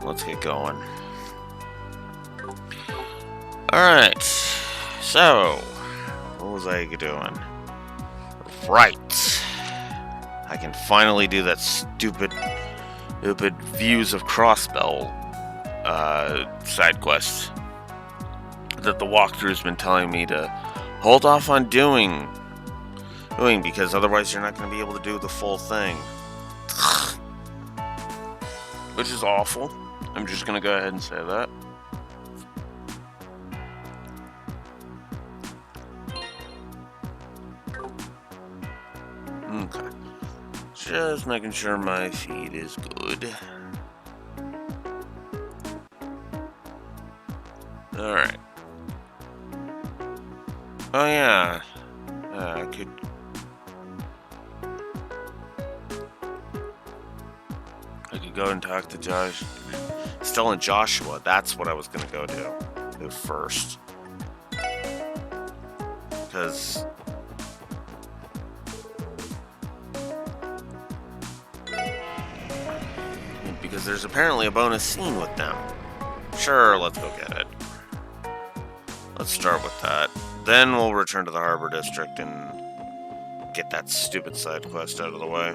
let's get going. Alright, so, what was I doing? Right, I can finally do that stupid Views of Crossbell side quest that the walkthrough's been telling me to hold off on doing because otherwise you're not going to be able to do the full thing. Which is awful. I'm just going to go ahead and say that. Okay. Just making sure my feed is good. Alright. Oh yeah. I could... go and talk to Josh. Still in Joshua. That's what I was gonna go do first. Because there's apparently a bonus scene with them. Sure, let's go get it. Let's start with that. Then we'll return to the Harbor District and get that stupid side quest out of the way.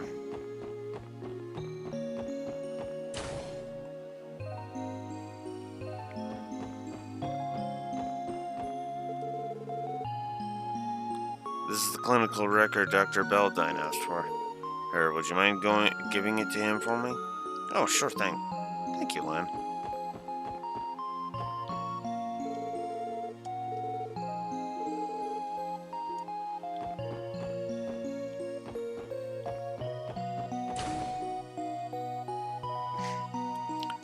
This is the clinical record Dr. Beldine asked for. Would you mind giving it to him for me? Oh, sure thing. Thank you, Len.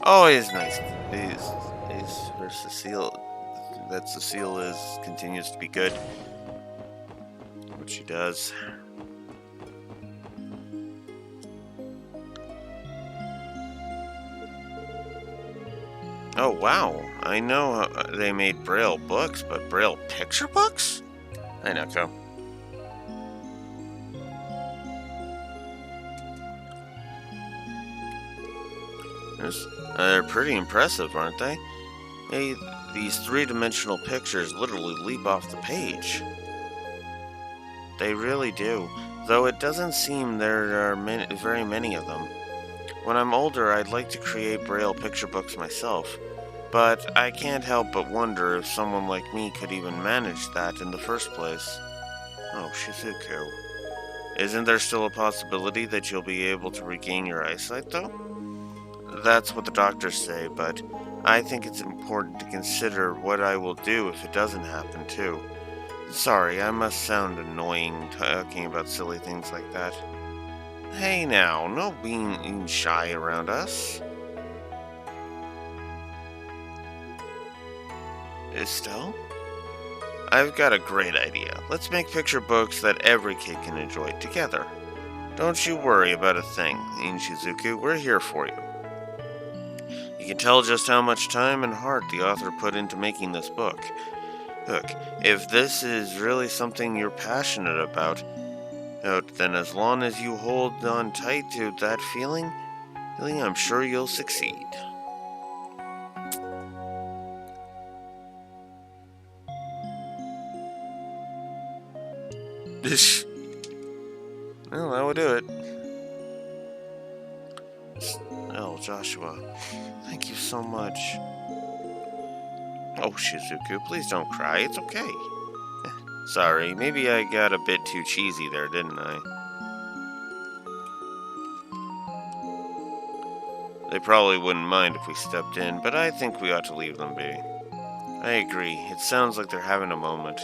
Oh, he's nice. Her Cecile. That Cecile continues to be good. What she does. Oh, wow. I know they made Braille books, but Braille picture books? Hi, Neko. They're pretty impressive, aren't they? Hey, these three-dimensional pictures literally leap off the page. They really do, though it doesn't seem there are very many of them. When I'm older, I'd like to create Braille picture books myself, but I can't help but wonder if someone like me could even manage that in the first place. Oh, Shizuku. Isn't there still a possibility that you'll be able to regain your eyesight, though? That's what the doctors say, but I think it's important to consider what I will do if it doesn't happen, too. Sorry, I must sound annoying talking about silly things like that. Hey now, no being shy around us. Estelle? I've got a great idea. Let's make picture books that every kid can enjoy together. Don't you worry about a thing, Shizuku. We're here for you. You can tell just how much time and heart the author put into making this book. Look, if this is really something you're passionate about, then as long as you hold on tight to that feeling, I'm sure you'll succeed. Well, that would do it. Oh, Joshua, thank you so much. Oh, Shizuku, please don't cry. It's okay. Sorry, maybe I got a bit too cheesy there, didn't I? They probably wouldn't mind if we stepped in, but I think we ought to leave them be. I agree. It sounds like they're having a moment.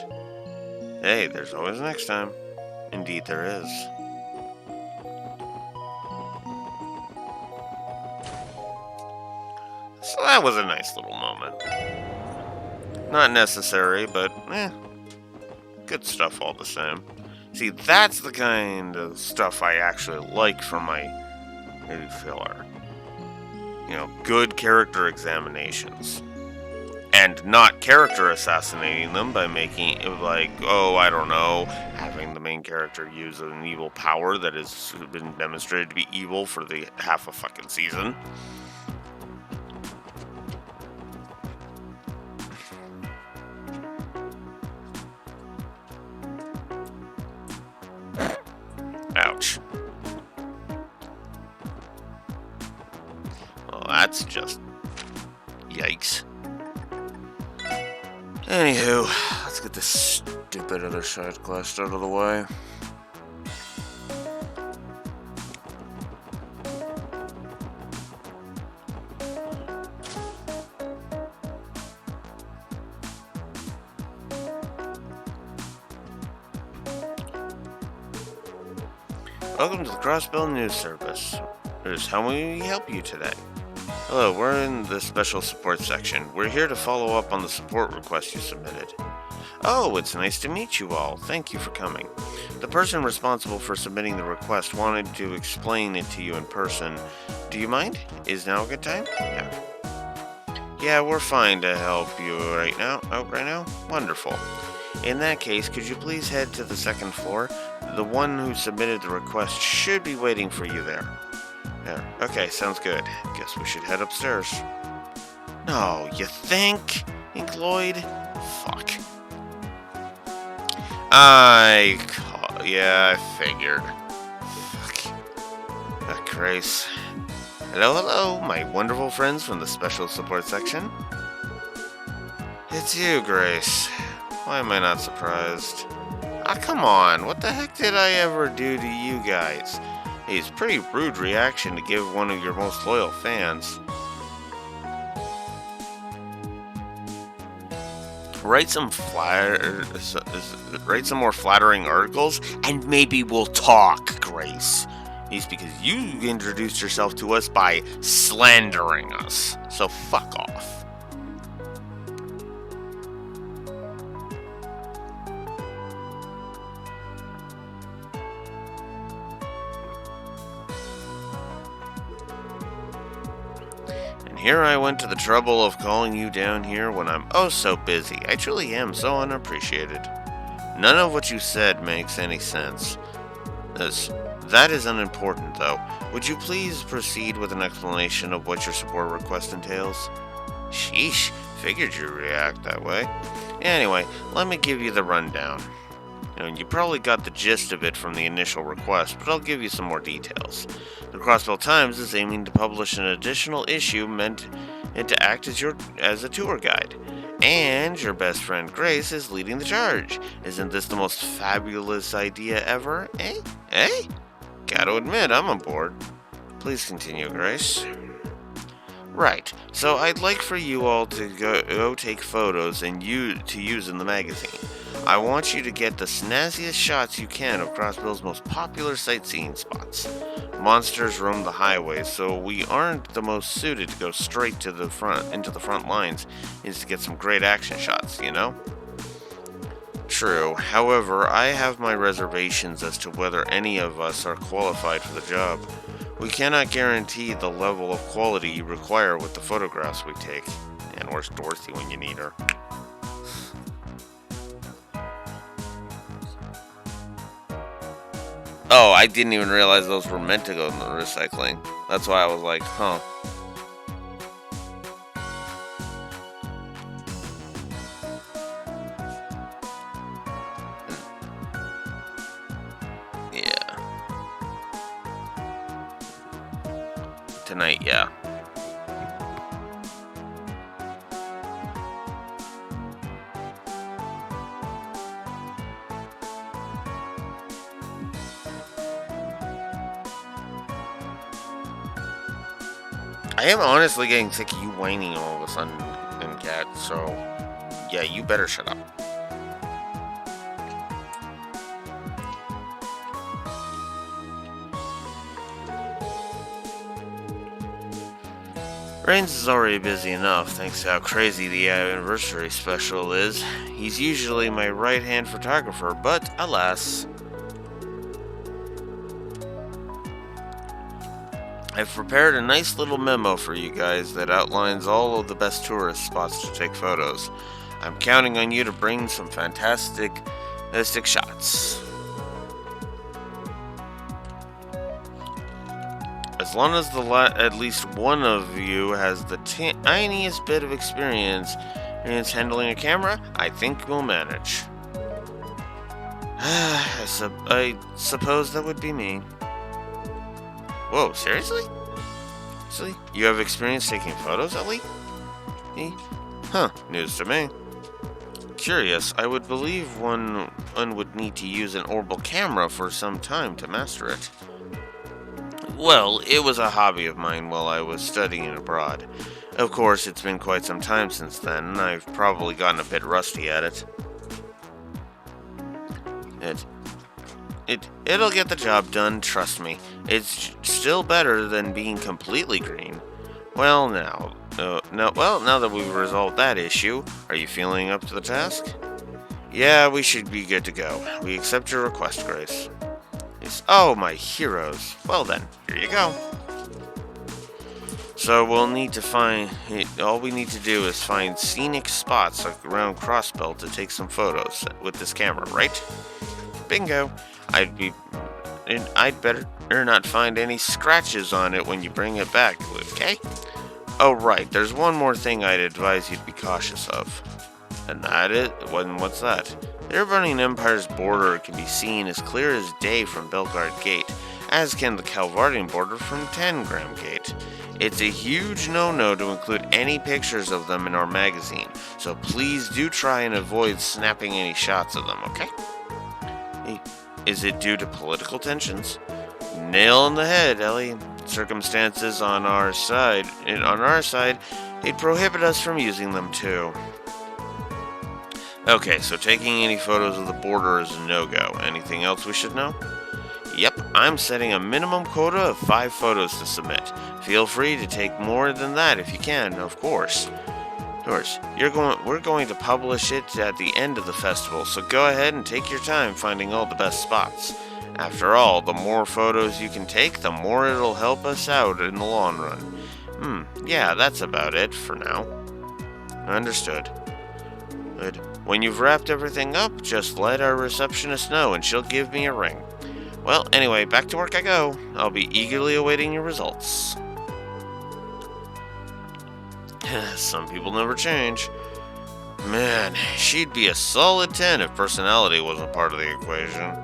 Hey, there's always next time. Indeed there is. So that was a nice little moment. Not necessary, but good stuff all the same. See, that's the kind of stuff I actually like from my movie filler. Good character examinations. And not character assassinating them by making it like, I don't know, having the main character use an evil power that has been demonstrated to be evil for the half a fucking season. much. Well, that's just... yikes. Anywho, let's get this stupid other side quest out of the way. Welcome to the Crossbell News Service. How may we help you today? Hello, we're in the special support section. We're here to follow up on the support request you submitted. Oh, it's nice to meet you all. Thank you for coming. The person responsible for submitting the request wanted to explain it to you in person. Do you mind? Is now a good time? Yeah. Yeah, we're fine to help you right now. Wonderful. In that case, could you please head to the second floor? The one who submitted the request should be waiting for you there. There. Okay, sounds good. Guess we should head upstairs. No, you think? Ink Lloyd? Fuck. Yeah, I figured. Fuck. That Grace. Hello, my wonderful friends from the special support section. It's you, Grace. Why am I not surprised? Ah, come on, what the heck did I ever do to you guys? Hey, it's a pretty rude reaction to give one of your most loyal fans. Write some more flattering articles, and maybe we'll talk, Grace. It's because you introduced yourself to us by slandering us, so fuck off. Here I went to the trouble of calling you down here when I'm oh so busy. I truly am so unappreciated. None of what you said makes any sense. That is unimportant, though. Would you please proceed with an explanation of what your support request entails? Sheesh, figured you'd react that way. Anyway, let me give you the rundown. You probably got the gist of it from the initial request, but I'll give you some more details. The Crossbell Times is aiming to publish an additional issue meant to act as a tour guide. And your best friend Grace is leading the charge. Isn't this the most fabulous idea ever? Eh? Gotta admit, I'm on board. Please continue, Grace. Right, so I'd like for you all to go take photos and to use in the magazine. I want you to get the snazziest shots you can of Crossbell's most popular sightseeing spots. Monsters roam the highways, so we aren't the most suited to go straight to the front, into the front lines, is to get some great action shots, you know? True. However, I have my reservations as to whether any of us are qualified for the job. We cannot guarantee the level of quality you require with the photographs we take. And where's Dorothy when you need her? Oh, I didn't even realize those were meant to go in the recycling. That's why I was like, huh. Yeah. Tonight, yeah. I am honestly getting sick of you whining all of a sudden, Cat, so yeah, you better shut up. Rains is already busy enough, thanks to how crazy the anniversary special is. He's usually my right-hand photographer, but alas. I've prepared a nice little memo for you guys that outlines all of the best tourist spots to take photos. I'm counting on you to bring some fantastic shots. As long as at least one of you has the tiniest bit of experience handling a camera, I think we'll manage. I suppose that would be me. Whoa, seriously? Seriously? You have experience taking photos, Ellie? Me? Huh, news to me. Curious, I would believe one would need to use an orbital camera for some time to master it. Well, it was a hobby of mine while I was studying abroad. Of course, it's been quite some time since then, and I've probably gotten a bit rusty at it. It it'll get the job done, trust me. It's still better than being completely green. Well, now that we've resolved that issue, are you feeling up to the task? Yeah, we should be good to go. We accept your request, Grace. Yes. Oh, my heroes. Well then, here you go. So we'll need to all we need to do is find scenic spots around Crossbelt to take some photos with this camera, right? Bingo. I'd better not find any scratches on it when you bring it back, okay? Oh, right, there's one more thing I'd advise you to be cautious of. And what's that? The Airburning Empire's border can be seen as clear as day from Belgard Gate, as can the Calvardian border from Tangram Gate. It's a huge no-no to include any pictures of them in our magazine, so please do try and avoid snapping any shots of them, okay? Is it due to political tensions? Nail on the head, Ellie. Circumstances on our side, they'd prohibit us from using them too. Okay, so taking any photos of the border is a no-go. Anything else we should know? Yep, I'm setting a minimum quota of 5 photos to submit. Feel free to take more than that if you can, of course. We're going to publish it at the end of the festival, so go ahead and take your time finding all the best spots. After all, the more photos you can take, the more it'll help us out in the long run. Yeah, that's about it for now. Understood. Good. When you've wrapped everything up, just let our receptionist know and she'll give me a ring. Well, anyway, back to work I go. I'll be eagerly awaiting your results. Some people never change. Man, she'd be a solid 10 if personality wasn't part of the equation.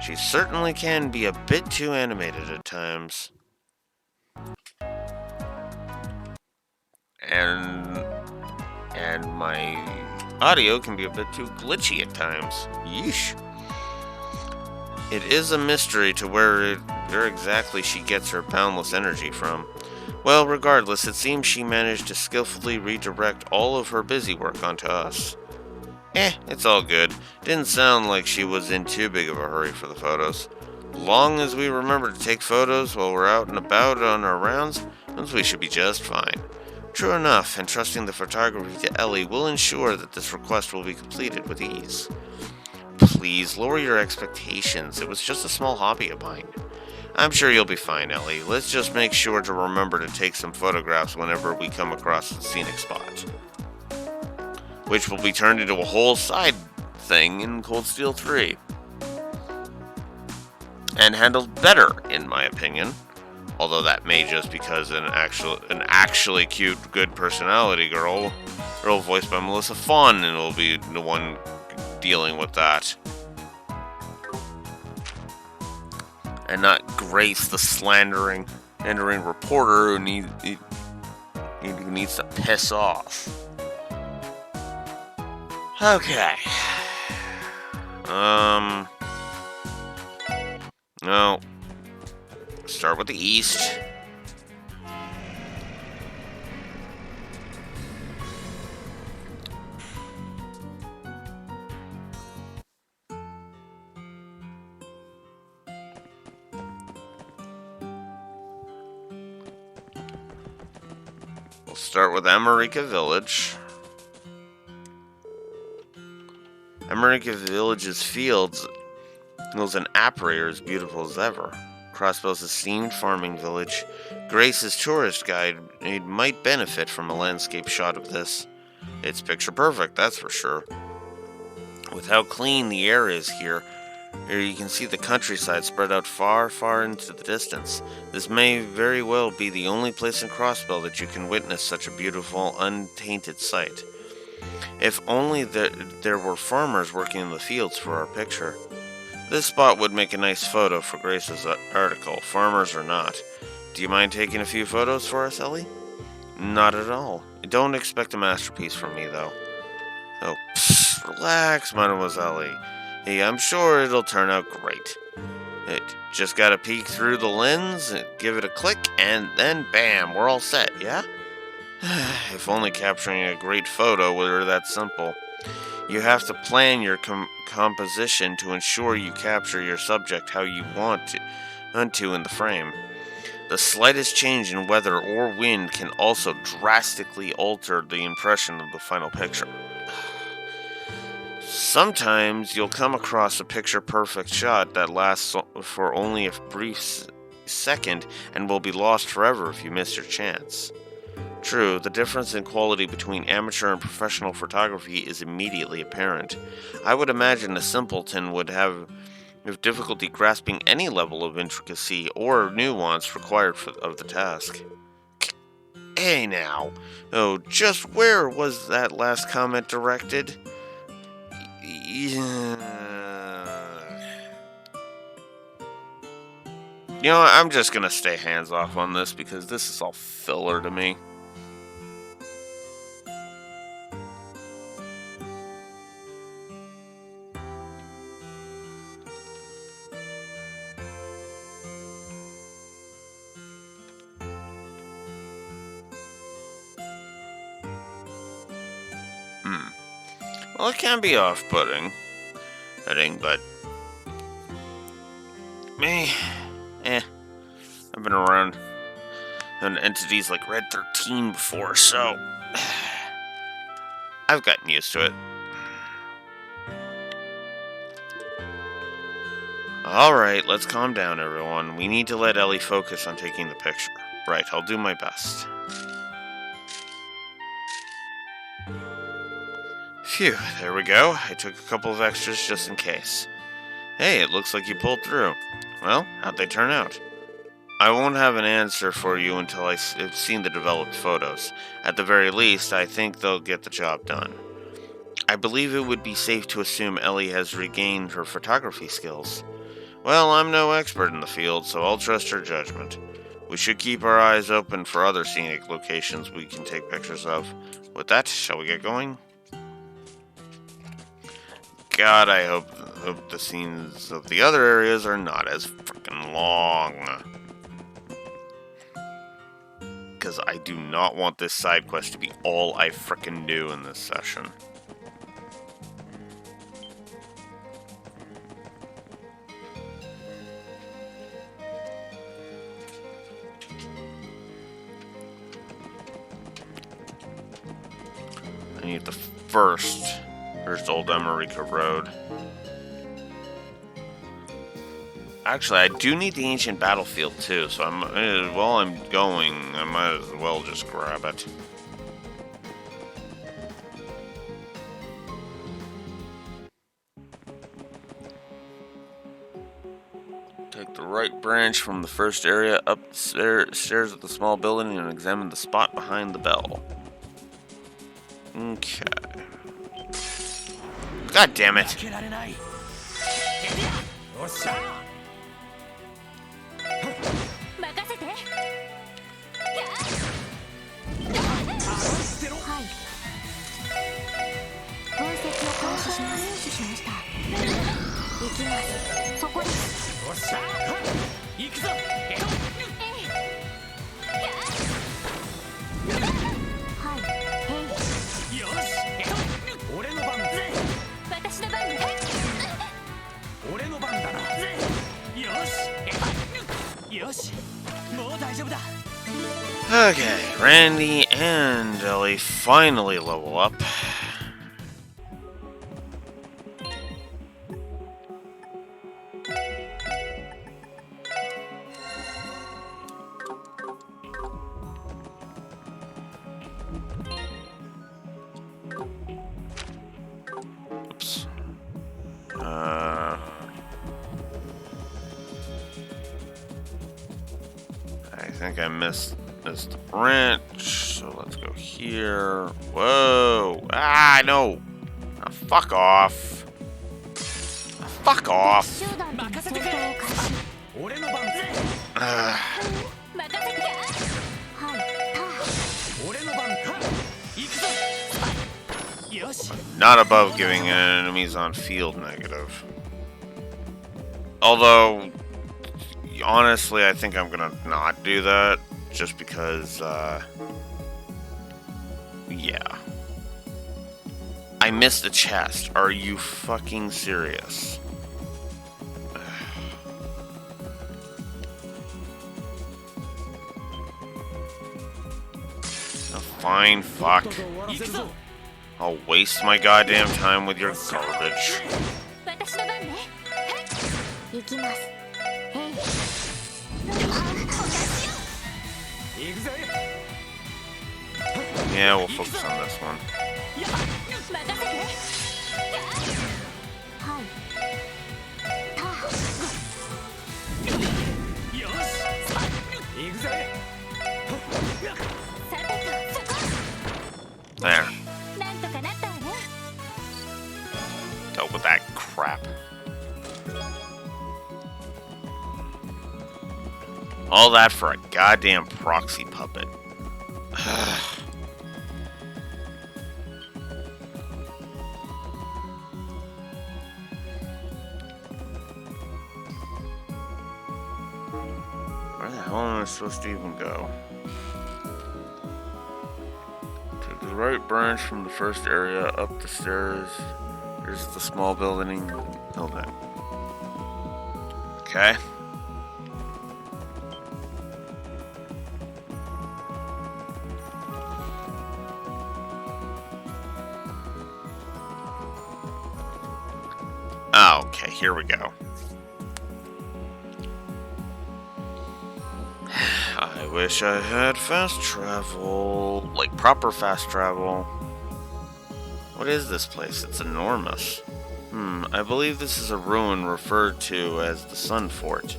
She certainly can be a bit too animated at times. And my audio can be a bit too glitchy at times. Yeesh. It is a mystery to where exactly she gets her boundless energy from. Well, regardless, it seems she managed to skillfully redirect all of her busy work onto us. It's all good. Didn't sound like she was in too big of a hurry for the photos. Long as we remember to take photos while we're out and about on our rounds, we should be just fine. True enough, and trusting the photography to Ellie will ensure that this request will be completed with ease. Please lower your expectations. It was just a small hobby of mine. I'm sure you'll be fine, Ellie. Let's just make sure to remember to take some photographs whenever we come across a scenic spot. Which will be turned into a whole side thing in Cold Steel 3. And handled better, in my opinion. Although that may just because an actually cute, good personality girl voiced by Melissa Fawn, and will be the one dealing with that. And not Grace, the slandering reporter who needs to piss off. Okay. No. Start with the east. We'll start with America Village. America Village's fields and apiary are as beautiful as ever. Crossbell's esteemed farming village. Grace's tourist guide might benefit from a landscape shot of this. It's picture perfect, that's for sure. With how clean the air is here you can see the countryside spread out far, far into the distance. This may very well be the only place in Crossbell that you can witness such a beautiful, untainted sight. If only there were farmers working in the fields for our picture. This spot would make a nice photo for Grace's article, farmers or not. Do you mind taking a few photos for us, Ellie? Not at all. Don't expect a masterpiece from me, though. Oh, psst, relax, Mademoiselle. Hey, I'm sure it'll turn out great. It just gotta peek through the lens, give it a click, and then bam, we're all set, yeah? If only capturing a great photo were that simple. You have to plan your composition to ensure you capture your subject how you want to in the frame. The slightest change in weather or wind can also drastically alter the impression of the final picture. Sometimes you'll come across a picture-perfect shot that lasts for only a brief second and will be lost forever if you miss your chance. True, the difference in quality between amateur and professional photography is immediately apparent. I would imagine a simpleton would have difficulty grasping any level of intricacy or nuance required of the task. Hey now! Oh, just where was that last comment directed? You know what, I'm just gonna stay hands off on this because this is all filler to me. Well, it can be off-putting, but me, I've been around entities like Red 13 before, so I've gotten used to it. Alright, let's calm down, everyone. We need to let Ellie focus on taking the picture. Right, I'll do my best. Phew, there we go. I took a couple of extras just in case. Hey, it looks like you pulled through. Well, how'd they turn out? I won't have an answer for you until I've seen the developed photos. At the very least, I think they'll get the job done. I believe it would be safe to assume Ellie has regained her photography skills. Well, I'm no expert in the field, so I'll trust her judgment. We should keep our eyes open for other scenic locations we can take pictures of. With that, shall we get going? God, I hope the scenes of the other areas are not as freaking long. Because I do not want this side quest to be all I frickin' do in this session. I need the first Old America Road. Actually, I do need the Ancient Battlefield too, so while I'm going, I might as well just grab it. Take the right branch from the first area up the stairs of the small building and examine the spot behind the bell. Okay. God damn it. Okay, Randy and Ellie finally level up. Oops. I think I missed the branch, so let's go go here. Whoa! Ah, no! Ah, fuck off! Fuck off! Not above giving enemies on field negative. Although, honestly, I think I'm gonna not do that, just because, yeah. I missed a chest. Are you fucking serious? Fine, fuck. I'll waste my goddamn time with your garbage. Yeah, we'll focus on this one. There. Dealt with that crap. All that for a goddamn proxy puppet. Where the hell am I supposed to even go? Take the right branch from the first area, up the stairs. Here's the small building. Okay. Okay, here we go. I wish I had fast travel, like proper fast travel. What is this place? It's enormous. I believe this is a ruin referred to as the Sun Fort.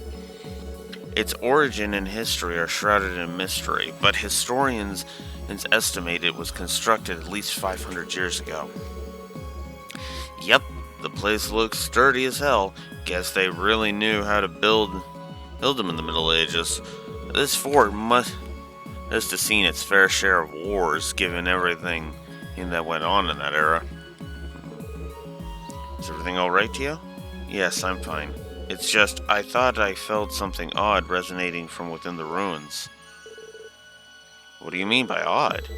Its origin and history are shrouded in mystery, but historians estimate it was constructed at least 500 years ago. Yep, the place looks sturdy as hell. Guess they really knew how to build them in the Middle Ages. This fort must have seen its fair share of wars, given everything that went on in that era. Is everything alright to you? Yes, I'm fine. It's just, I thought I felt something odd resonating from within the ruins. What do you mean by odd?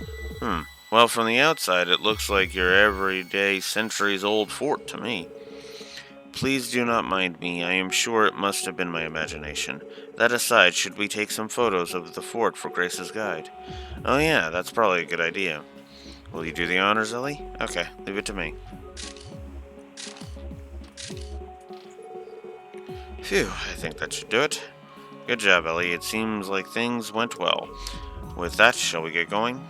Well, from the outside, it looks like your everyday, centuries-old fort to me. Please do not mind me. I am sure it must have been my imagination. That aside, should we take some photos of the fort for Grace's guide? Oh yeah, that's probably a good idea. Will you do the honors, Ellie? Okay, leave it to me. Phew, I think that should do it. Good job, Ellie. It seems like things went well. With that, shall we get going?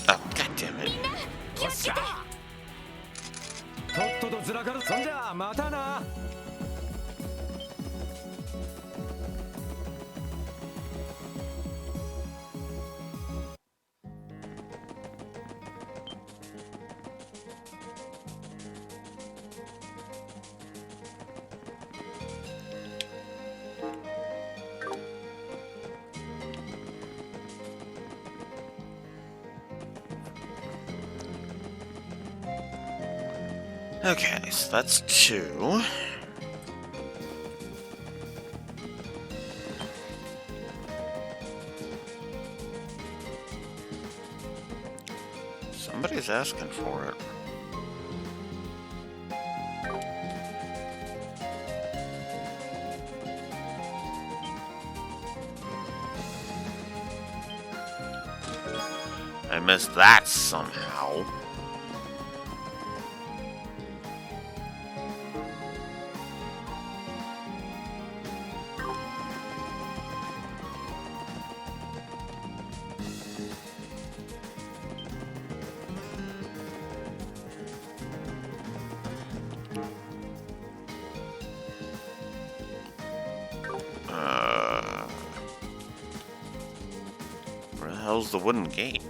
Oh, God damn it. とっととずらかる。そんじゃまたな。Okay, so that's 2. Somebody's asking for it. I missed that somehow. Where the hell's the wooden gate?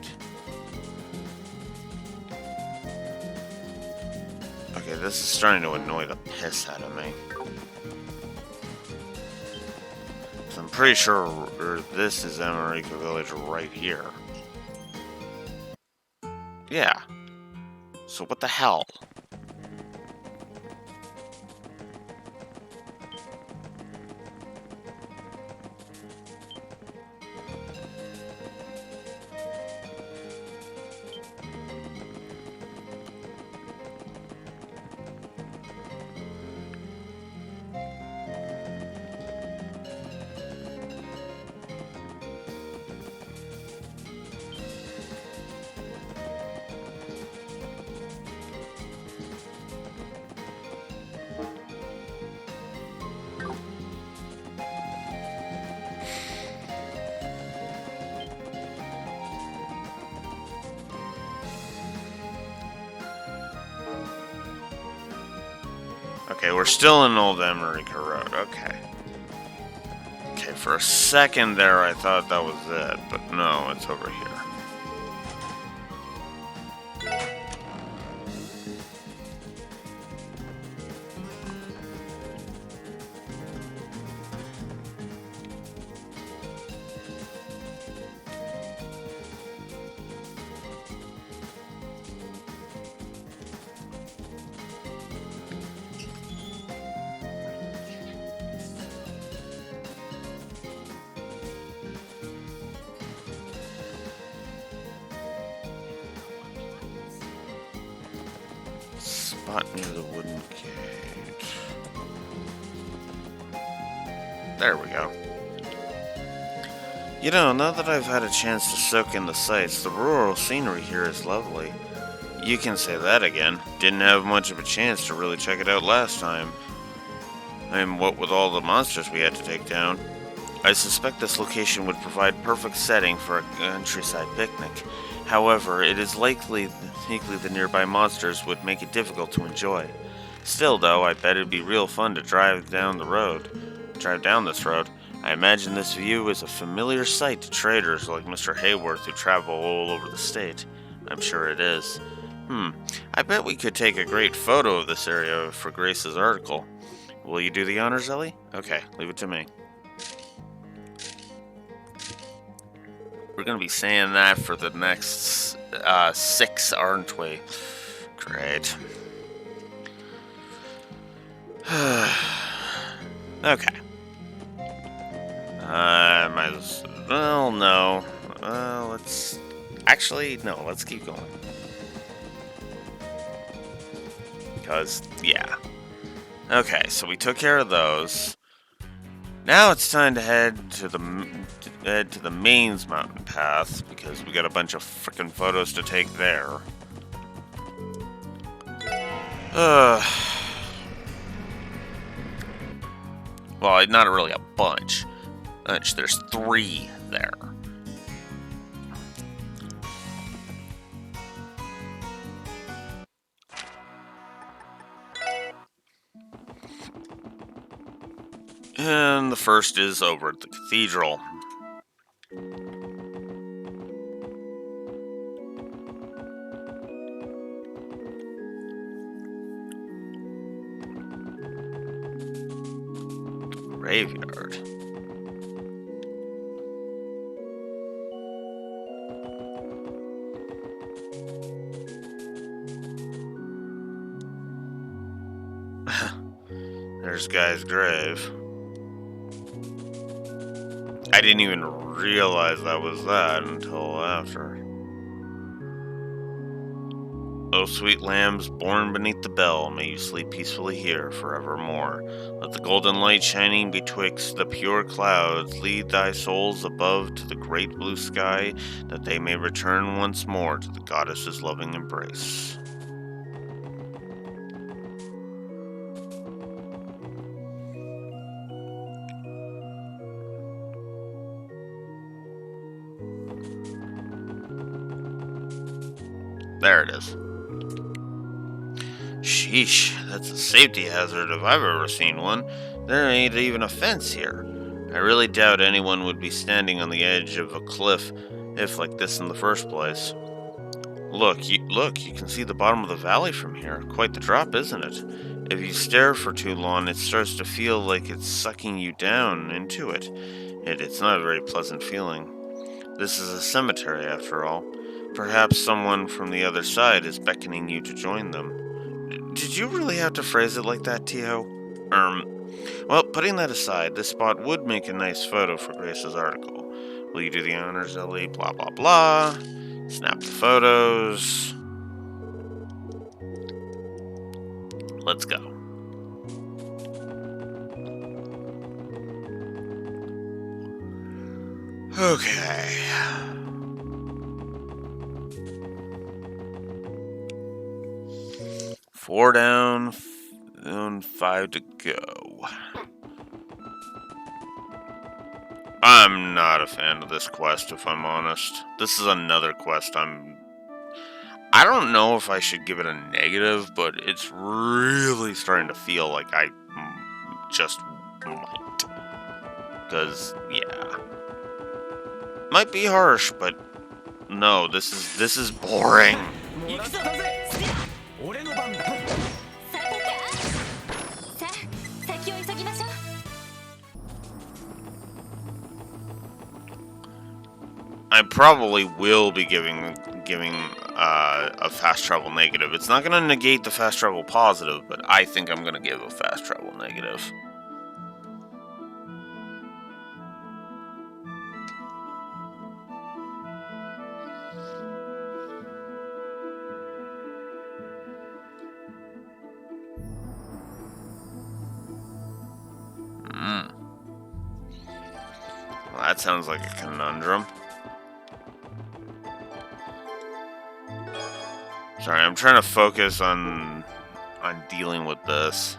Okay, this is starting to annoy the piss out of me. So I'm pretty sure this is America Village right here. Yeah. So what the hell? Okay, we're still in Old America Road. Okay. Okay, for a second there I thought that was it, but no, it's over here. Spot near the wooden gate. There we go. You know, now that I've had a chance to soak in the sights, the rural scenery here is lovely. You can say that again. Didn't have much of a chance to really check it out last time. And what with all the monsters we had to take down, I suspect this location would provide perfect setting for a countryside picnic. However, it is likely the nearby monsters would make it difficult to enjoy. Still, though, I bet it'd be real fun to drive down this road. I imagine this view is a familiar sight to traders like Mr. Hayworth who travel all over the state. I'm sure it is. I bet we could take a great photo of this area for Grace's article. Will you do the honors, Ellie? Okay, leave it to me. We're gonna be saying that for the next 6, aren't we? Great. Okay. Might as well, no. Let's keep going. Because, yeah. Okay, so we took care of those. Now it's time to head to the Mains Mountain Path, because we got a bunch of frickin' photos to take there. Well, not really a bunch. There's 3 there. And the first is over at the cathedral. Graveyard. There's Guy's grave. I didn't even realize that was that until after. O sweet lambs born beneath the bell, may you sleep peacefully here forevermore. Let the golden light shining betwixt the pure clouds lead thy souls above to the great blue sky, that they may return once more to the goddess's loving embrace. There it is. Sheesh, that's a safety hazard if I've ever seen one. There ain't even a fence here. I really doubt anyone would be standing on the edge of a cliff if like this in the first place. Look, you can see the bottom of the valley from here. Quite the drop, isn't it? If you stare for too long, it starts to feel like it's sucking you down into it. It's not a very pleasant feeling. This is a cemetery, after all. Perhaps someone from the other side is beckoning you to join them. Did you really have to phrase it like that, Tio? Well, putting that aside, this spot would make a nice photo for Grace's article. Will you do the honors, Ellie? Blah, blah, blah. Snap the photos. Let's go. Okay. 4 down, and 5 to go. I'm not a fan of this quest, if I'm honest. This is another quest I don't know if I should give it a negative, but it's really starting to feel like I just might. Because, yeah. Might be harsh, but no, this is boring. I probably will be giving a fast travel negative. It's not going to negate the fast travel positive, but I think I'm going to give a fast travel negative. Well, that sounds like a conundrum. Sorry, I'm trying to focus on dealing with this.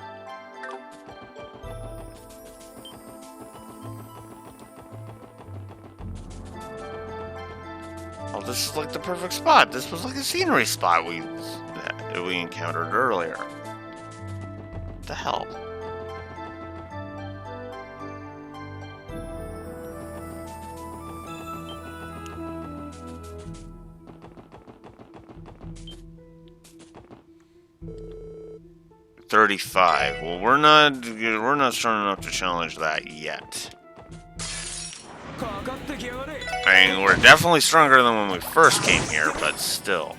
Oh, this is like the perfect spot. This was like a scenery spot we encountered earlier. What the hell? $35. Well, we're not strong enough to challenge that yet. I mean, we're definitely stronger than when we first came here, but still.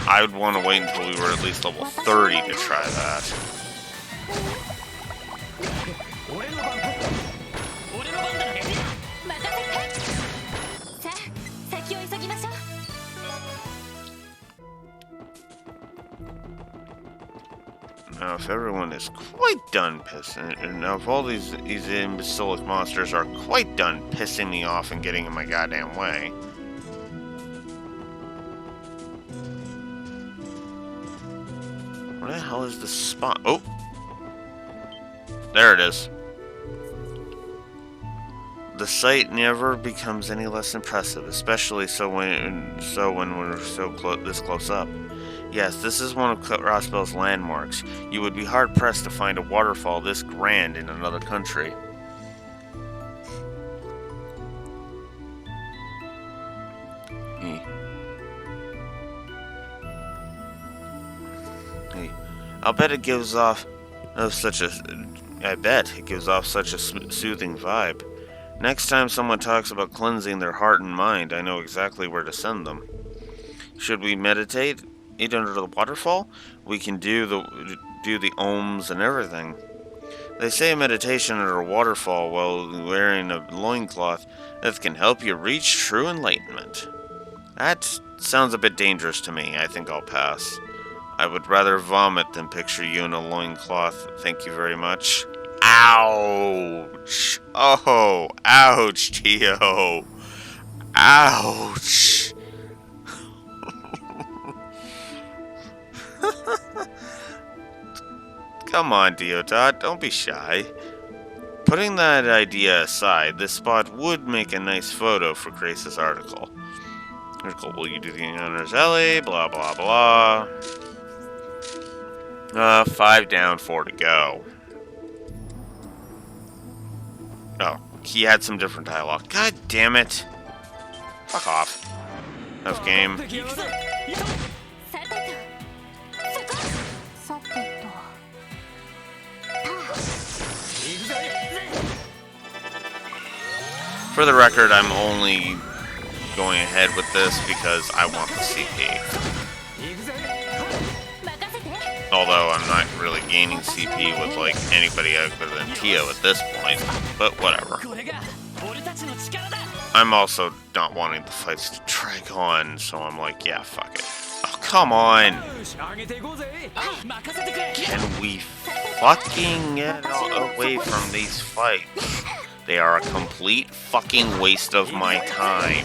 I would want to wait until we were at least level 30 to try that. Now, if everyone is quite done pissing, and now if all these imbecilic monsters are quite done pissing me off and getting in my goddamn way, where the hell is the spot? Oh, there it is. The sight never becomes any less impressive, especially when we're this close up. Yes, this is one of Rosbell's landmarks. You would be hard-pressed to find a waterfall this grand in another country. Hey. I bet it gives off such a soothing vibe. Next time someone talks about cleansing their heart and mind, I know exactly where to send them. Should we meditate? Eat under the waterfall? We can do the ohms and everything. They say meditation under a waterfall while wearing a loincloth that can help you reach true enlightenment. That sounds a bit dangerous to me. I think I'll pass. I would rather vomit than picture you in a loincloth. Thank you very much. Ouch! Oh, ouch, Tio. Ouch! Come on, Deodat, don't be shy. Putting that idea aside, this spot would make a nice photo for Grace's article. Will you do the honors, Ellie? Blah, blah, blah. 5 down, 4 to go. Oh, he had some different dialogue. God damn it. Fuck off. Enough game. さてと。 For the record, I'm only going ahead with this because I want the CP. Although I'm not really gaining CP with like anybody other than Tio at this point, but whatever. I'm also not wanting the fights to drag on, so I'm like, yeah, fuck it. Oh, come on! Can we fucking get away from these fights? They are a complete fucking waste of my time.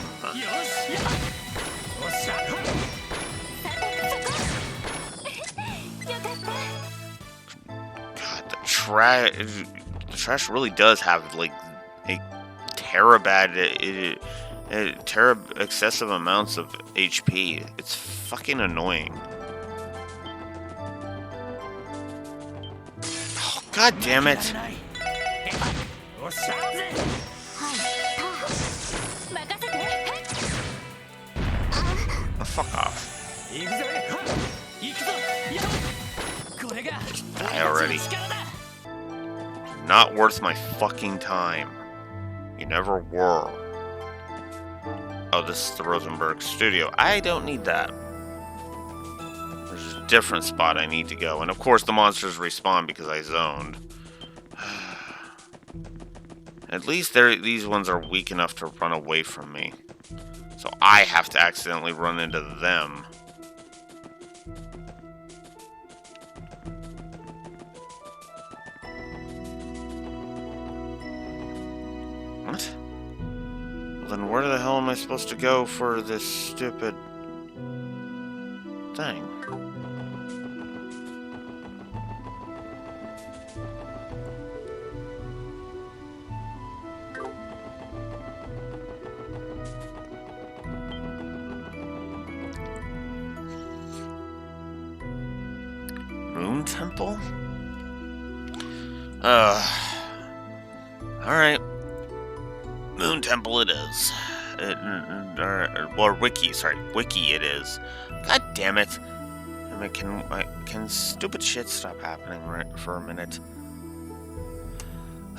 God, the trash really does have like a excessive amounts of HP. It's fucking annoying. Oh, God damn it. Oh, fuck off. Die already. Not worth my fucking time. You never were. Oh, this is the Rosenberg studio. I don't need that. There's a different spot I need to go. And of course the monsters respawn because I zoned. At least these ones are weak enough to run away from me. So I have to accidentally run into them. What? Well, then where the hell am I supposed to go for this stupid thing? Moon Temple? Alright. Moon Temple it is. Or Wiki, sorry. Wiki it is. God damn it. I mean, can stupid shit stop happening for a minute?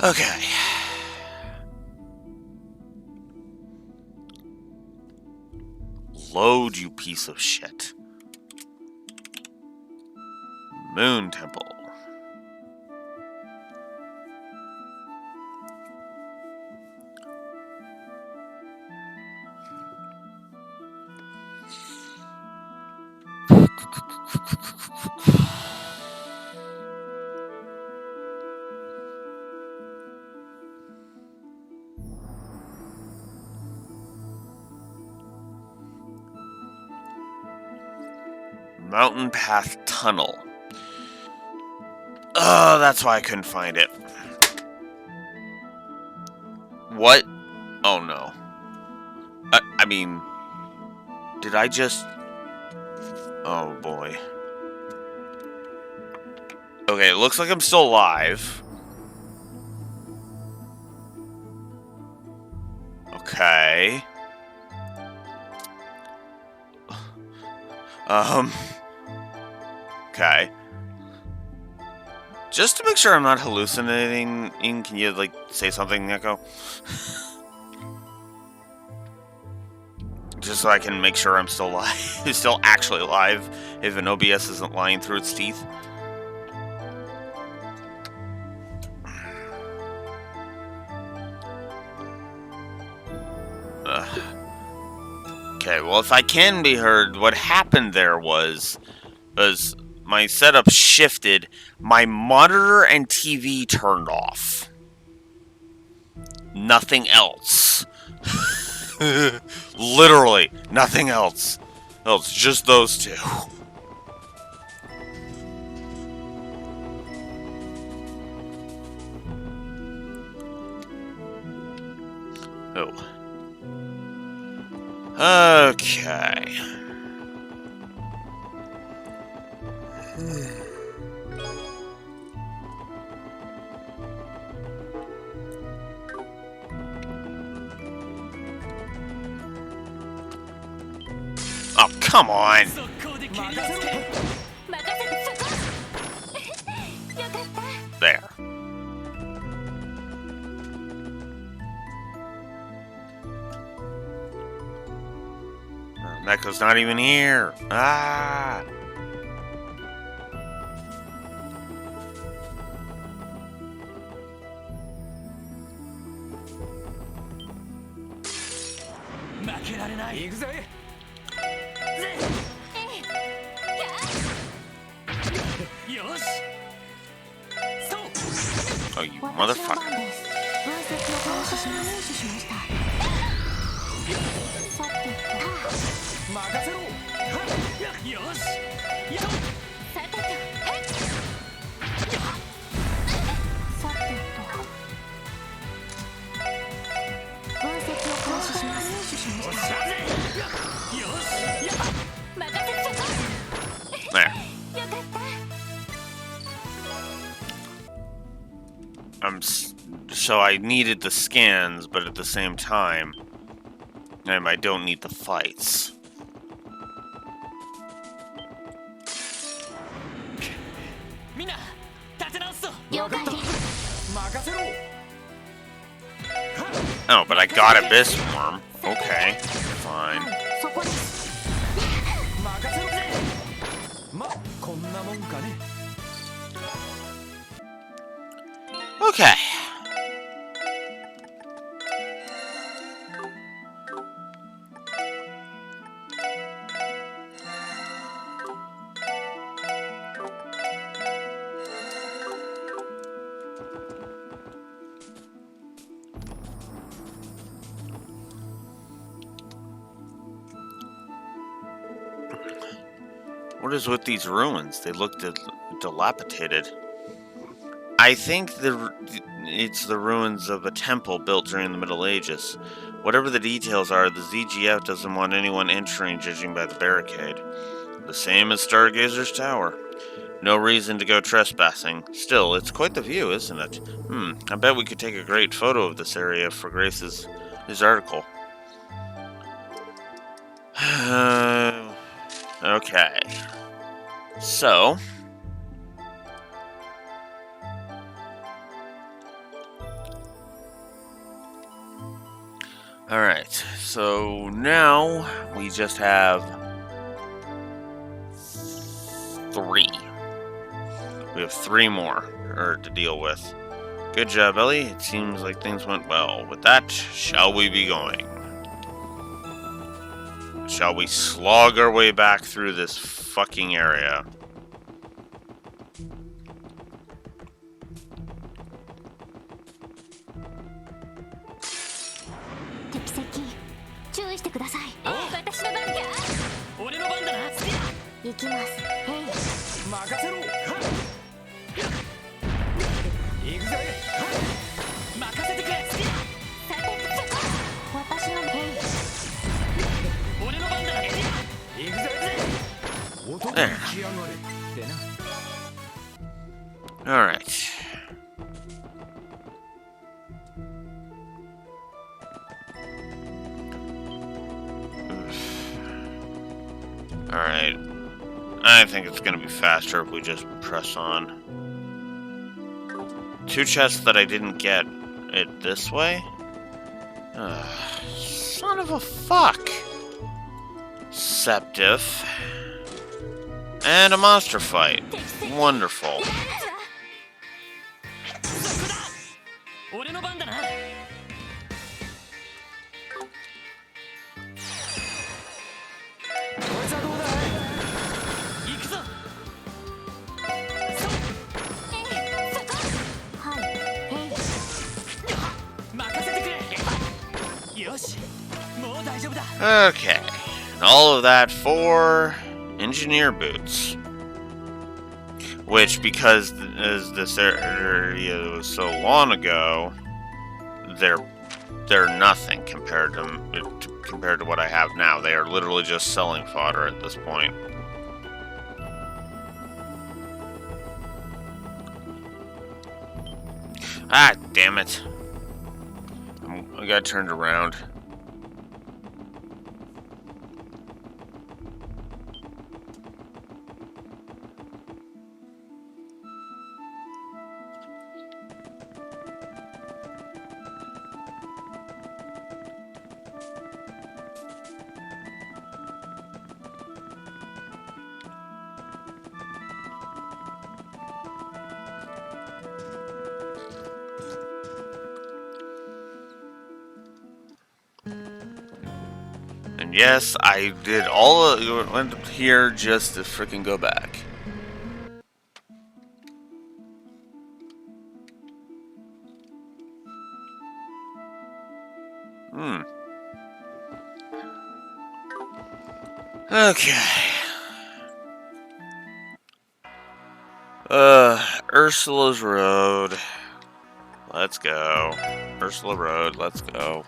Okay. Load, you piece of shit. Moon Temple. Mountain Path Tunnel. Oh, that's why I couldn't find it. What? Oh no. I mean, did I just... Oh boy. Okay, it looks like I'm still alive. Okay. Okay. Just to make sure I'm not hallucinating, can you, like, say something, Neko? Just so I can make sure I'm still alive. Still actually alive, if an OBS isn't lying through its teeth. Okay, well, if I can be heard, what happened there was my setup shifted, my monitor and TV turned off. Nothing else. Literally, nothing else. Just those two. Oh. Okay. Oh, come on. 任せてそこよかった There. Neko's not even here. Ah. Hey. 行くぜ。よし Oh, you 私の motherfucker. 番です。分析を開始します。入手しました。さてと、任せろ。よしやさてと、はい。さてと、分析を開始します。入手しました。よしや任せてそこ There. よかった。So I needed the scans, but at the same time, I don't need the fights. みんな立て直すぞ了解です。任せろ。 Oh, but I got Abyss Worm. Okay, fine. そこです。任せろ。ま、こんなもんかね。 Okay. What is with these ruins? They look dilapidated. I think it's the ruins of a temple built during the Middle Ages. Whatever the details are, the ZGF doesn't want anyone entering judging by the barricade. The same as Stargazer's Tower. No reason to go trespassing. Still, it's quite the view, isn't it? I bet we could take a great photo of this area for Grace's article. Okay. So... Alright, so now we just have 3. We have 3 more to deal with. Good job, Ellie. It seems like things went well. With that, shall we be going? Shall we slog our way back through this fucking area? Alright. Alright. I think it's gonna be faster if we just press on. 2 chests that I didn't get it this way? Son of a fuck! Septif. And a monster fight. Wonderful. 俺の番だな よ Okay. And all of that for engineer boots. Which, because this area was so long ago, they're nothing compared to what I have now. They are literally just selling fodder at this point. Ah, damn it. I got turned around. And yes, I did went here just to freaking go back. Okay. Ursula's Road. Let's go. Ursula Road, let's go.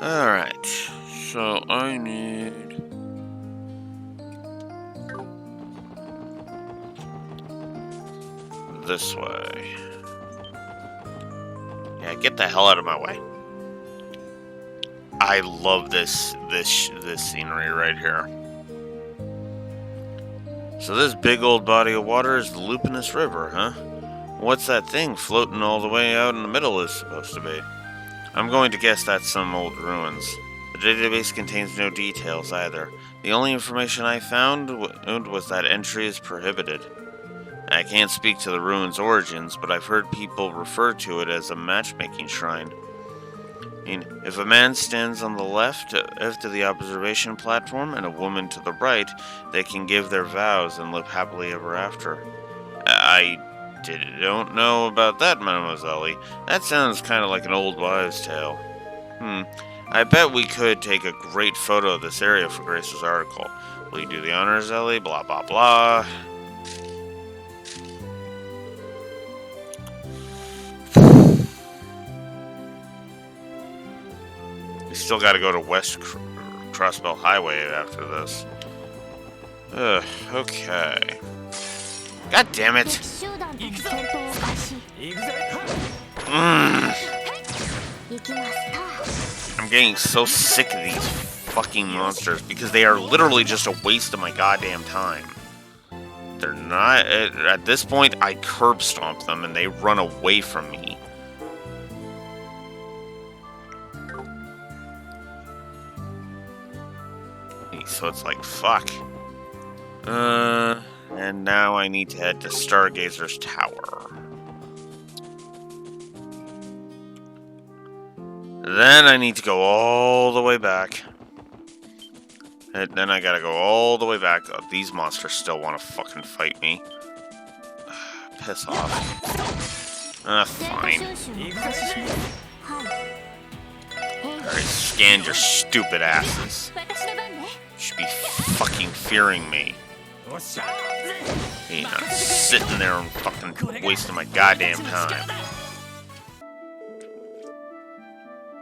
Alright, so I need... this way. Yeah, get the hell out of my way. I love this scenery right here. So this big old body of water is the Lupinus River, huh? What's that thing floating all the way out in the middle is supposed to be? I'm going to guess that's some old ruins. The database contains no details either. The only information I found was that entry is prohibited. I can't speak to the ruins' origins, but I've heard people refer to it as a matchmaking shrine. I mean, if a man stands on the left after the observation platform and a woman to the right, they can give their vows and live happily ever after. I don't know about that, Mademoiselle. That sounds kind of like an old wives' tale. I bet we could take a great photo of this area for Grace's article. Will you do the honors, Ellie? Blah, blah, blah. We still gotta go to West Crossbell Highway after this. Ugh, okay. God damn it! 集団との戦闘を開始。行くぜ。行きます。 I'm getting so sick of these fucking monsters because they are literally just a waste of my goddamn time. They're not... At this point, I curb stomp them and they run away from me. So it's like, fuck. And now I need to head to Stargazer's Tower. Then I need to go all the way back. And then I gotta go all the way back. Oh, these monsters still want to fucking fight me. Piss off. Fine. 収集を開始します。はい。 Alright, scan your stupid asses. 私の番ね。 You should be fucking fearing me. おっしゃ。 You're not sitting there and fucking wasting my goddamn time.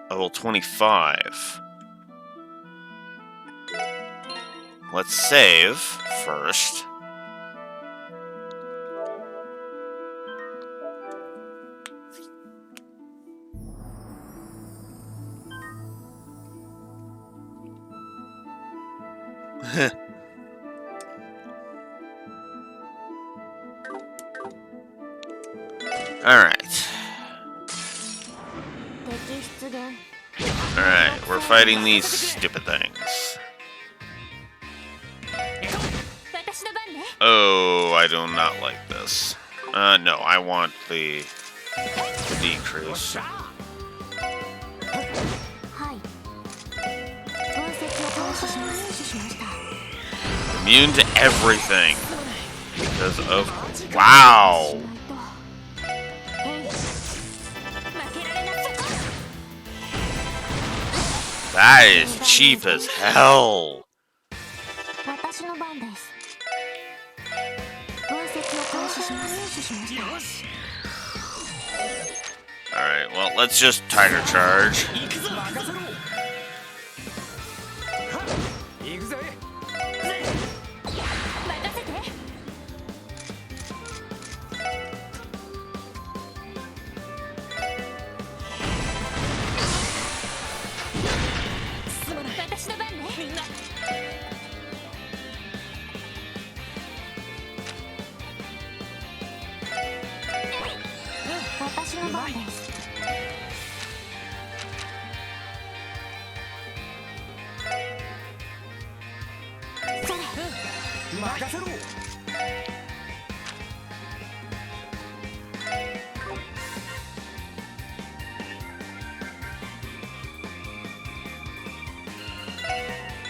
Level 25. Let's save first. Alright. 敵出現。 Alright, we're fighting these stupid things. 私の番ね。 Oh, I do not like this. No, I want the decrease. はい。分析を開始します。しました。 Immune to everything. Because of Wow. 負けられなさ That is cheap as hell. 私の番です。分析を開始します。入手しました。よし Alright, well, let's just Tiger Charge. 行くぞ任せろ行くぜ任せてすまない私の番ねみんな私の番です。それ。任せろ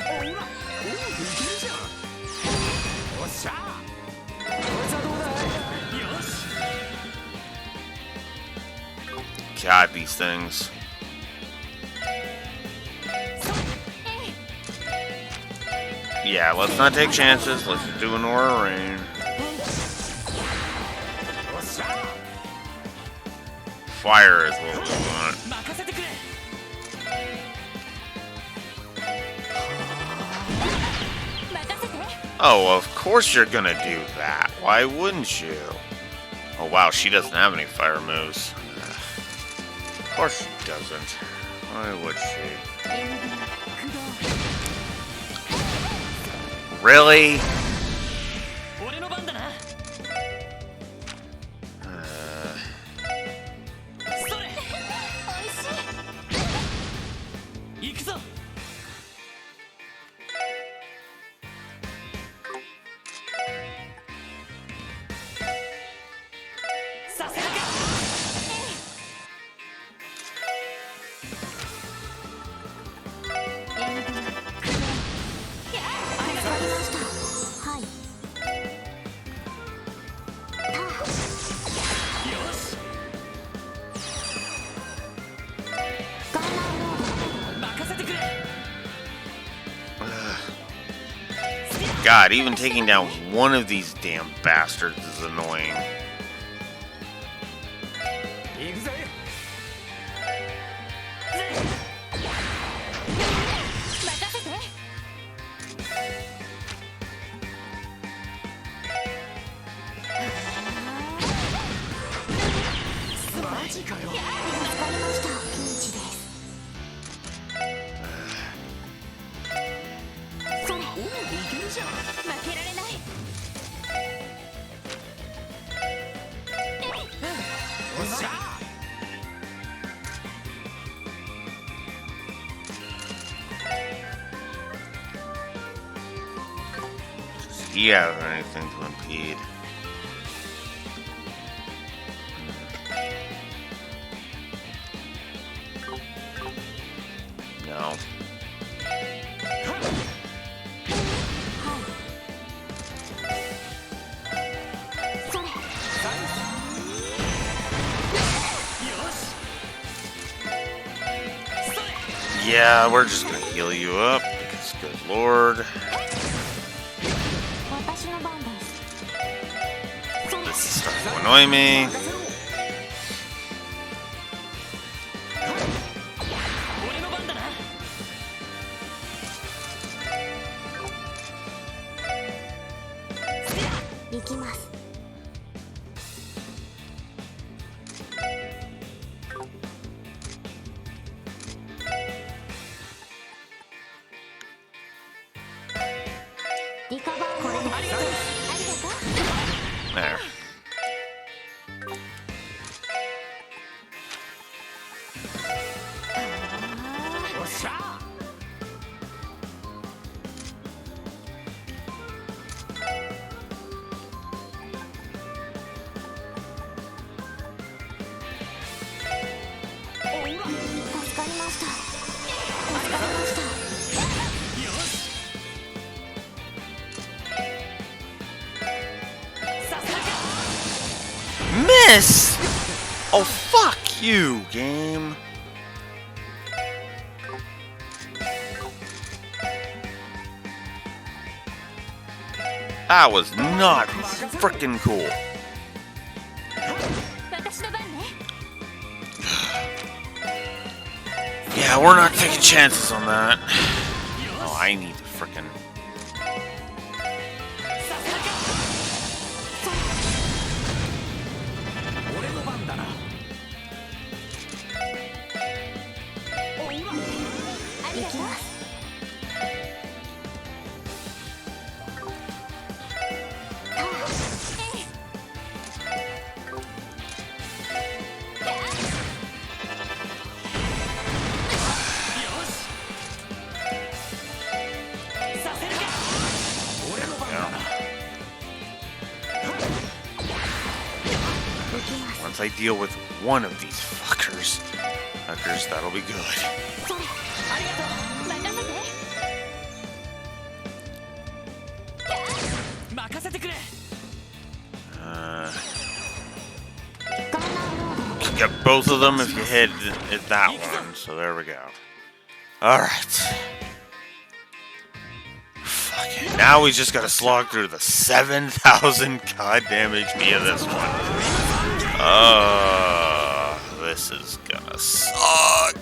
おらおういけるじゃんおっしゃこいつはどうだよし God, these things. Yeah, let's not take chances. Let's just do an Aura Rain. おっしゃ Fire is what we want. 任せてくれ Oh, of course you're gonna do that. Why wouldn't you? Oh wow, she doesn't have any fire moves. Of course she doesn't. Why would she? Really? 俺の番だな それ行くぞさせるか はい。よし ガンマンロード。任せてくれ God, even taking down one of these damn bastards is annoying. 行くぜ マジかよ 見つかりました。ピンチです。それ。おういけるじゃん負けられないおっしゃ Does he have anything to impede? No. それ。よしそれ Yeah, we're just gonna heal you up because, good lord, 私の番です。それ。 this is starting to annoy me. 任せろ俺の番だな行きます。リカバーこれでありがとう。 There. おっしゃ 助かりました。助かりました。よしさせるか miss! Oh, fuck you, game. That was not freaking cool. 私の番ね。 Yeah, we're not taking chances on that. Oh, I need to freaking. 俺の番だな。ありがとう。させるか。俺の番だな。 Once I deal with one of these fuckers, that'll be good. ありがとう。任せて。任せてくれ。 Get both of them if you hit that one. So there we go. Alright. Fuck it. Now we just gotta slog through the 7,000 goddamn HP of this one. This is gonna suck.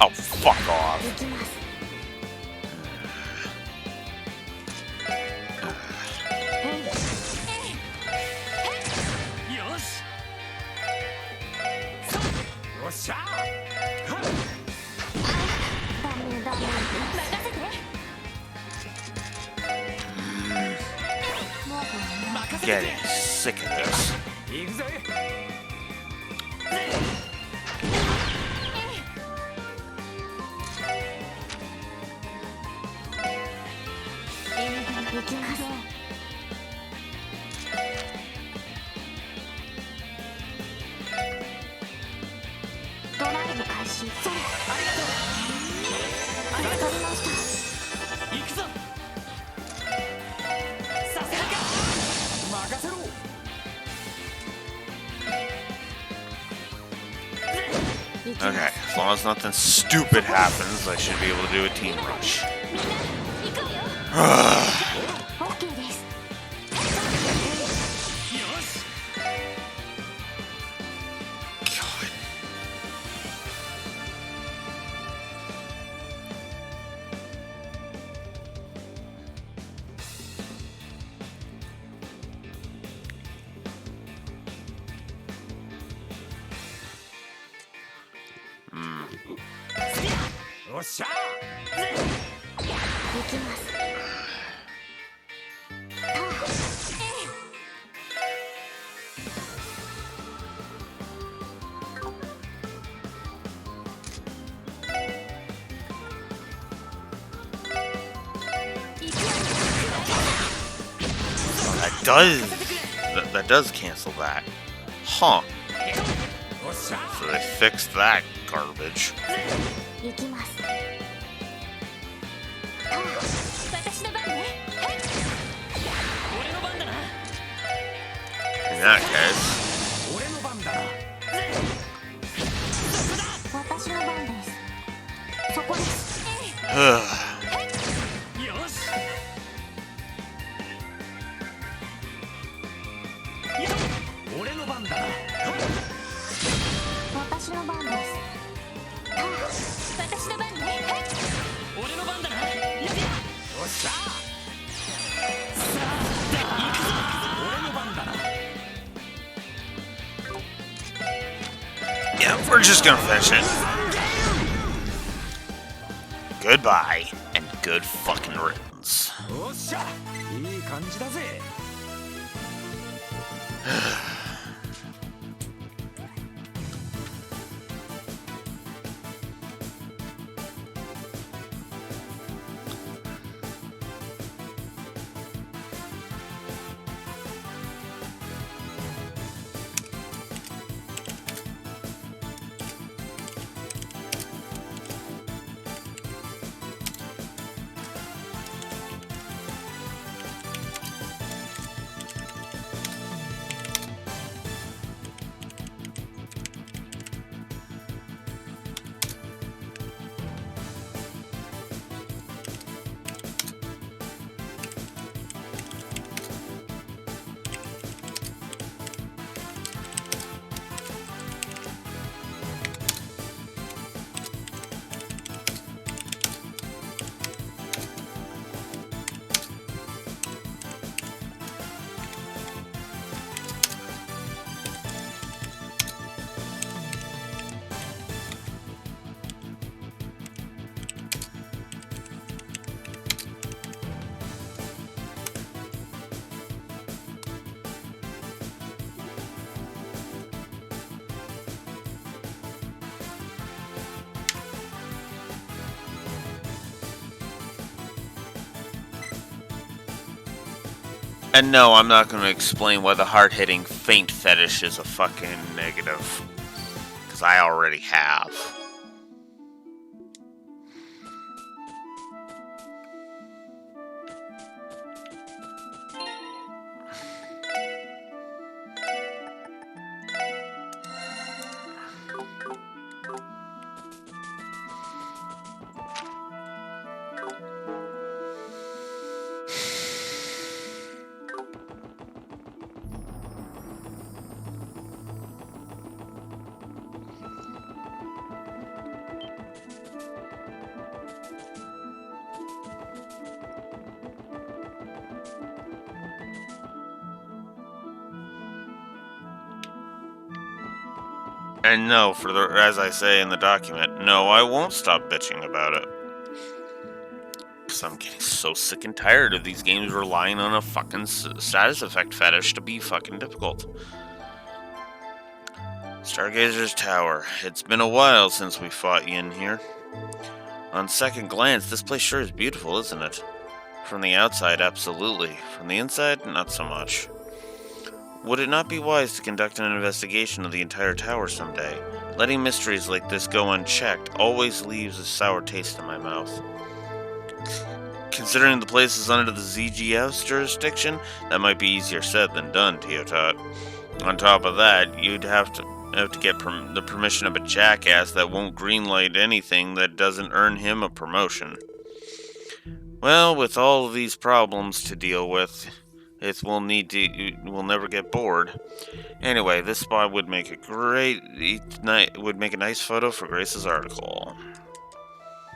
Oh, fuck off. 行きます。 よっしゃ。ダメダメ。任せて。もう Getting sick of this. 行くぜ。 行きます。ドライブ開始。それ。ありがとう。取りました。行くぞ。させるか。任せろ。 Okay, as long as nothing stupid happens, I should be able to do a team rush. みんな行くわよ。 OK です。よし。 God. Hmm. よっしゃ。行きます。That does cancel that. Huh. よっしゃ。 So they fixed that garbage. 行きます。私の番ね。俺の番だな。 In that case, 俺の番だな。私の番です。そこです。 よし。俺の番だな。私の番です。私の番ね。俺の番だな。よっしゃ。さあ、行くぞ。俺の番だな。 yeah, we're just gonna finish it. Goodbye, and good fucking riddance. よっしゃ。いい感じだぜ。 Alright. And no, I'm not going to explain why the hard-hitting faint fetish is a fucking negative. Because I already have. And no, as I say in the document, no, I won't stop bitching about it. Because I'm getting so sick and tired of these games relying on a fucking status effect fetish to be fucking difficult. Stargazer's Tower. It's been a while since we fought you in here. On second glance, this place sure is beautiful, isn't it? From the outside, absolutely. From the inside, not so much. Would it not be wise to conduct an investigation of the entire tower someday? Letting mysteries like this go unchecked always leaves a sour taste in my mouth. Considering the place is under the ZGF's jurisdiction, that might be easier said than done, Teotot. On top of that, you'd have to get the permission of a jackass that won't greenlight anything that doesn't earn him a promotion. Well, with all of these problems to deal with, we'll never get bored. Anyway, this spot would make a nice photo for Grace's article.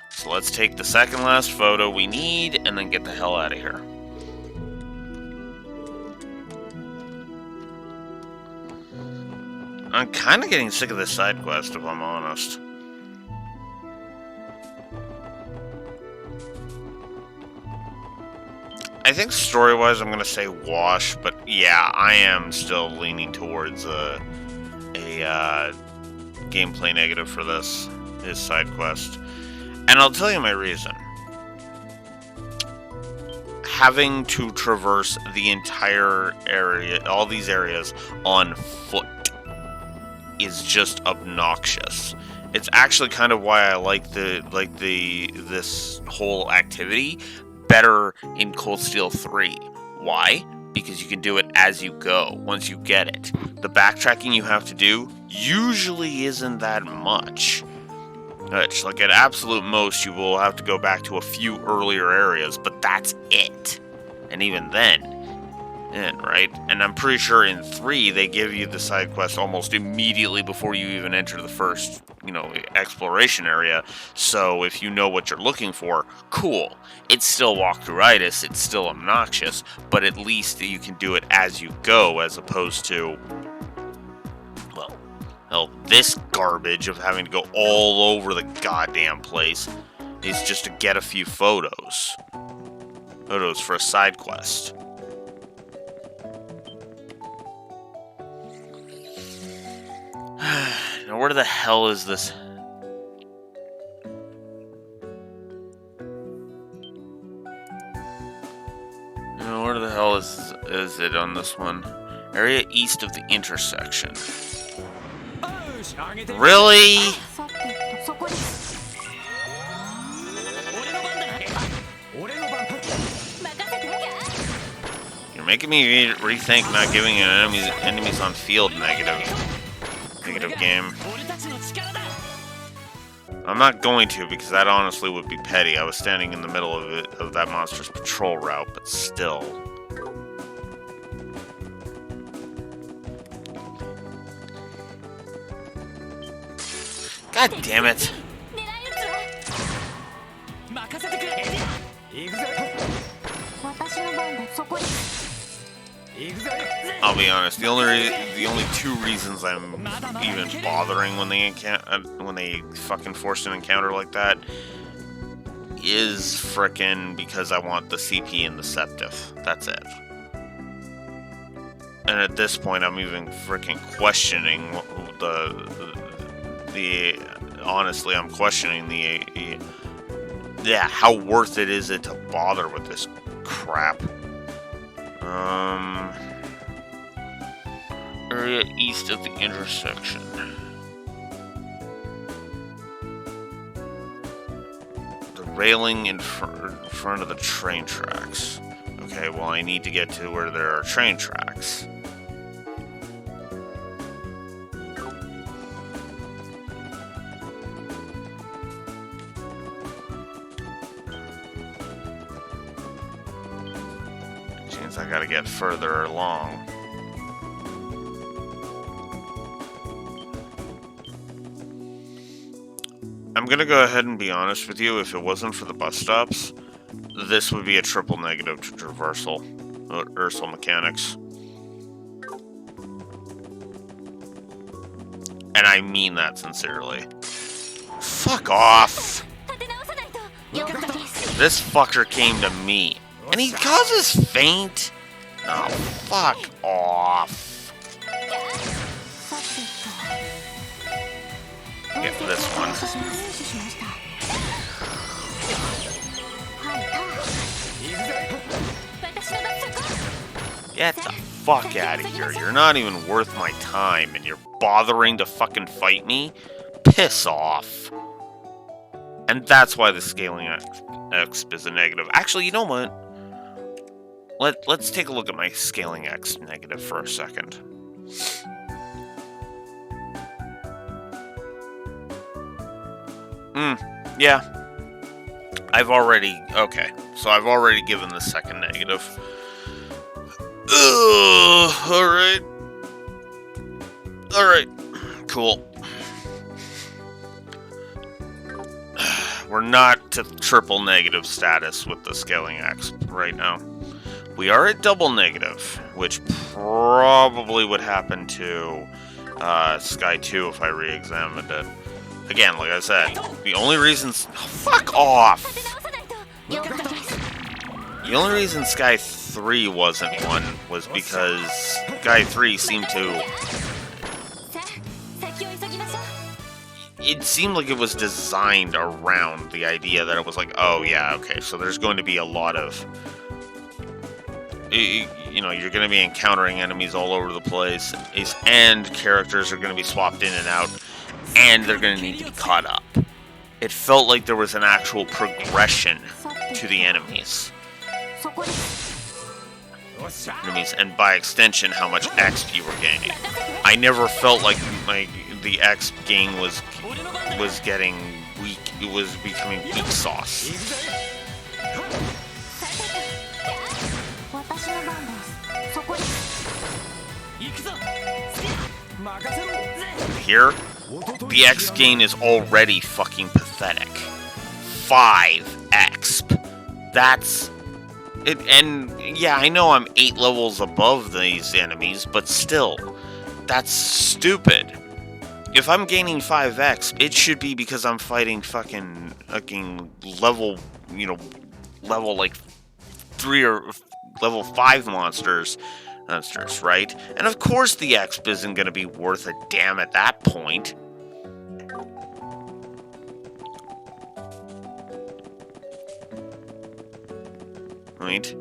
So let's take the second last photo we need and then get the hell out of here. I'm kind of getting sick of this side quest, if I'm honest. I think story-wise I'm going to say wash, but yeah, I am still leaning towards a gameplay negative for this side quest. And I'll tell you my reason. Having to traverse the entire area, all these areas, on foot is just obnoxious. It's actually kind of why I like this whole activity better in Cold Steel 3. Why? Because you can do it as you go, once you get it. The backtracking you have to do usually isn't that much. Like at absolute most, you will have to go back to a few earlier areas, but that's it. And even then, right? And I'm pretty sure in 3, they give you the side quest almost immediately before you even enter the first, exploration area. So if you know what you're looking for, cool. It's still walkthrough-itis, it's still obnoxious, but at least you can do it as you go, as opposed to, well, this garbage of having to go all over the goddamn place is just to get a few photos. Photos for a side quest. Now, where the hell is this? Now, where the hell is it on this one? Area east of the intersection. Really? さてそこです。You're making me rethink not giving an enemies on field negative game. I'm not going to, because that honestly would be petty. I was standing in the middle of that monster's patrol route, but still. God damn it. I'll be honest. The only two reasons I'm even bothering when they fucking force an encounter like that is frickin' because I want the CP and the Septif. That's it. And at this point, I'm even frickin' questioning honestly, I'm questioning how worth it is to bother with this crap. Area east of the intersection. The railing in front of the train tracks. Okay, well, I need to get to where there are train tracks. Which means I gotta get further along. I'm gonna go ahead and be honest with you, if it wasn't for the bus stops, this would be a triple negative to traversal, Ursal mechanics. And I mean that sincerely. Fuck off! 立て直さないと。了解です。 This fucker came to me. And he causes faint? Oh, fuck off. さてと。 Get this one. 入手しました。はい、行くぜ。私の番そこ。 Get the fuck out of here. You're not even worth my time, and you're bothering to fucking fight me? Piss off. And that's why the scaling exp is a negative. Actually, you know what? Let's take a look at my scaling X negative for a second. Yeah. Okay, so I've already given the second negative. Alright. Alright, cool. We're not to triple negative status with the scaling X right now. We are at double negative, which probably would happen to Sky 2 if I re-examined it. Again, like I said, the only reason... Fuck off! 立て直さないと。了解です。 The only reason Sky 3 wasn't one was because Sky 3 seemed to... さあ、先を急ぎましょう。 It seemed like it was designed around the idea that it was like, oh yeah, okay, so there's going to be a lot of... You know, you're going to be encountering enemies all over the place, and characters are going to be swapped in and out, and they're going to need to be caught up. It felt like there was an actual progression to the enemies. そこです。よっしゃ。 And by extension, how much XP you were gaining. I never felt like the X gain was getting weak. It was becoming weak sauce. 行くぜ。私の番です。そこです。行くぞ。任せろ。 Here, the X gain is already fucking pathetic. 5 XP. That's it. And yeah, I know I'm 8 levels above these enemies, but still, that's stupid. If I'm gaining 5x, it should be because I'm fighting fucking level, level like 3 or level 5 monsters, right? And of course the exp isn't going to be worth a damn at that point. Right?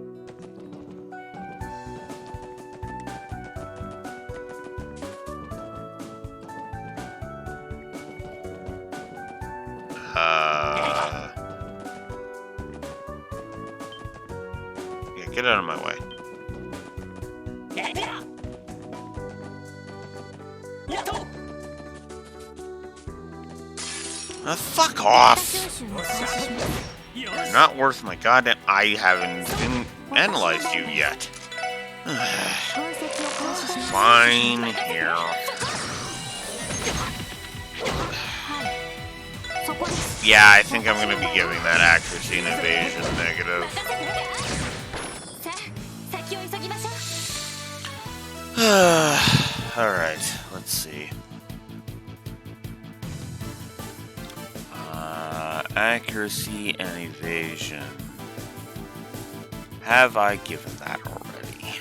Yeah, get out of my way. Fuck off! 収集を開始します。 You're not worth my goddamn... I haven't analyzed you yet. 分析を開始します。 Fine, here. そこです。 Yeah, I think I'm gonna be giving that accuracy and evasion negative. さあ、先を急ぎましょう。 Alright, let's see. Accuracy and evasion. Have I given that already?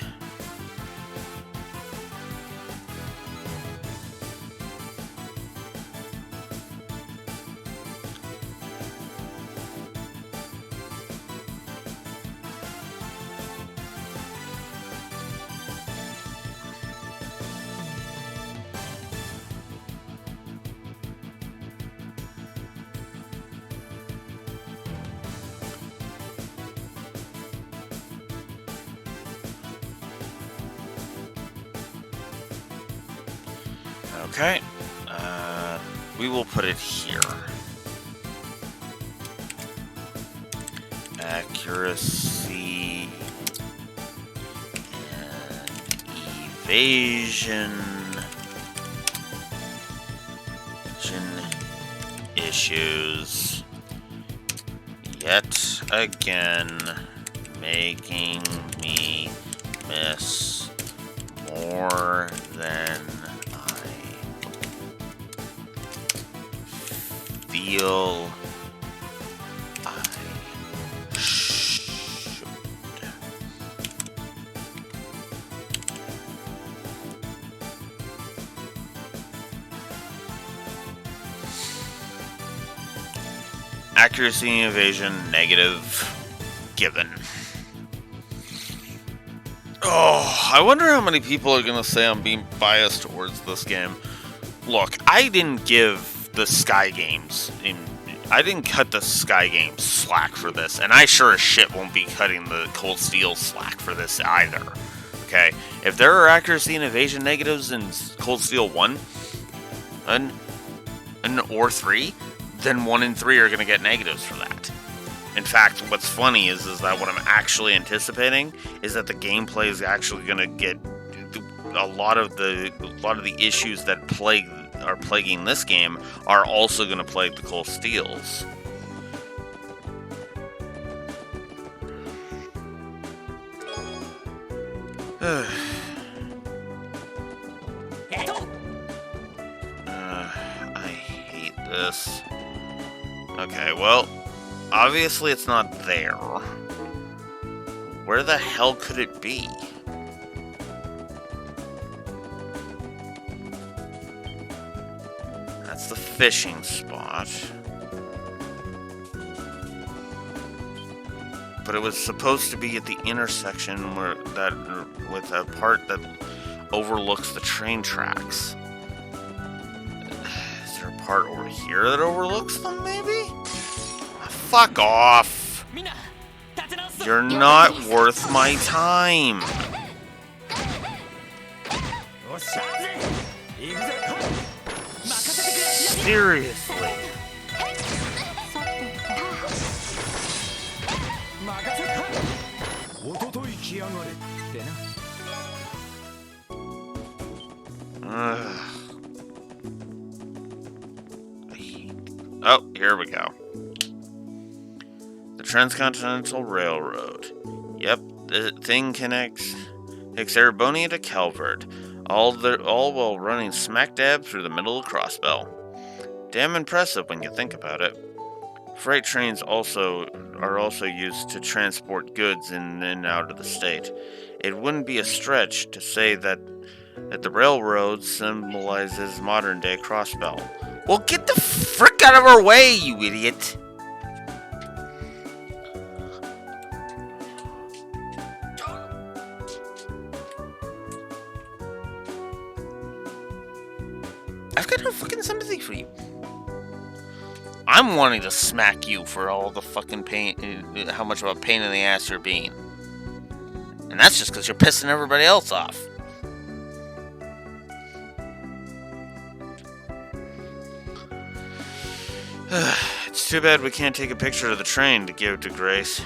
Okay. We will put it here. Accuracy and evasion issues yet again making me miss more than I feel I should. Accuracy and evasion negative given. Oh, I wonder how many people are gonna say I'm being biased towards this game. Look, I didn't give the Sky Games I didn't cut the Sky Games slack for this, and I sure as shit won't be cutting the Cold Steel slack for this either. Okay, if there are accuracy and evasion negatives in Cold Steel 1 or 3, then 1 and 3 are gonna get negatives for that. In fact, what's funny is that what I'm actually anticipating is that the gameplay is actually going to get a lot of the issues that are plaguing this game are also going to plague the Cold Steels. I hate this. Okay, well, obviously it's not there. Where the hell could it be? That's the fishing spot. But it was supposed to be at the intersection with a part that overlooks the train tracks. Is there a part over here that overlooks them, maybe? Fuck off! You're not worth my time! Seriously? Oh, here we go. The Transcontinental Railroad. Yep, the thing takes Erebonia to Calvert, all while running smack dab through the middle of Crossbell. Damn impressive when you think about it. Freight trains are also used to transport goods in and out of the state. It wouldn't be a stretch to say that the railroad symbolizes modern-day Crossbell. Well, get the frick out of our way, you idiot! I've got no fucking sympathy for you. I'm wanting to smack you for all the fucking pain, how much of a pain in the ass you're being. And that's just because you're pissing everybody else off. It's too bad we can't take a picture of the train to give to Grace.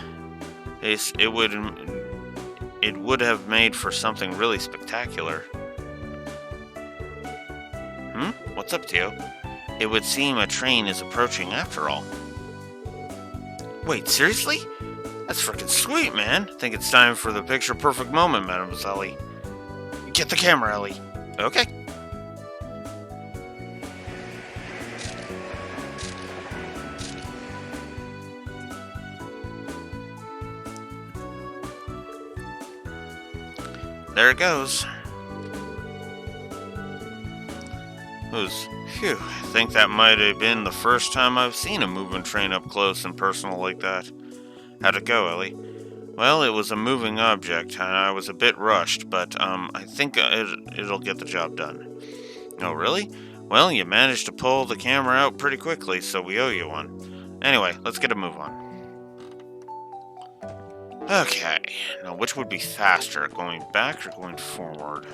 It would have made for something really spectacular. What's up, Tio? It would seem a train is approaching after all. Wait, seriously? That's freaking sweet, man. Think it's time for the picture-perfect moment, Mademoiselle. Get the camera, Ellie. Okay. There it goes. Phew, I think that might have been the first time I've seen a moving train up close and personal like that. How'd it go, Ellie? Well, it was a moving object, and I was a bit rushed, but, I think it'll get the job done. Oh, really? Well, you managed to pull the camera out pretty quickly, so we owe you one. Anyway, let's get a move on. Okay, now which would be faster, going back or going forward?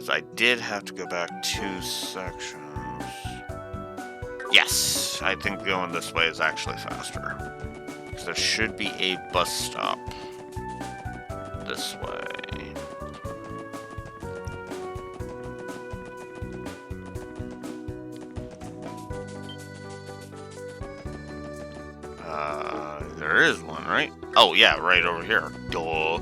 because I did have to go back 2 sections. Yes, I think going this way is actually faster. Because there should be a bus stop this way. There is one, right? Oh, yeah, right over here. Duh.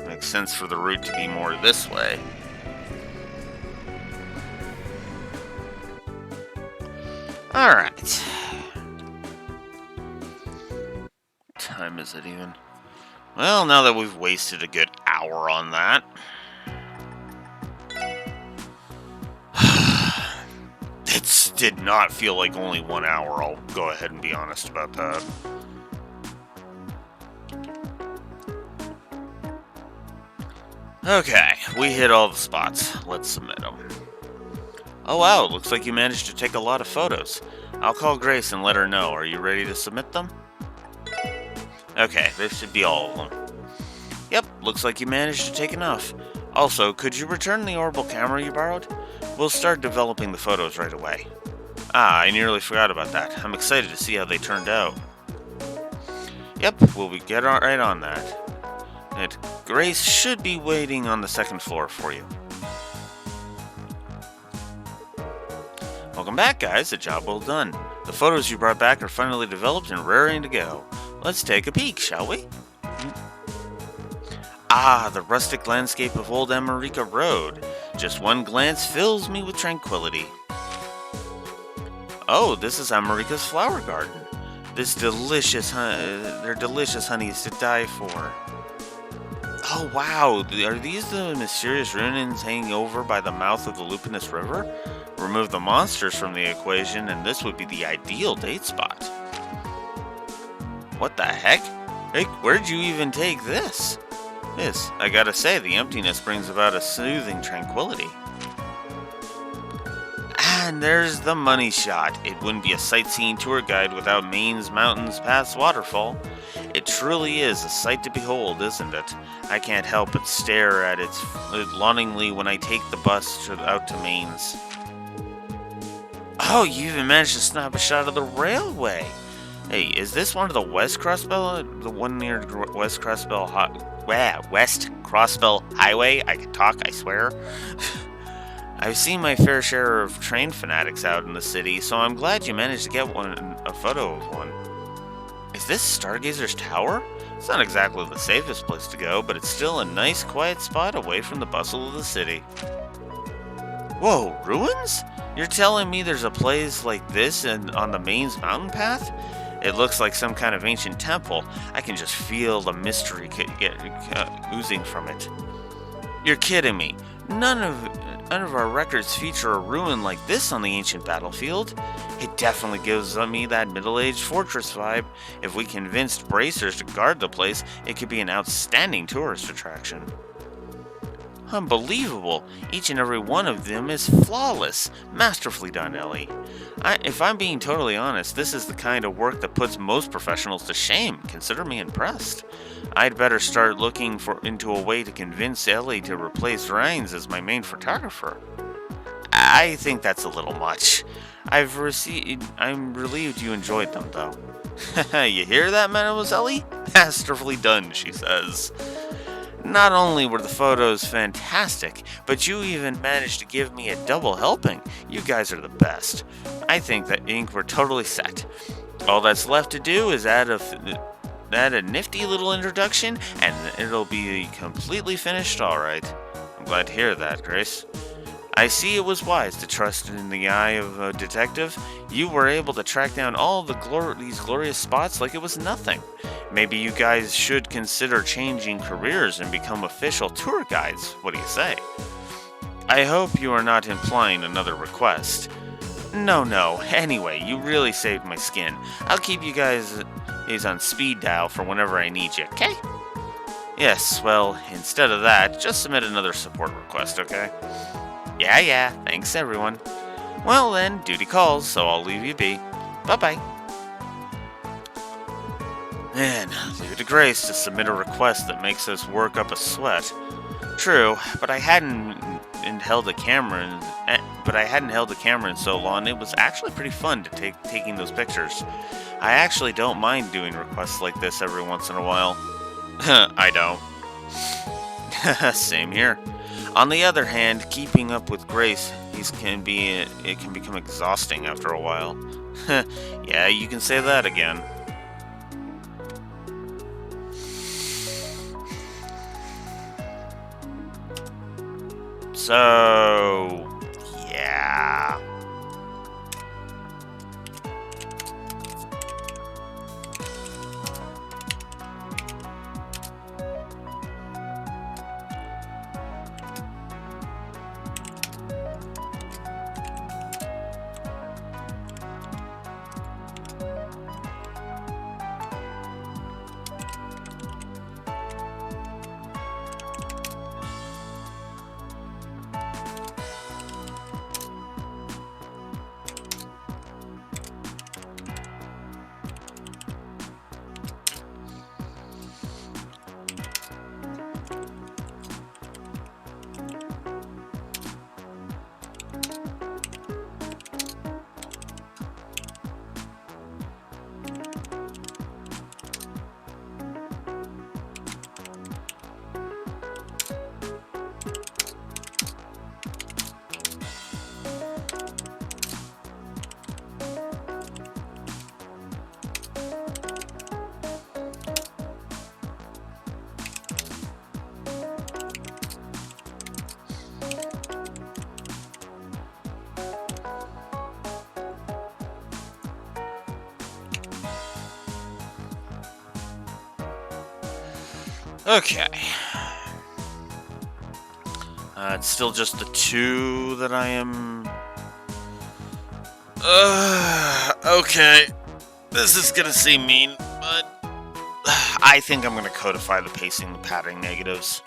Makes sense for the route to be more this way. Alright. What time is it even? Well, now that we've wasted a good hour on that. It did not feel like only 1 hour, I'll go ahead and be honest about that. Okay, we hit all the spots. Let's submit them. Oh wow, looks like you managed to take a lot of photos. I'll call Grace and let her know. Are you ready to submit them? Okay, this should be all of them. Yep, looks like you managed to take enough. Also, could you return the orbital camera you borrowed? We'll start developing the photos right away. Ah, I nearly forgot about that. I'm excited to see how they turned out. Yep, we'll get right on that. And Grace should be waiting on the 2nd floor for you. Welcome back, guys. A job well done. The photos you brought back are finally developed and raring to go. Let's take a peek, shall we? Ah, the rustic landscape of Old America Road. Just one glance fills me with tranquility. Oh, this is America's flower garden. This delicious their delicious honey is to die for. Oh wow, are these the mysterious ruins hanging over by the mouth of the Lupinus River? Remove the monsters from the equation and this would be the ideal date spot. What the heck? Hey, where'd you even take this? Yes, I gotta say, the emptiness brings about a soothing tranquility. And there's the money shot. It wouldn't be a sightseeing tour guide without Maine's Mountains Pass Waterfall. It truly is a sight to behold, isn't it? I can't help but stare at it longingly when I take the bus out to Maine's. Oh, you even managed to snap a shot of the railway. Hey, is this one of the West Crossbell? The one near West Crossbell West Crossbell Highway? I can talk, I swear. I've seen my fair share of train fanatics out in the city, so I'm glad you managed to get a photo of one. Is this Stargazer's Tower? It's not exactly the safest place to go, but it's still a nice quiet spot away from the bustle of the city. Whoa, ruins? You're telling me there's a place like this on the Maine's mountain path? It looks like some kind of ancient temple. I can just feel the mystery oozing from it. You're kidding me. None of our records feature a ruin like this on the ancient battlefield. It definitely gives me that middle-aged fortress vibe. If we convinced bracers to guard the place, it could be an outstanding tourist attraction. Unbelievable! Each and every one of them is flawless. Masterfully done, Ellie. If I'm being totally honest, this is the kind of work that puts most professionals to shame. Consider me impressed. I'd better start looking into a way to convince Ellie to replace Rhines as my main photographer. I think that's a little much. I'm relieved you enjoyed them, though. You hear that, Mademoiselle? Masterfully done, she says. Not only were the photos fantastic, but you even managed to give me a double helping. You guys are the best. I think that we're totally set. All that's left to do is add a nifty little introduction, and it'll be completely finished alright. I'm glad to hear that, Grace. I see it was wise to trust in the eye of a detective. You were able to track down all these glorious spots like it was nothing. Maybe you guys should consider changing careers and become official tour guides. What do you say? I hope you are not implying another request. No. Anyway, you really saved my skin. I'll keep you guys on speed dial for whenever I need you, okay? Yes, well, instead of that, just submit another support request, okay? Yeah, thanks everyone. Well then, duty calls, so I'll leave you be. Bye-bye. Man, leave it to Grace to submit a request that makes us work up a sweat. True, but I hadn't held a camera in so long. It was actually pretty fun to taking those pictures. I actually don't mind doing requests like this every once in a while. I don't. Same here. On the other hand, keeping up with Grace can become exhausting after a while. Yeah, you can say that again. So, yeah. Okay. It's still just the two that I am... okay. This is gonna seem mean, but... I think I'm gonna codify the pacing and padding negatives.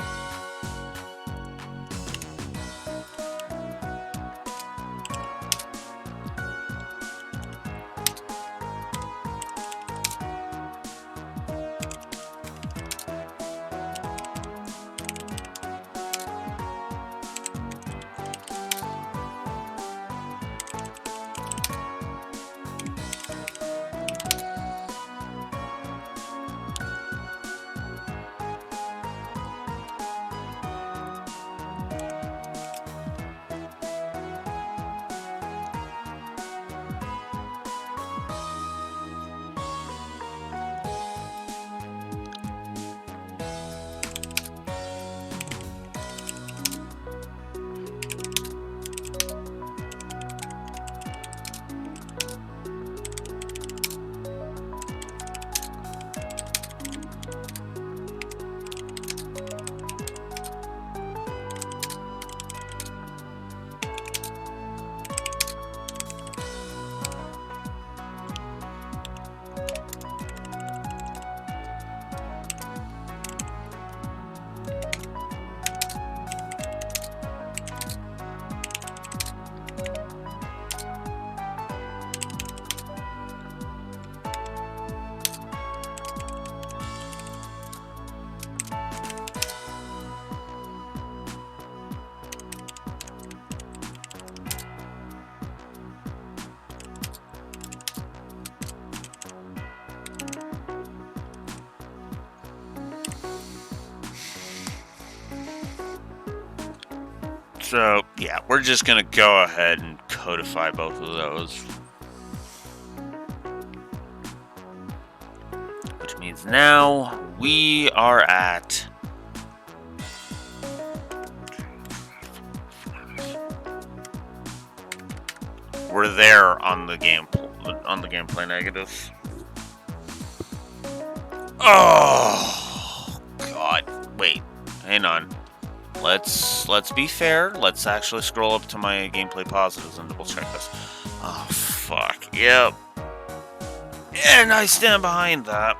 So, yeah, we're just gonna go ahead and codify both of those. Which means now we are at... We're there on the gameplay negatives. Oh God! Wait, hang on. Let's be fair. Let's actually scroll up to my gameplay positives and double check this. Oh fuck! Yep. And I stand behind that.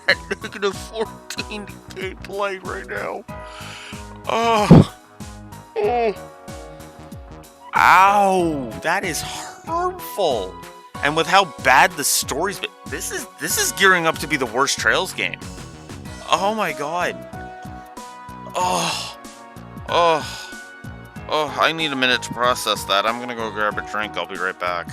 At negative 14 gameplay right now. Oh. Ow! That is harmful. And with how bad the story's been, This is gearing up to be the worst Trails game. Oh my god. Oh, I need a minute to process that. I'm gonna go grab a drink. I'll be right back.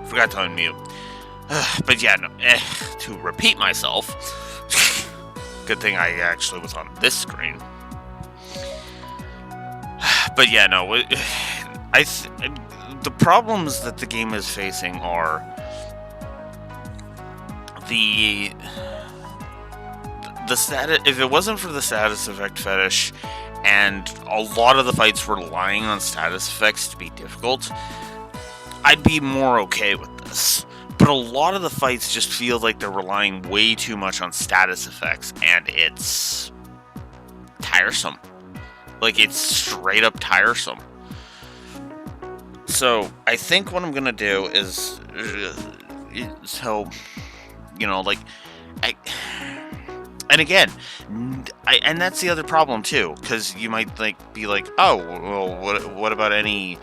Forgot to unmute. But yeah, no, to repeat myself, good thing I actually was on this screen. But yeah, no, the problems that the game is facing are the status. If it wasn't for the status effect fetish, and a lot of the fights were relying on status effects to be difficult, I'd be more okay with this. But a lot of the fights just feel like they're relying way too much on status effects, and it's tiresome. Like, it's straight up tiresome. So, I think what I'm gonna do is, and again, and that's the other problem too, because you might be like, oh, well, what about any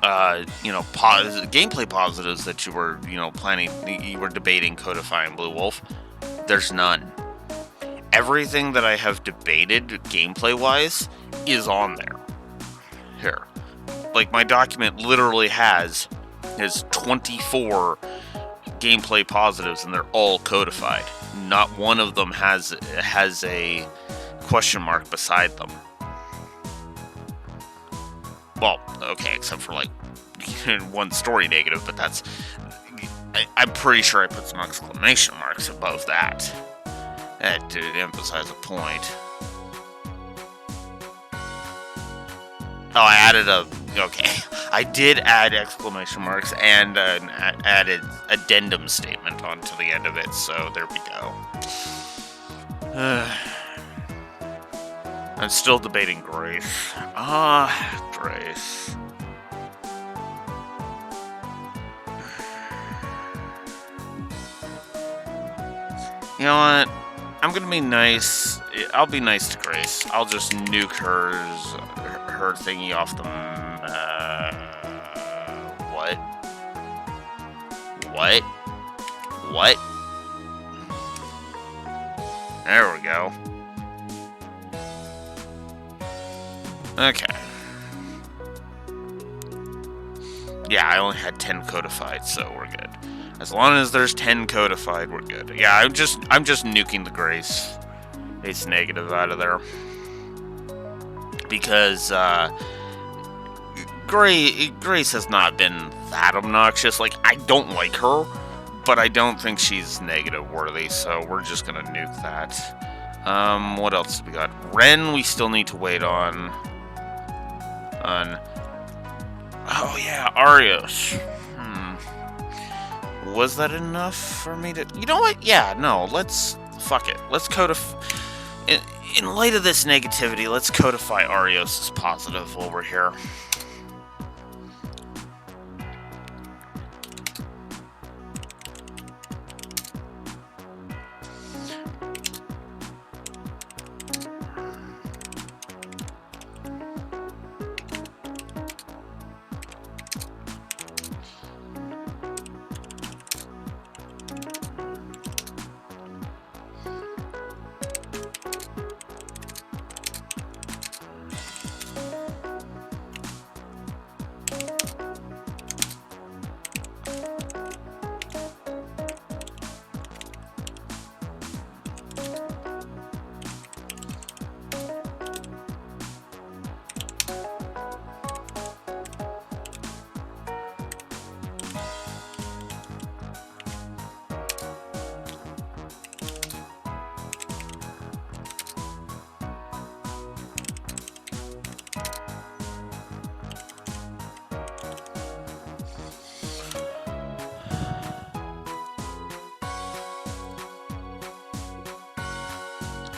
gameplay positives that you were, you were debating codifying Blue Wolf? There's none. Everything that I have debated gameplay-wise is on there. Here. Like, my document literally has 24 gameplay positives, and they're all codified. Not one of them has a question mark beside them. Well, okay, except for like one story negative, but that's... I'm pretty sure I put some exclamation marks above that. That to emphasize a point. Oh, I added a... Okay. I did add exclamation marks and an added addendum statement onto the end of it, so there we go. I'm still debating Grace. Grace. You know what? I'm gonna be nice. I'll be nice to Grace. I'll just nuke her thingy off the... What? What? What? There we go. Okay. Yeah, I only had 10 codified, so we're good. As long as there's 10 codified, we're good. Yeah, I'm just nuking the Grace. It's negative out of there. Because, Grace has not been that obnoxious. Like, I don't like her, but I don't think she's negative worthy, so we're just gonna nuke that. What else have we got? Ren, we still need to wait on. Oh yeah, Arios. Was that enough for me to... You know what? Yeah, no, let's... Fuck it. Let's codify... In light of this negativity, let's codify Arios as positive while we're here.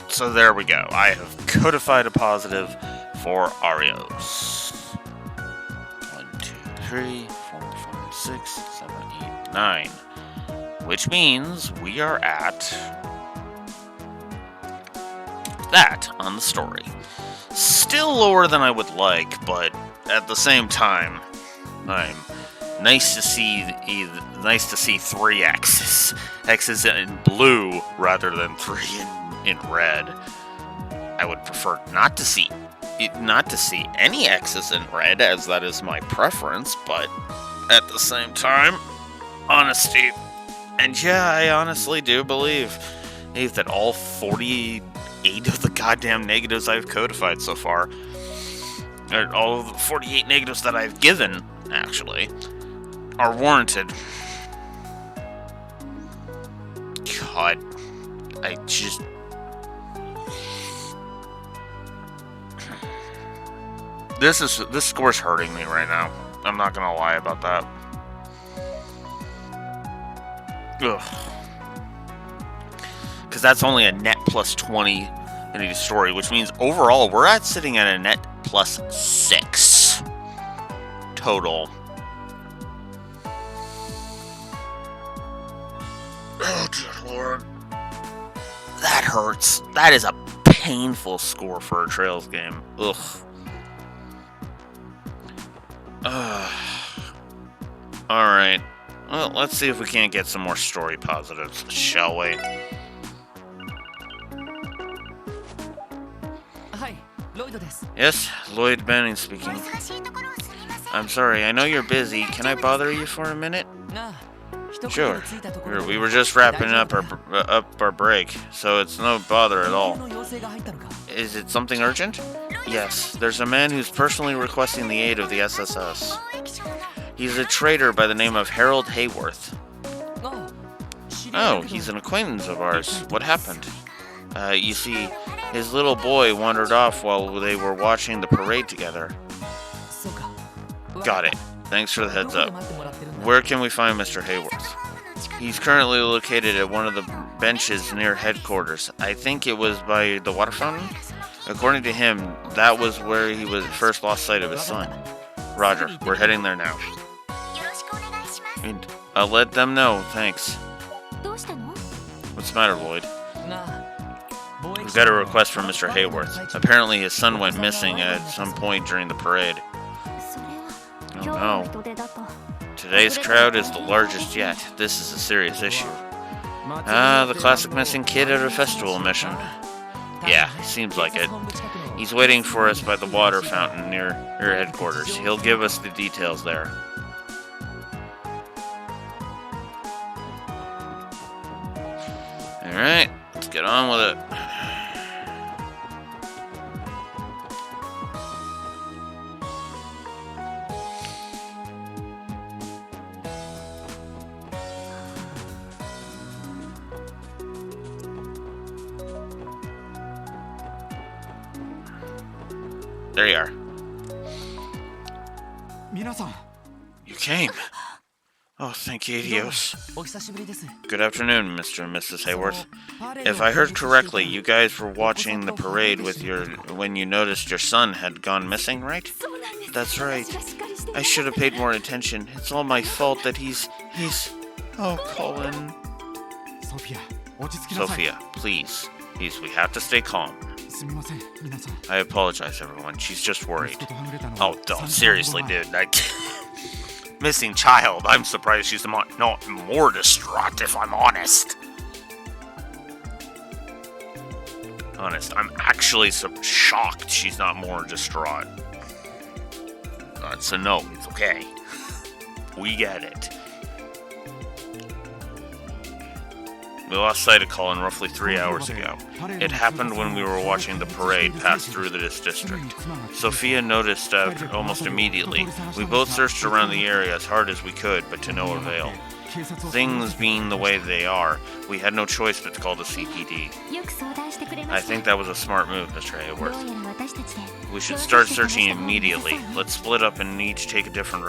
So there we go. I have codified a positive for Arios. 1, 2, 3, 4, 5, 6, 7, 8, 9. Which means we are at that on the story. Still lower than I would like, but at the same time, I'm nice to see 3 X's in blue rather than 3 in red. I would prefer not to see any X's in red, as that is my preference, but at the same time, honesty. And yeah, I honestly do believe that all 48 of the goddamn negatives I've codified so far, or all of the 48 negatives that I've given, actually, are warranted. God, I just... This score's hurting me right now. I'm not gonna lie about that. Ugh. Because that's only a net plus 20 in each story, which means overall we're sitting at a net plus 6 total. Oh dear Lord. That hurts. That is a painful score for a Trails game. Ugh. Alright. Well, let's see if we can't get some more story positives, shall we? Yes, Lloyd Banning speaking. I'm sorry, I know you're busy. Can I bother you for a minute? Sure. We were just wrapping up our break, so it's no bother at all. Is it something urgent? Yes, there's a man who's personally requesting the aid of the SSS. He's a trader by the name of Harold Hayworth. Oh, he's an acquaintance of ours. What happened? You see, his little boy wandered off while they were watching the parade together. Got it. Thanks for the heads up. Where can we find Mr. Hayworth? He's currently located at one of the benches near headquarters. I think it was by the water fountain? According to him, that was where he first lost sight of his son. Roger, we're heading there now. And I'll let them know, thanks. What's the matter, Lloyd? We've got a request from Mr. Hayworth. Apparently his son went missing at some point during the parade. Oh no. Today's crowd is the largest yet. This is a serious issue. The classic missing kid at a festival mission. Yeah, seems like it. He's waiting for us by the water fountain near headquarters. He'll give us the details there. Alright, let's get on with it. There you are. You came. Oh, thank you, Dios. Good afternoon, Mr. and Mrs. Hayworth. If I heard correctly, you guys were watching the parade when you noticed your son had gone missing, right? That's right. I should have paid more attention. It's all my fault that he's... Oh, Colin. Sophia, please. Please, we have to stay calm. I apologize, everyone. She's just worried. Oh, seriously, dude. Missing child. I'm surprised she's not more distraught, if I'm honest. I'm actually shocked she's not more distraught. So no, it's okay. We get it. We lost sight of Colin roughly 3 hours ago. It happened when we were watching the parade pass through this district. Sophia noticed almost immediately. We both searched around the area as hard as we could, but to no avail. Things being the way they are, we had no choice but to call the CPD. I think that was a smart move, Mr. Hayworth. We should start searching immediately. Let's split up and each take a different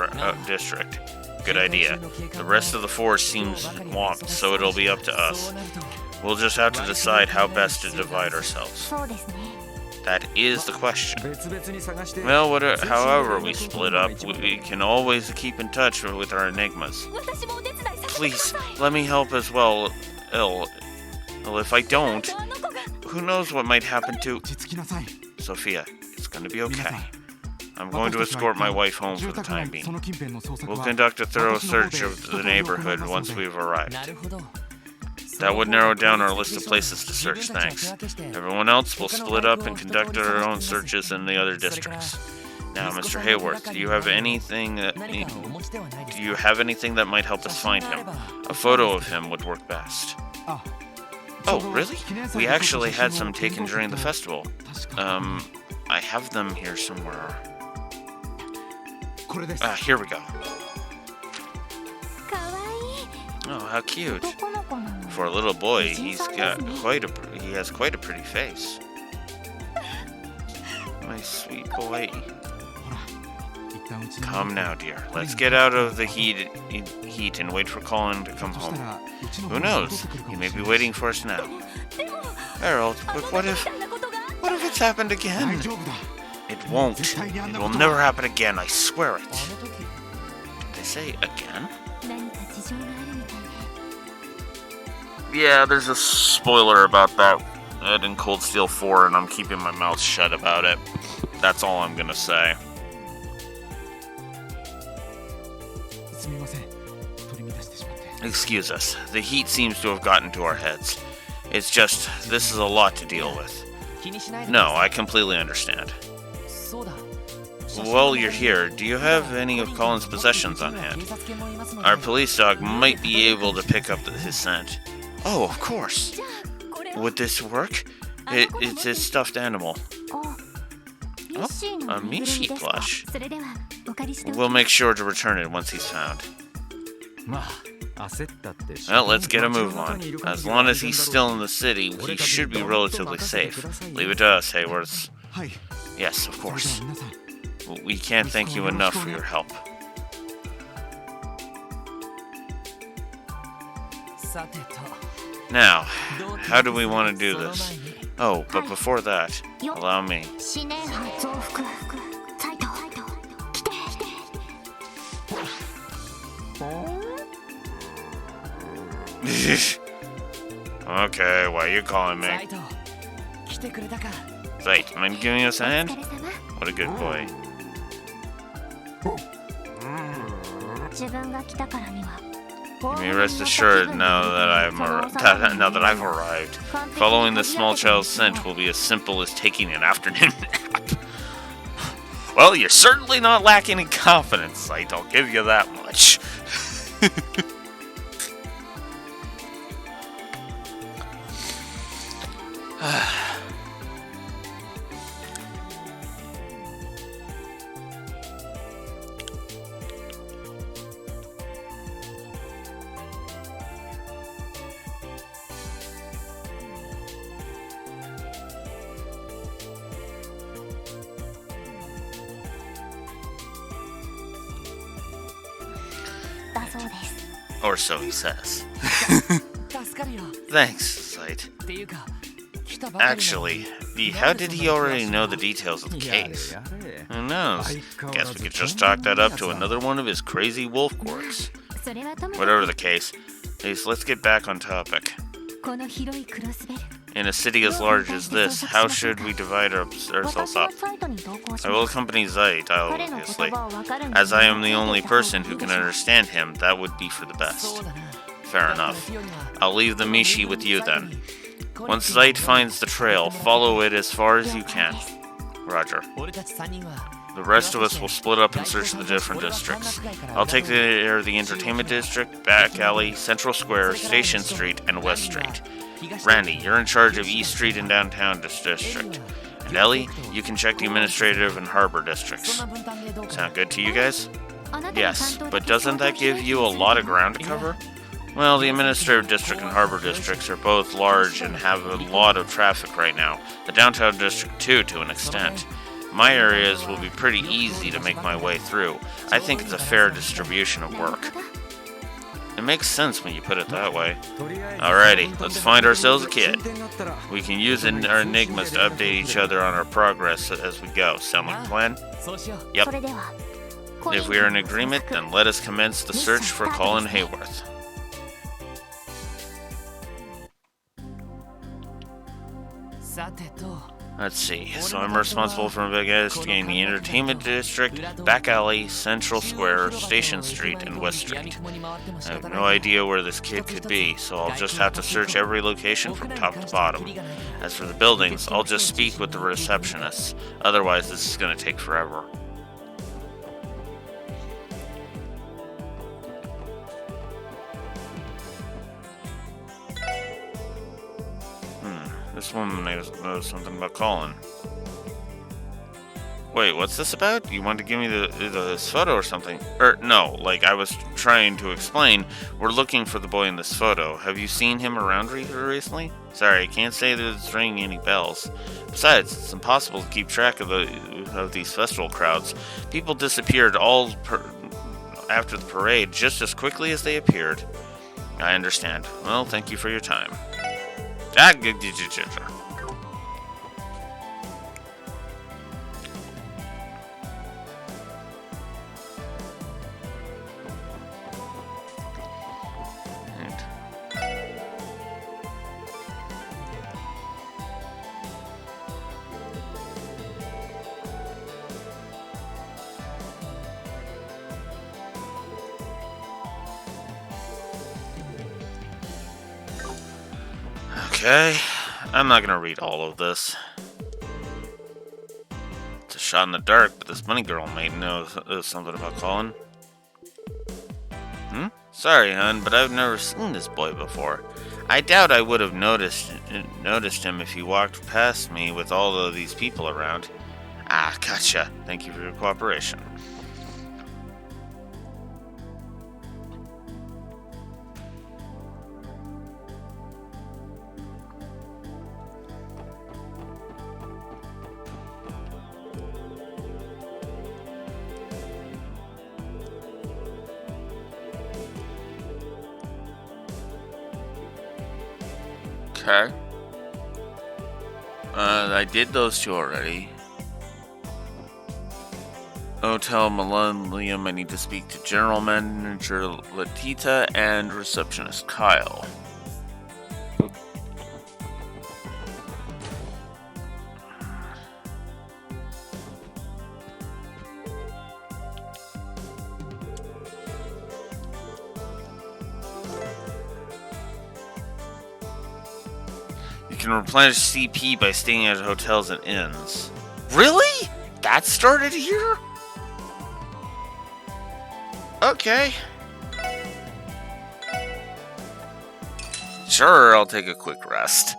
district. Good idea. The rest of the force seems swamped, so it'll be up to us. We'll just have to decide how best to divide ourselves. That is the question. Well, however we split up, we can always keep in touch with our enigmas. Please, let me help as well. Well, if I don't, who knows what might happen to... Sophia, it's gonna be okay. I'm going to escort my wife home for the time being. We'll conduct a thorough search of the neighborhood once we've arrived. That would narrow down our list of places to search, thanks. Everyone else will split up and conduct our own searches in the other districts. Now, Mr. Hayworth, do you have anything that might help us find him? A photo of him would work best. Oh, really? We actually had some taken during the festival. I have them here somewhere. Here we go. Oh, how cute. For a little boy, he has quite a pretty face. My sweet boy. Come now, dear. Let's get out of the heat and wait for Colin to come home. Who knows? He may be waiting for us now. Harold, but what if it's happened again? It won't. It will never happen again, I swear it. Did they say again? Yeah, there's a spoiler about that in Cold Steel 4, and I'm keeping my mouth shut about it. That's all I'm gonna say. Excuse us. The heat seems to have gotten to our heads. It's just, this is a lot to deal with. No, I completely understand. while you're here, do you have any of Colin's possessions on hand? Our police dog might be able to pick up his scent. Oh, of course. じゃあこれは Would this work? It's his stuffed animal. あ、ミッシーの A ぬいぐるみ Mishi ですか。 plush. それではお借りしておき We'll ます make sure to return it once he's found. まあ焦ったって Well, let's get a move on. As long as he's still in the city, he should be relatively safe. Leave it to us, Hayworths. はい Yes, of それで course. は皆さん We can't thank you enough for your help. さてと Now, how do we want to do this? Oh, but before that, allow me. 思念波増幅。サイト。来て。 Okay, why are you calling サ me? イト来てくれたか Wait, am I giving us a お hand? 疲れ様 What a good boy. 自分が来たからには。 You may rest assured now that I've arrived. Following the small child's scent will be as simple as taking an afternoon nap. Well, you're certainly not lacking in confidence, Sight. I'll give you that much. Or so he says. 助かるよ Thanks, Sight. っていうか来たばかりなの Actually, how did he already know the details of the にやれ case? やれ Who knows? Guess we could just chalk that up to another one of his crazy wolf quirks. それはともか Whatever く the case, please let's get back on topic. この広いクロスベル In a city as large as this, how should we divide ourselves 私は up? サイトに同行し I will ます。 accompany Zeit, 彼の obviously. 言葉を分かるんだ As I am the only person who can understand him, that would be for the そ best. うだな Fair enough. I'll leave the Mishi with you then. Once Zeit finds the trail, follow it as far as you can. Roger. 俺たち3人は The rest of us will split up and search the different districts. I'll take the entertainment district, back alley, Central Square, Station Street, and West Street. Randy, you're in charge of East Street and Downtown District. And Ellie, you can check the administrative and harbor districts. Sound good to you guys? あなたの Yes, 担当 but 的 doesn't that give you a lot of ground to cover? Well, the administrative district and harbor districts are both large and have a lot of traffic right now. The downtown district too, to an extent. My areas will be pretty easy to make my way through. I think it's a fair distribution of なるほ work. ど It makes sense when you put it that way. とりあえず Alrighty, let's find ourselves a kid. 進展があったら We can use our enigmas to update each other on our progress as we go. Sound like a plan? そうしよう Yep. それでは If we are in agreement, then let us commence the search for Colin Hayworth. さてと Let's see. So I'm responsible for investigating the entertainment district, back alley, Central Square, Station Street, and West Street. I have no idea where this kid could be, so I'll just have to search every location from top to bottom. As for the buildings, I'll just speak with the receptionists. Otherwise, this is going to take forever. This woman knows something about Colin. Wait, what's this about? You wanted to give me this photo or something? No, like I was trying to explain, we're looking for the boy in this photo. Have you seen him around recently? Sorry, I can't say that it's ringing any bells. Besides, it's impossible to keep track of these festival crowds. People disappeared after the parade just as quickly as they appeared. I understand. Well, thank you for your time. Okay, I'm not gonna read all of this. It's a shot in the dark, but this bunny girl might know something about calling. Sorry, hon, but I've never seen this boy before. I doubt I would have noticed him if he walked past me with all of these people around. Ah, gotcha. Thank you for your cooperation. Okay. I did those two already. Hotel Millennium, I need to speak to General Manager Latita and Receptionist Kyle. You can replenish CP by staying at hotels and inns. Really? That started here? Okay. Sure, I'll take a quick rest.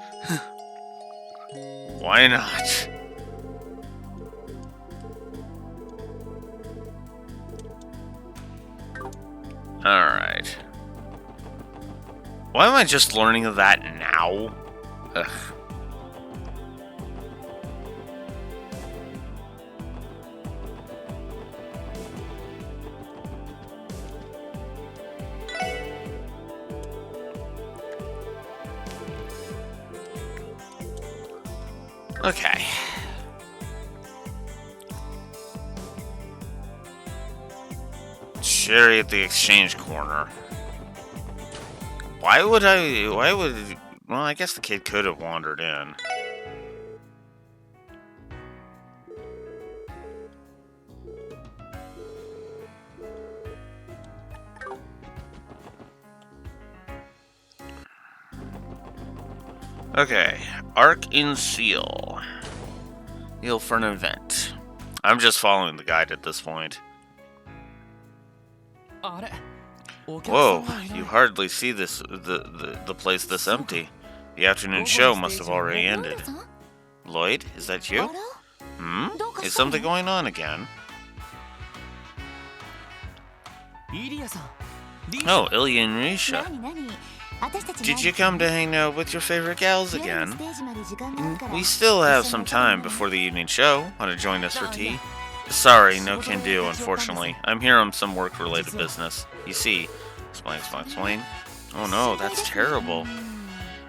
Why not? Alright. Why am I just learning of that now? Ugh. Okay. Sherry at the exchange corner. Well, I guess the kid could have wandered in. Okay, Arc in Seal. Heal for an event. I'm just following the guide at this point. Whoa, you hardly see the place this empty. The afternoon show must have already ended. Lloyd, is that you? Is something going on again? Oh, Ilya and Risha. Did you come to hang out with your favorite gals again? We still have some time before the evening show. Want to join us for tea? Sorry, no can do, unfortunately. I'm here on some work-related business. You see, explain. Oh no, that's terrible.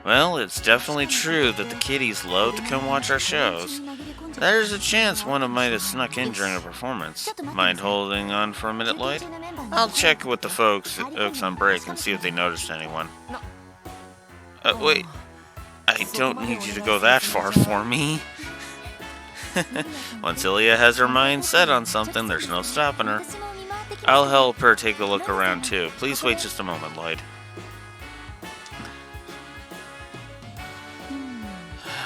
Well, it's definitely true that the kiddies love to come watch our shows. There's a chance one of them might have snuck in during a performance. Mind holding on for a minute, Lloyd? I'll check with the folks at Oaks on break and see if they noticed anyone. Wait. I don't need you to go that far for me. Once Ilya has her mind set on something, there's no stopping her. I'll help her take a look around too. Please wait just a moment, Lloyd.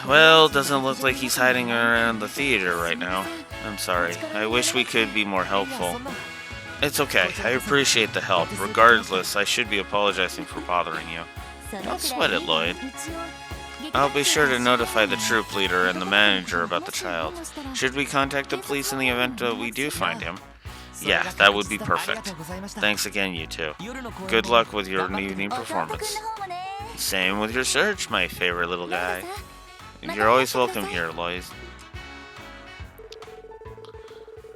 Well, doesn't look like he's hiding around the theater right now. I'm sorry. I wish we could be more helpful. It's okay. I appreciate the help. Regardless, I should be apologizing for bothering you. Don't sweat it, Lloyd. I'll be sure to notify the troop leader and the manager about the child. Should we contact the police in the event that we do find him? Yeah, that would be perfect. Thanks again, you two. Good luck with your evening performance. Same with your search, my favorite little guy. You're always welcome here, Lloyd.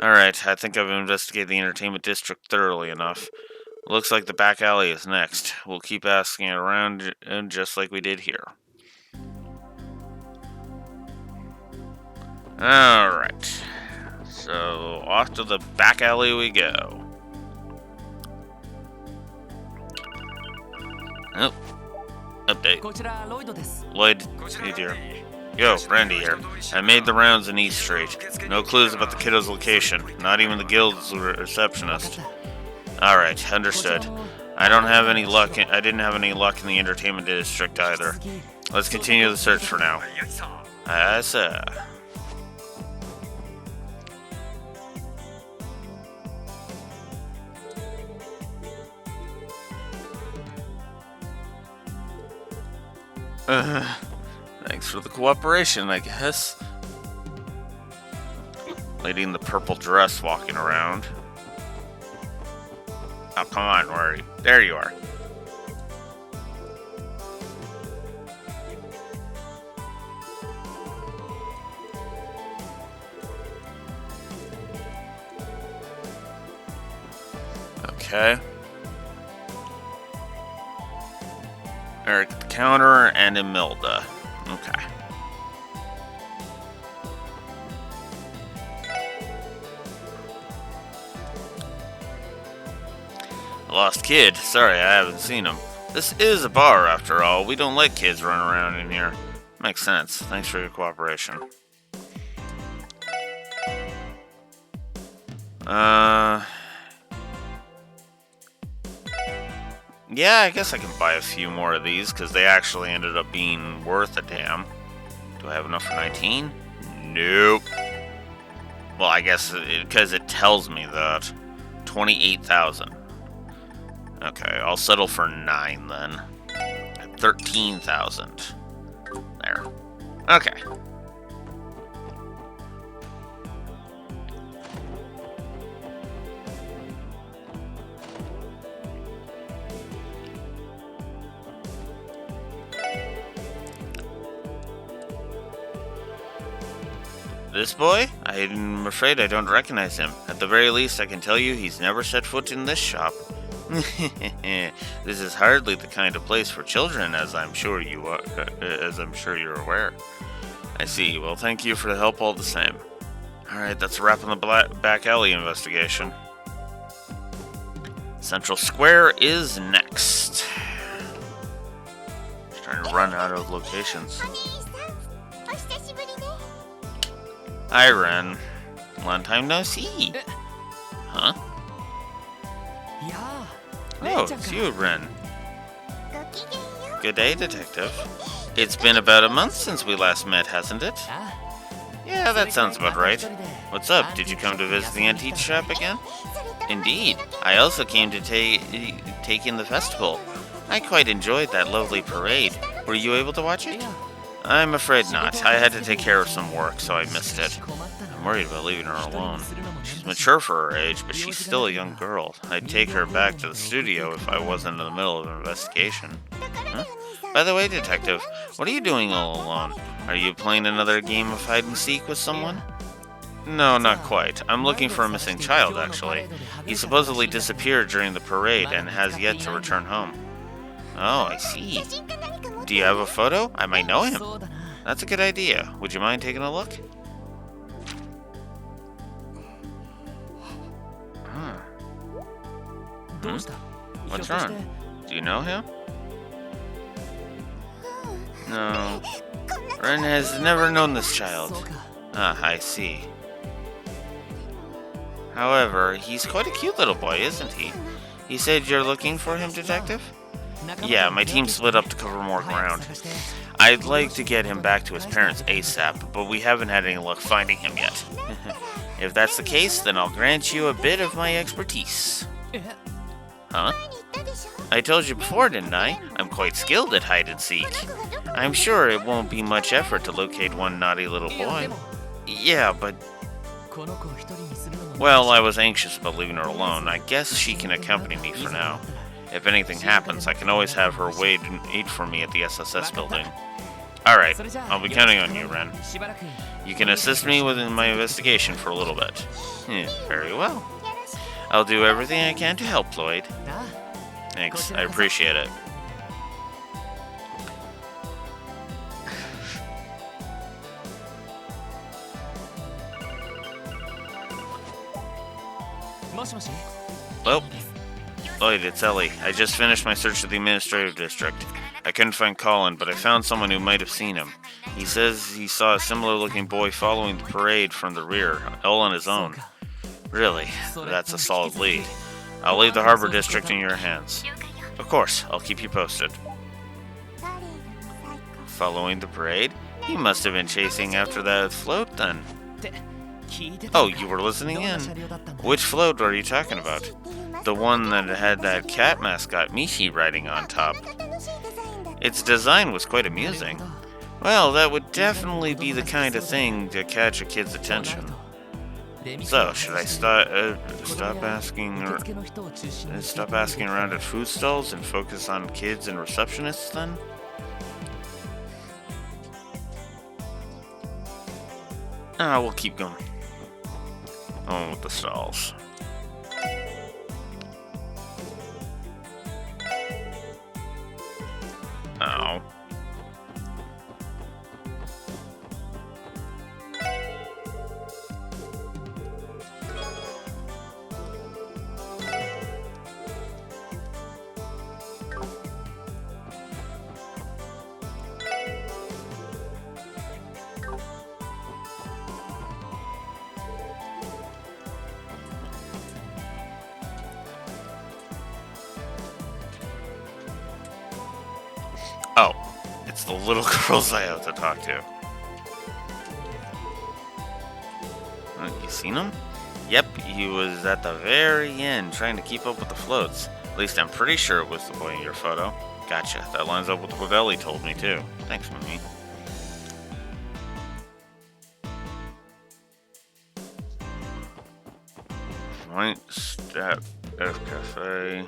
Alright, I think I've investigated the entertainment district thoroughly enough. Looks like the back alley is next. We'll keep asking around just like we did here. Alright. So, off to the back alley we go. Oh. Update. Lloyd, hey dear. Yo, Brandy here. I made the rounds in East Street. No clues about the kiddo's location. Not even the guild's receptionist. Alright, understood. I didn't have any luck in the entertainment district either. Let's continue the search for now. Sir. Thanks for the cooperation, I guess. Lady in the purple dress walking around. Oh, come on, where are you? There you are. Okay. Eric at the counter and Imelda. Okay. Lost kid. Sorry, I haven't seen him. This is a bar, after all. We don't let kids run around in here. Makes sense. Thanks for your cooperation. Yeah, I guess I can buy a few more of these, because they actually ended up being worth a damn. Do I have enough for 19? Nope. Well, I guess because it tells me that. 28,000. Okay, I'll settle for 9 then. 13,000. There. Okay. This boy? I'm afraid I don't recognize him. At the very least, I can tell you he's never set foot in this shop. This is hardly the kind of place for children, as I'm sure you are, you're aware. I see. Well, thank you for the help all the same. Alright, that's a wrap on the back alley investigation. Central Square is next. Just trying to run out of locations. Hi, Ren. Long time no see. Huh? Oh, it's you, Ren. Good day, Detective. It's been about a month since we last met, hasn't it? Yeah, that sounds about right. What's up? Did you come to visit the antique shop again? Indeed. I also came to take in the festival. I quite enjoyed that lovely parade. Were you able to watch it? I'm afraid not. I had to take care of some work, so I missed it. I'm worried about leaving her alone. She's mature for her age, but she's still a young girl. I'd take her back to the studio if I wasn't in the middle of an investigation. Huh? By the way, Detective, what are you doing all alone? Are you playing another game of hide-and-seek with someone? No, not quite. I'm looking for a missing child, actually. He supposedly disappeared during the parade and has yet to return home. Oh, I see. Do you have a photo? I might know him. That's a good idea. Would you mind taking a look? Huh. What's wrong? Do you know him? No. Ren has never known this child. Ah, I see. However, he's quite a cute little boy, isn't he? You said you're looking for him, Detective? Yeah, my team split up to cover more ground. I'd like to get him back to his parents ASAP, but we haven't had any luck finding him yet. If that's the case, then I'll grant you a bit of my expertise. Huh? I told you before, didn't I? I'm quite skilled at hide-and-seek. I'm sure it won't be much effort to locate one naughty little boy. Yeah, but... Well, I was anxious about leaving her alone. I guess she can accompany me for now. If anything happens, I can always have her wait for me at the SSS building. Alright, I'll be counting on you, Ren. You can assist me with my investigation for a little bit. Very well. I'll do everything I can to help, Floyd. Thanks, I appreciate it. Well, Lloyd, it's Ellie. I just finished my search of the administrative district. I couldn't find Colin, but I found someone who might have seen him. He says he saw a similar-looking boy following the parade from the rear, all on his own. Really, that's a solid lead. I'll leave the Harbor District in your hands. Of course, I'll keep you posted. Following the parade? He must have been chasing after that float, then. Oh, you were listening in. Which float are you talking about? The one that had that cat mascot Michi riding on top. Its design was quite amusing. Well, that would definitely be the kind of thing to catch a kid's attention. So, should I stop asking around at food stalls and focus on kids and receptionists then? Ah, we'll keep going. On with the stalls. Oh. Oh, it's the little girls I have to talk to. You seen him? Yep, he was at the very end trying to keep up with the floats. At least I'm pretty sure it was the boy in your photo. Gotcha, that lines up with what Ellie told me too. Thanks, Mimi. White Step F Cafe.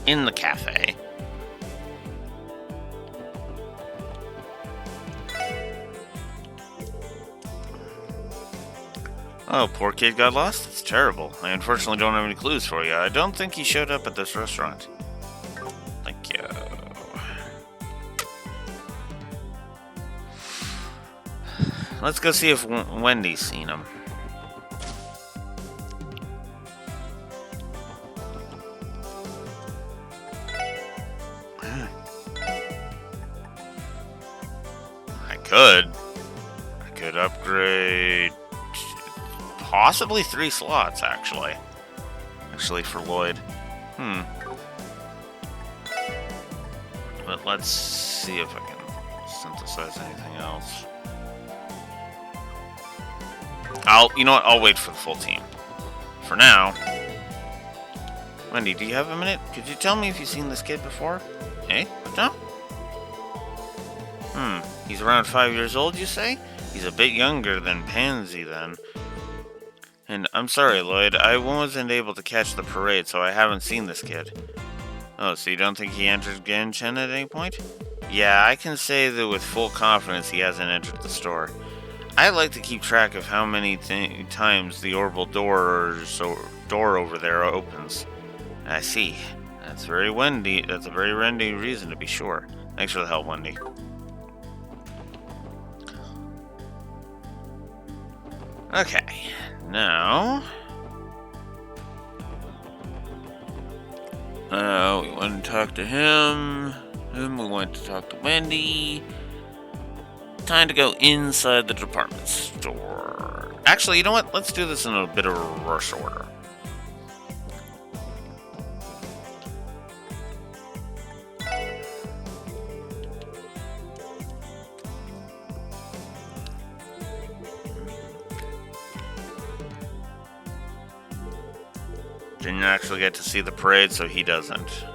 In the cafe. Oh, poor kid got lost? It's terrible. I unfortunately don't have any clues for you. I don't think he showed up at this restaurant. Thank you. Let's go see if Wendy's seen him. I could upgrade possibly 3 slots, actually for Lloyd. But let's see if I can synthesize anything else. You know what, I'll wait for the full team. For now, Wendy, do you have a minute? Could you tell me if you've seen this kid before? Eh? No? He's around 5 years old, you say? He's a bit younger than Pansy, then. And I'm sorry, Lloyd, I wasn't able to catch the parade, so I haven't seen this kid. Oh, so you don't think he entered Genshin at any point? Yeah, I can say that with full confidence he hasn't entered the store. I like to keep track of how many times the orbital door over there opens. I see. That's a very Wendy reason to be sure. Thanks for the help, Wendy. Okay, now we went to talk to him, and we went to talk to Wendy. Time to go inside the department store. Actually, you know what? Let's do this in a bit of a reverse order. Didn't actually get to see the parade, so he doesn't.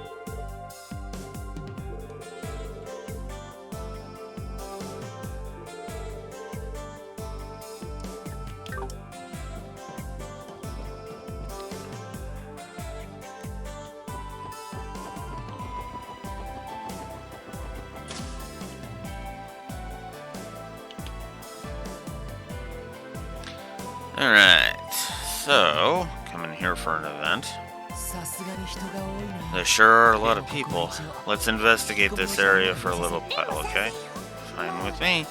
Alright, so, coming here for an event. There sure are a lot of people. Let's investigate this area for a little while, okay? Fine with me.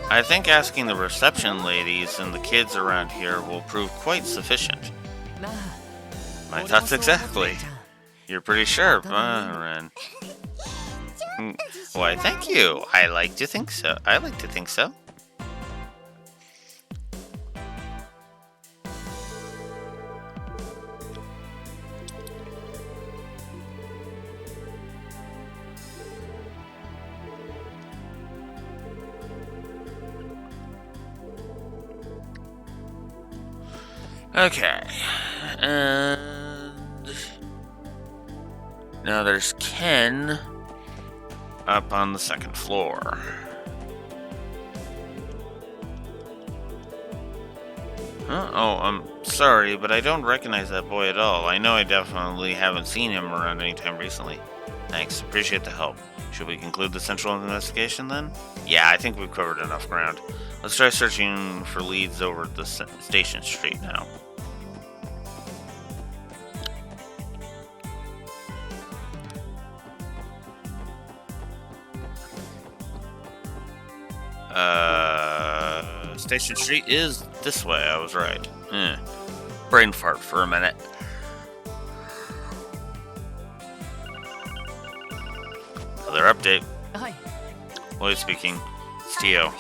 I think asking the reception ladies and the kids around here will prove quite sufficient. My thoughts exactly. You're pretty sharp, huh, Ren? Why, thank you. I like to think so. Okay. And now there's Ken up on the second floor. Huh? Oh, I'm sorry, but I don't recognize that boy at all. I know I definitely haven't seen him around any time recently. Thanks, appreciate the help. Should we conclude the central investigation then? Yeah, I think we've covered enough ground. Let's try searching for leads over the Station Street now. Station Street is this way, I was right. Brain fart for a minute. Another update. Hi. Lloyd speaking. It's Tio.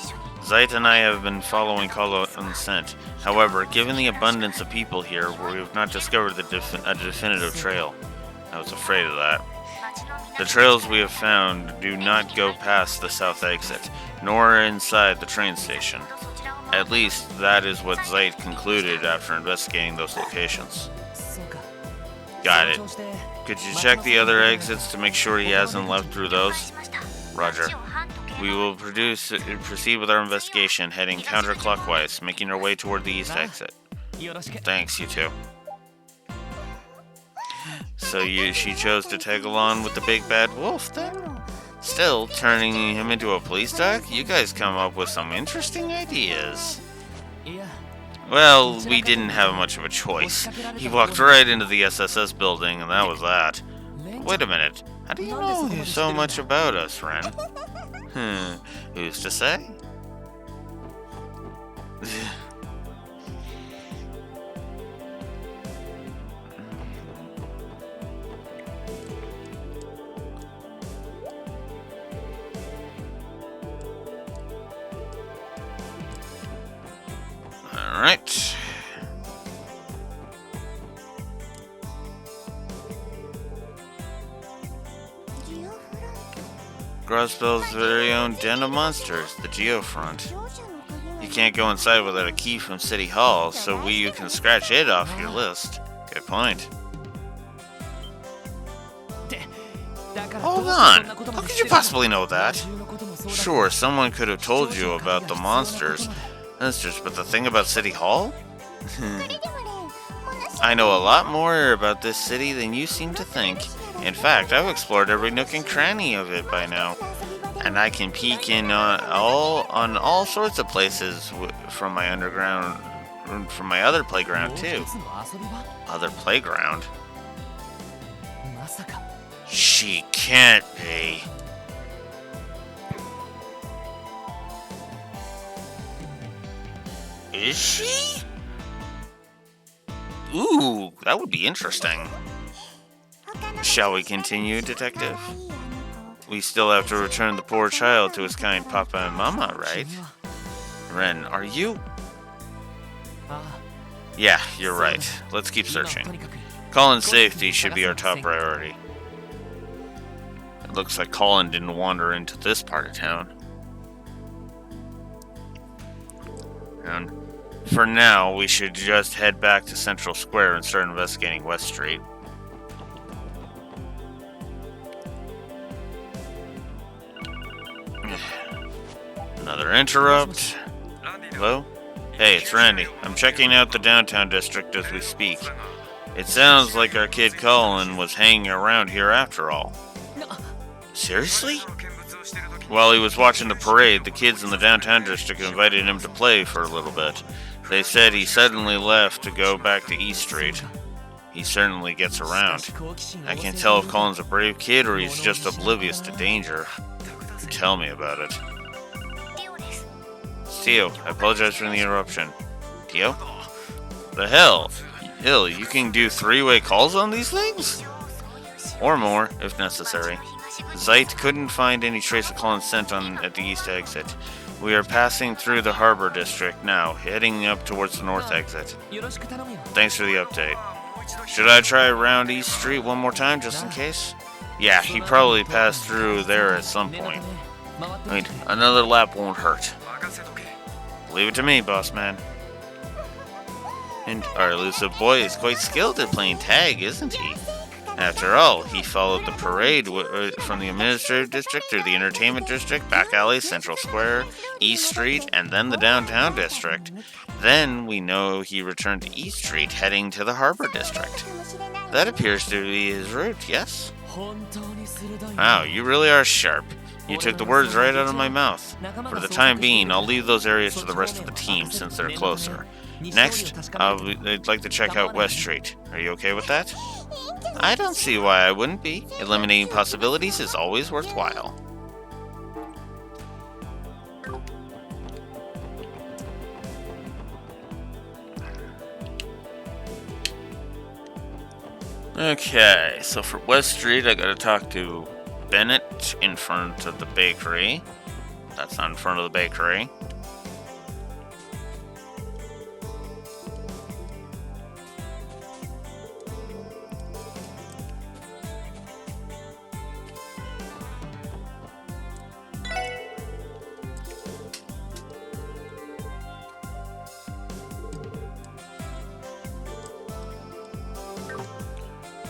Zeit and I have been following Kolo Unsent. However, given the abundance of people here, we have not discovered a definitive trail. I was afraid of that. The trails we have found do not go past the south exit, nor inside the train station. At least, that is what Zeit concluded after investigating those locations. Got it. Could you check the other exits to make sure he hasn't left through those? Roger. We will proceed with our investigation, heading counterclockwise, making our way toward the east exit. Thanks, you two. So she chose to tag along with the big bad wolf then? Still, turning him into a police dog? You guys come up with some interesting ideas. Well, we didn't have much of a choice. He walked right into the SSS building, and that was that. Wait a minute. How do you know so much about us, Ren? Who's to say? Alright. Grospel's very own den of monsters, the Geofront. You can't go inside without a key from City Hall, so you can scratch it off your list. Good point. Hold on! How could you possibly know that? Sure, someone could have told you about the monsters, but the thing about City Hall? I know a lot more about this city than you seem to think. In fact, I've explored every nook and cranny of it by now. And I can peek in on all sorts of places from my other playground too. Other playground? She can't be. Is she? Ooh, that would be interesting. Shall we continue, Detective? We still have to return the poor child to his kind Papa and Mama, right? Ren, are you? Yeah, you're right. Let's keep searching. Colin's safety should be our top priority. It looks like Colin didn't wander into this part of town. And for now, we should just head back to Central Square and start investigating West Street. Another interrupt. Hello? Hey, it's Randy. I'm checking out the downtown district as we speak. It sounds like our kid Colin was hanging around here after all. Seriously? While he was watching the parade, the kids in the downtown district invited him to play for a little bit. They said he suddenly left to go back to East Street. He certainly gets around. I can't tell if Colin's a brave kid or he's just oblivious to danger. Tell me about it. Tio, I apologize for the interruption. Tio? The hell? Hill, you can do three-way calls on these things? or more, if necessary. Zeit couldn't find any trace of Colin's scent at the east exit. We are passing through the harbor district now, heading up towards the north exit. よろしく頼むよ Thanks for the update. Should I try around East Street one more time, just in case? Yeah, he probably passed through there at some 念のた point. め回って I み mean, て another lap won't hurt. 任せとけ Leave it to me, boss man. And our elusive boy is quite skilled at playing tag, isn't he? After all, he followed the parade from the administrative district through the entertainment district, back alley, Central Square, East Street, and then the downtown district. Then we know he returned to East Street, heading to the harbor district. That appears to be his route, yes? 本当に鋭い Wow, you really are sharp. You took the words right out of my mouth. For the time being, I'll leave those areas to the rest of the team since they're closer. Next, I'd like to check out West Street. Are you okay with that? I don't see why I wouldn't be. Eliminating possibilities is always worthwhile. Okay, so for West Street, I gotta talk to Bennett in front of the bakery. That's not in front of the bakery.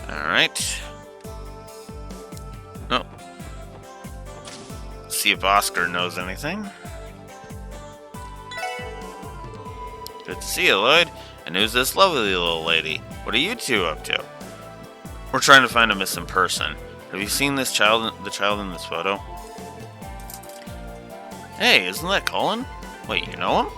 Alright. Oh. See if Oscar knows anything. Good to see you, Lloyd. And who's this lovely little lady? What are you two up to? We're trying to find a missing person. Have you seen this child, the child in this photo? Hey, isn't that Colin? Wait, you know him?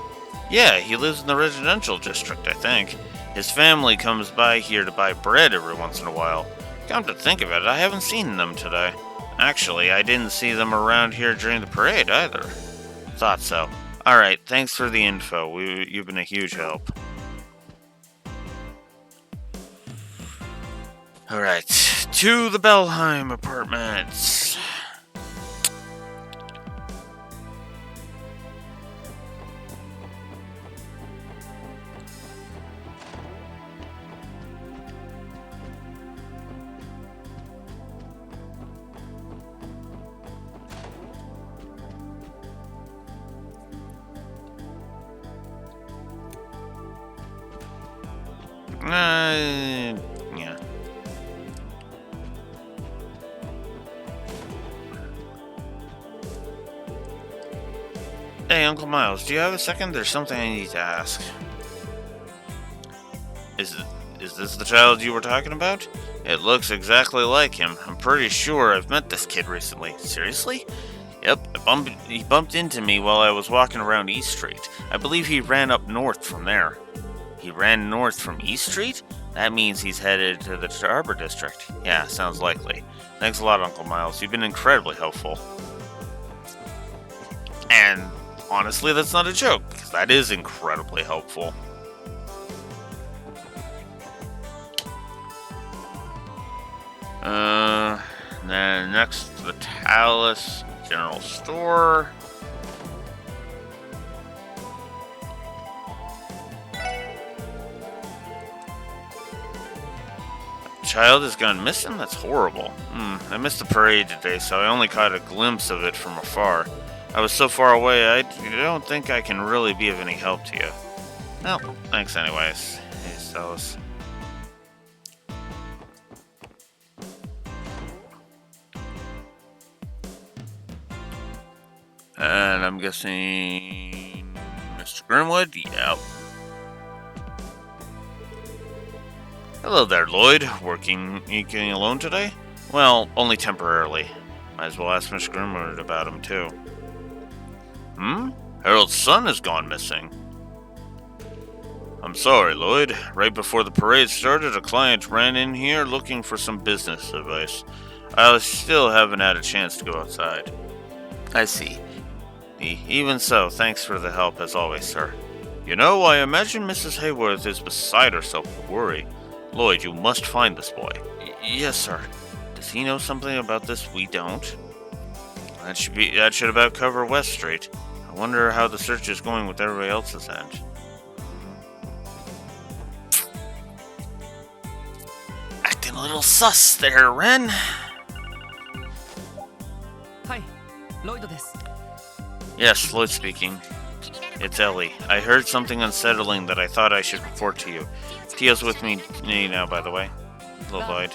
Yeah, he lives in the residential district, I think. His family comes by here to buy bread every once in a while. Come to think of it, I haven't seen them today. Actually, I didn't see them around here during the parade either. Thought so. Alright, thanks for the info. You've been a huge help. Alright, to the Bellheim apartments. Yeah. Hey, Uncle Miles, do you have a second? There's something I need to ask. Is this the child you were talking about? It looks exactly like him. I'm pretty sure I've met this kid recently. Seriously? Yep, he bumped into me while I was walking around East Street. I believe he ran up north from there. He ran north from East Street? That means he's headed to the Harbor District. Yeah, sounds likely. Thanks a lot, Uncle Miles. You've been incredibly helpful. And honestly, that's not a joke, because that is incredibly helpful. Then next to the Talus General Store. Child has gone missing? That's horrible. I missed the parade today, so I only caught a glimpse of it from afar. I was so far away, I don't think I can really be of any help to you. Well, thanks anyways. Hey, Celis. And I'm guessing Mr. Grimwood? Yep. Hello there, Lloyd. Working alone today? Well, only temporarily. Might as well ask Mr. Grimwood about him, too. Harold's son has gone missing. I'm sorry, Lloyd. Right before the parade started, a client ran in here looking for some business advice. I still haven't had a chance to go outside. I see. Even so, thanks for the help as always, sir. You know, I imagine Mrs. Hayworth is beside herself with worry. Lloyd, you must find this boy. Yes, sir. Does he know something about this we don't? That should about cover West Street. I wonder how the search is going with everybody else's end. Acting a little sus there, Ren. はい、ロイドです。 Yes, Lloyd speaking. It's Ellie. I heard something unsettling that I thought I should report to you. Tio's with me now, by the way. Hello, Lloyd.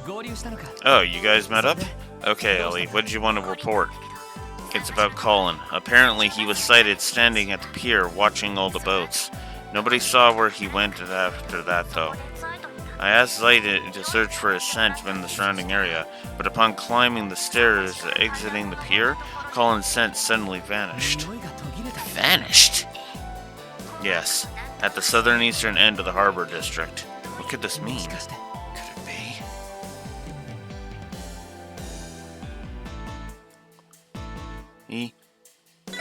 合流したのか。 Oh, you guys met up? Okay, Ellie, what did you want to report? It's about Colin. Apparently, he was sighted standing at the pier watching all the boats. Nobody saw where he went after that, though. I asked Light to search for his scent in the surrounding area, but upon climbing the stairs exiting the pier, Colin's scent suddenly vanished. 匂いが途切れた。 Vanished? Yes, at the southern-eastern end of the harbor district. What could this も mean? しかして。 Could it be?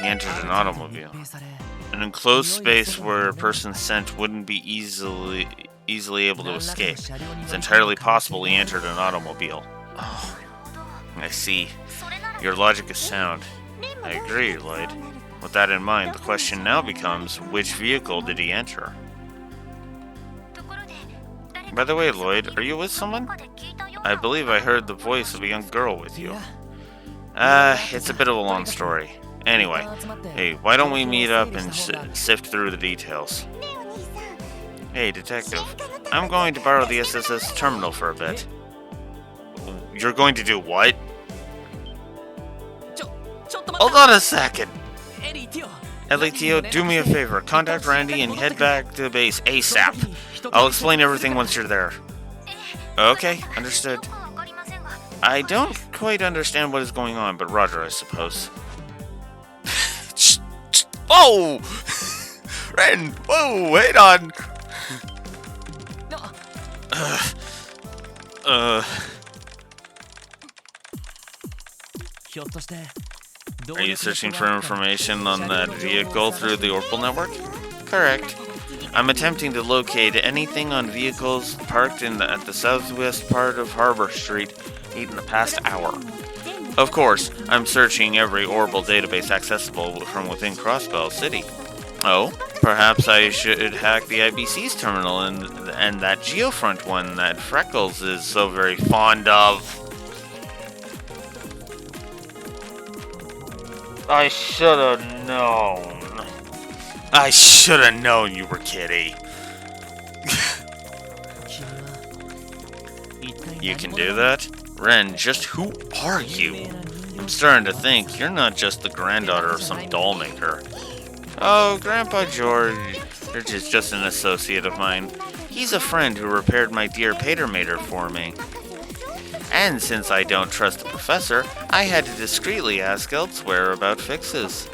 He entered an automobile. 密閉され An enclosed space where a person's scent wouldn't be easily able to escape. It's entirely possible he entered an automobile. Oh, I see. Your logic is sound. I agree, Lloyd. With that in mind, the question now becomes, which vehicle did he enter? By the way, Lloyd, are you with someone? I believe I heard the voice of a young girl with you. いや、 It's a bit of a long story. Anyway, hey, why don't we meet up and sift through the details? Hey, detective. I'm going to borrow the SSS terminal for a bit. You're going to do what? ちょっと待 Hold って。 on a second. エリー、ティオ。 Ellie, Tio, do me a favor. Contact Randy and head back to base ASAP. I'll explain everything once you're there. Okay, understood. I don't quite understand what is going on, but Roger, I suppose. Oh! Ren! Whoa, wait on! ひょっとして。 Are you searching for information on that vehicle through the Orpal network? Correct. I'm attempting to locate anything on vehicles parked at the southwest part of Harbor Street in the past hour. Of course, I'm searching every Orbital database accessible from within Crossbell City. Oh, perhaps I should hack the IBC's terminal and that Geofront one that Freckles is so very fond of. I should have known. I should have known you were Kitty. You can do that? Ren, just who are you? I'm starting to think you're not just the granddaughter of some doll maker. Oh, Grandpa George is just an associate of mine. He's a friend who repaired my dear Patermater for me. And since I don't trust the professor, I had to discreetly ask elsewhere about fixes.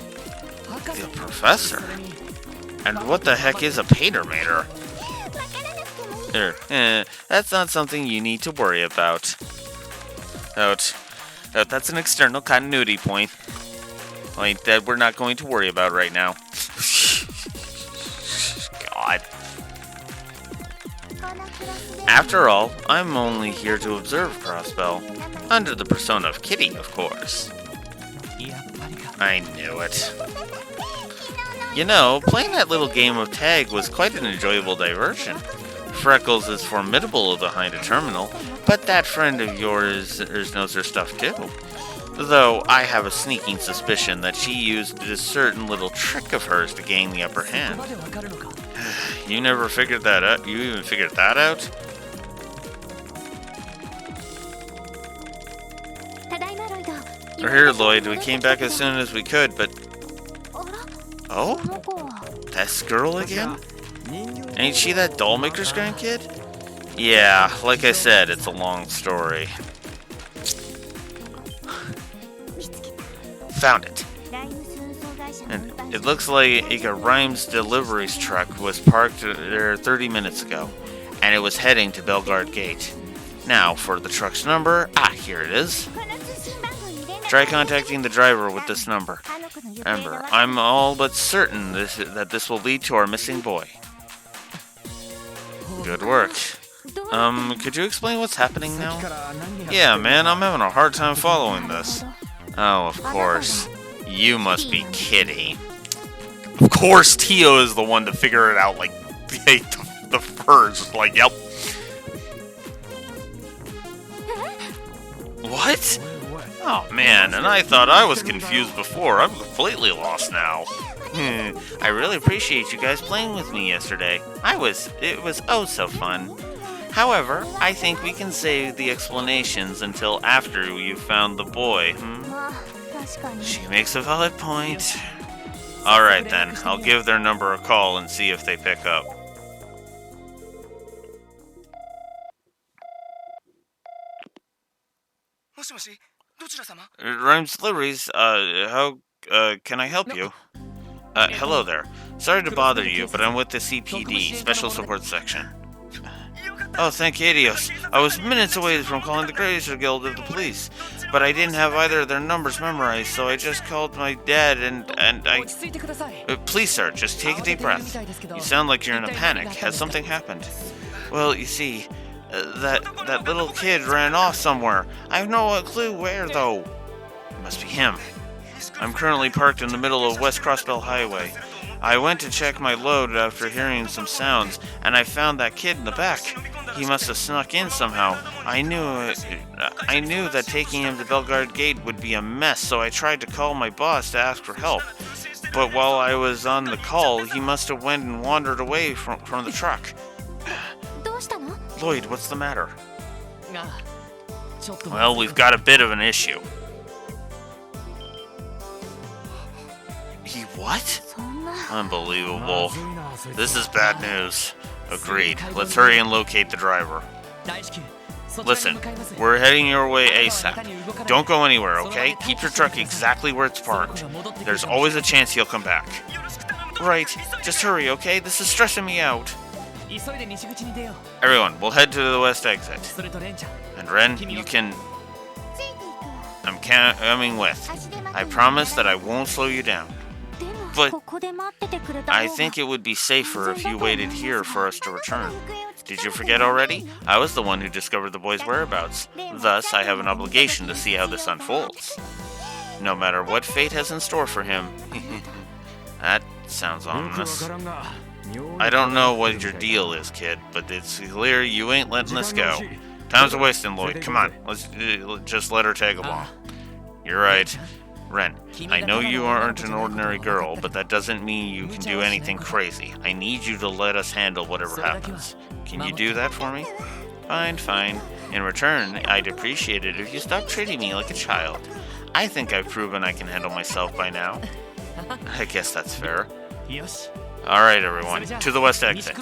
The professor? And what the heck is a Patermater? That's not something you need to worry about. That's an external continuity point. Like, that we're not going to worry about right now. God. After all, I'm only here to observe Crossbell. Under the persona of Kitty, of course. やっぱりか。 I knew it. You know, playing that little game of tag was quite an enjoyable diversion. Freckles is formidable behind a terminal, but that friend of yours knows her stuff too. Though I have a sneaking suspicion that she used a certain little trick of hers to gain the upper こ hand. こまでわかるのか。 You never figured that out? You even figured that out? ただいまロイド。 We're here, Lloyd. We came back as soon as we could, but... あら、 Oh? この子は。 This girl again? 人形 Ain't she that dollmaker's grandkid? Yeah, like I said, it's a long story. 見つけた。 Found it. ライムス運送会社の And 運搬 it looks like a Rhymes Deliveries truck was parked there 30 minutes ago, and it was heading to Belgard Gate. Now, for the truck's number, here it is. この通信番号に連絡 Try contacting the driver with this number. あの子の行方が Remember, わかる I'm all but certain that this will lead to our missing boy. Good work. Could you explain what's happening now? Yeah, man, I'm having a hard time following this. Oh, of course. You must be kidding. Of course, Tio is the one to figure it out, like, the first. Like, yep. What? Oh, man, and I thought I was confused before. I'm completely lost now. I really appreciate you guys playing with me yesterday. It was oh so fun. However, I think we can save the explanations until after you found the boy. まあ確かに She makes a valid point. Alright then, I'll give their number a call and see if they pick up. Rhymes Deliveries, how, can I help you? Hello there. Sorry to bother you, but I'm with the CPD, Special Support Section. Oh, thank you, Adios. I was minutes away from calling the Grazer Guild of the police, but I didn't have either of their numbers memorized, so I just called my dad and I... please, sir, just take a deep breath. You sound like you're in a panic. Has something happened? Well, you see, that little kid ran off somewhere. I have no clue where, though. It must be him. I'm currently parked in the middle of West Crossbell Highway. I went to check my load after hearing some sounds, and I found that kid in the back. He must have snuck in somehow. I knew that taking him to Bellegarde Gate would be a mess, so I tried to call my boss to ask for help. But while I was on the call, he must have went and wandered away from the truck. どうしたの Lloyd, what's the matter? Well, we've got a bit of an issue. He what? そんな Unbelievable. This is bad news. Agreed. Let's hurry and locate the driver. Listen, we're heading your way ASAP. Don't go anywhere, okay? Keep your truck exactly where it's parked. There's always a chance he'll come back. Right. Just hurry, okay? This is stressing me out. Everyone, we'll head to the west exit. And Ren, you can... ついていくわ I'm coming with. 足で待て I promise that I won't slow you down. でも But ここで待っててくれた I 方が think it would be safer if you waited here for us to return. Did you forget already? I was the one who discovered the boy's whereabouts. Thus, I have an obligation to see how this unfolds. No matter what fate has in store for him. That sounds ominous. I don't know what your deal is, kid, but it's clear you ain't letting us go. Time's a wasting, Lloyd. Come on, let's just let her tag along. You're right. Ren, I know you aren't an ordinary girl, but that doesn't mean you can do anything crazy. I need you to let us handle whatever happens. Can you do that for me? Fine, fine. In return, I'd appreciate it if you stopped treating me like a child. I think I've proven I can handle myself by now. I guess that's fair. Alright, everyone, to the west exit.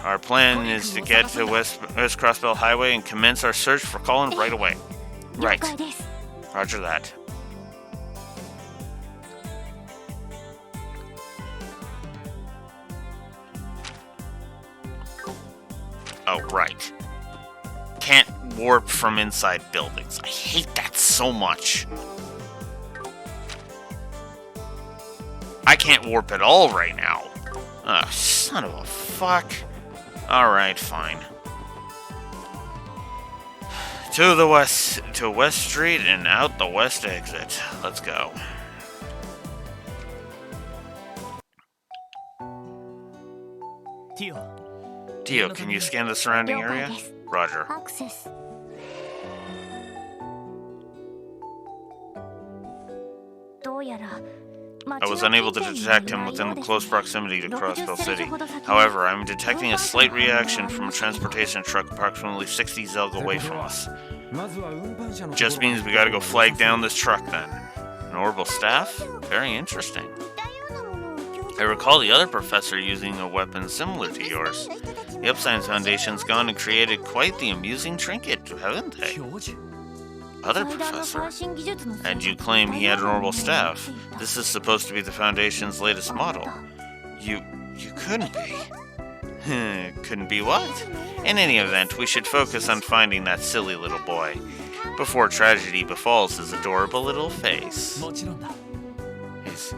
Our plan is to get to West Crossbell Highway and commence our search for Colin right away. 了 Right. 解です Roger that. Oh, right. Can't warp from inside buildings. I hate that so much. I can't warp at all right now. Oh, son of a fuck. Alright, fine. To the west, to West Street and out the west exit. Let's go. Tio, can you scan the surrounding area? Roger. アクセス どうやら I was unable to detect him within close proximity to Crossbell City. However, I'm detecting a slight reaction from a transportation truck approximately 60 Zelg away from us. Just means we gotta go flag down this truck then. An orbital staff? Very interesting. I recall the other professor using a weapon similar to yours. The Upscience Foundation's gone and created quite the amusing trinket, haven't they? Other professor? And you claim he had an orbital staff. This is supposed to be the Foundation's latest model. You couldn't be. Couldn't be what? In any event, we should focus on finding that silly little boy before tragedy befalls his adorable little face.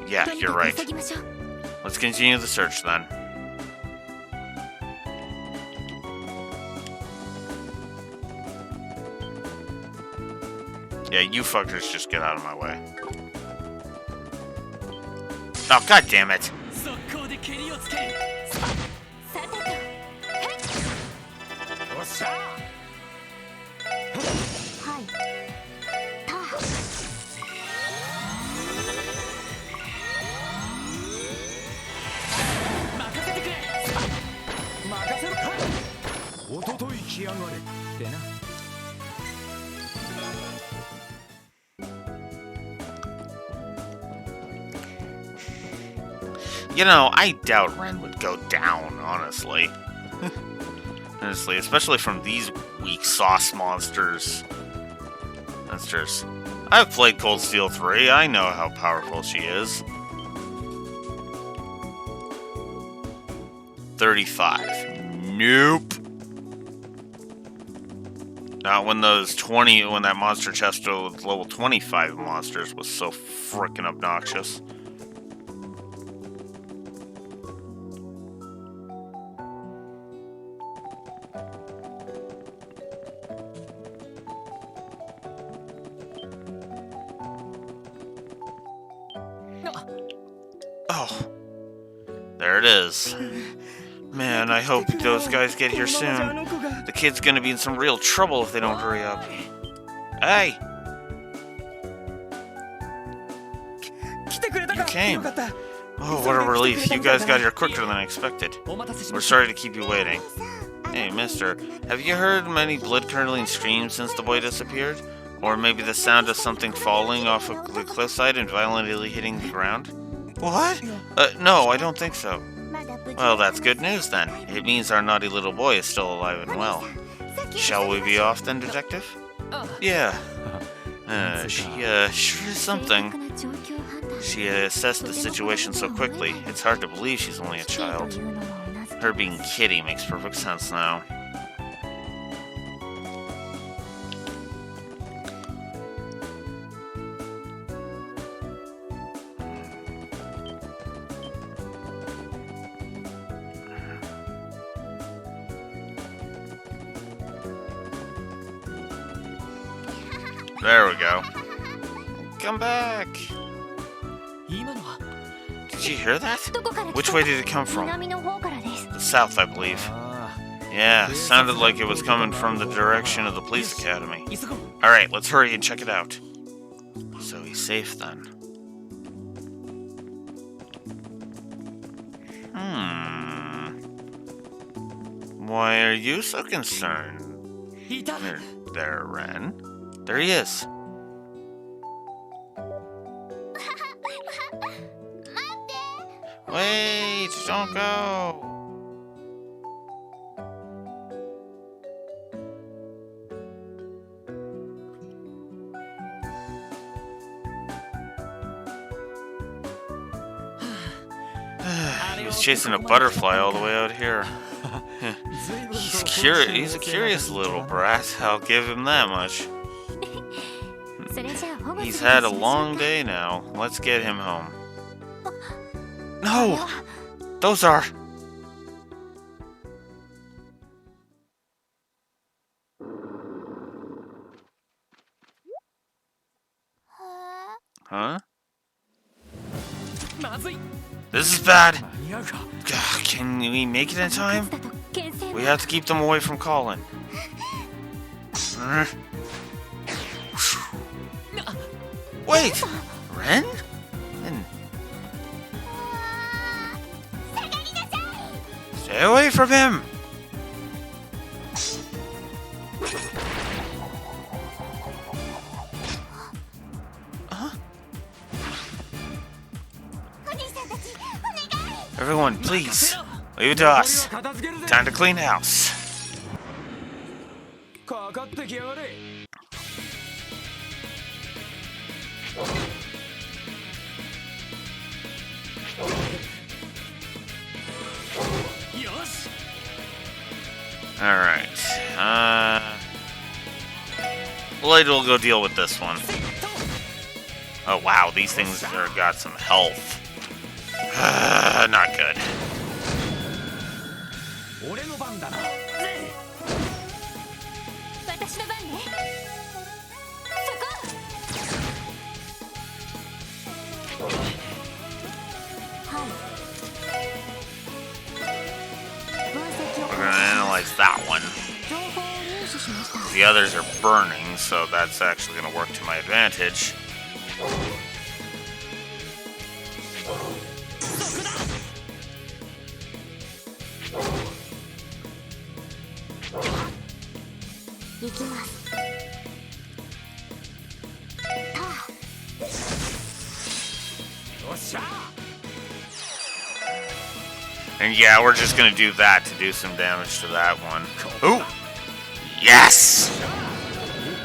Yeah, you're right. Let's continue the search then. Yeah, you fuckers just get out of my way. Oh, god damn it. 速攻で蹴りをつける。さてと、おっしゃはいた任せてくれ。任せろか。おととい来やがれってな。You know, I doubt Ren would go down, honestly. Honestly, especially from these weak sauce monsters. I've played Cold Steel 3, I know how powerful she is. 35. Nope. Not when when that monster chest with level 25 monsters was so frickin' obnoxious. Oh, there it is. Man, I hope those guys get here soon. The kid's gonna be in some real trouble if they don't hurry up. Hey! You came. Oh, what a relief. You guys got here quicker than I expected. We're sorry to keep you waiting. Hey, mister, have you heard many blood-curdling screams since the boy disappeared? Or maybe the sound of something falling off of the cliffside and violently hitting the ground? What? No, I don't think so. Well, that's good news then. It means our naughty little boy is still alive and well. Shall we be off then, detective? Yeah. She sure is something. She assessed the situation so quickly. It's hard to believe she's only a child. Her being Kitty makes perfect sense now. There we go. Come back! Did you hear that? Which way did it come from? The south, I believe. Yeah, sounded like it was coming from the direction of the police academy. Alright, let's hurry and check it out. So he's safe then. Why are you so concerned? There, Ren. There he is. Wait, don't go. He was chasing a butterfly all the way out here. He's a curious little brat, I'll give him that much. He's had a long day now. Let's get him home. No! Those are... Huh? This is bad! Can we make it in time? We have to keep them away from Colin. Wait! Ren? Stay away from him! Everyone, please, leave it to us. Time to clean house. Alright, Blade will go deal with this one. Oh wow, these things got some health. Not good. neutralize that one. 情報を入手しました。 The others are burning, so that's actually going to work to my advantage. 行きます。よっしゃ And yeah, we're just going to do that to do some damage to that one. Ooh! Yes!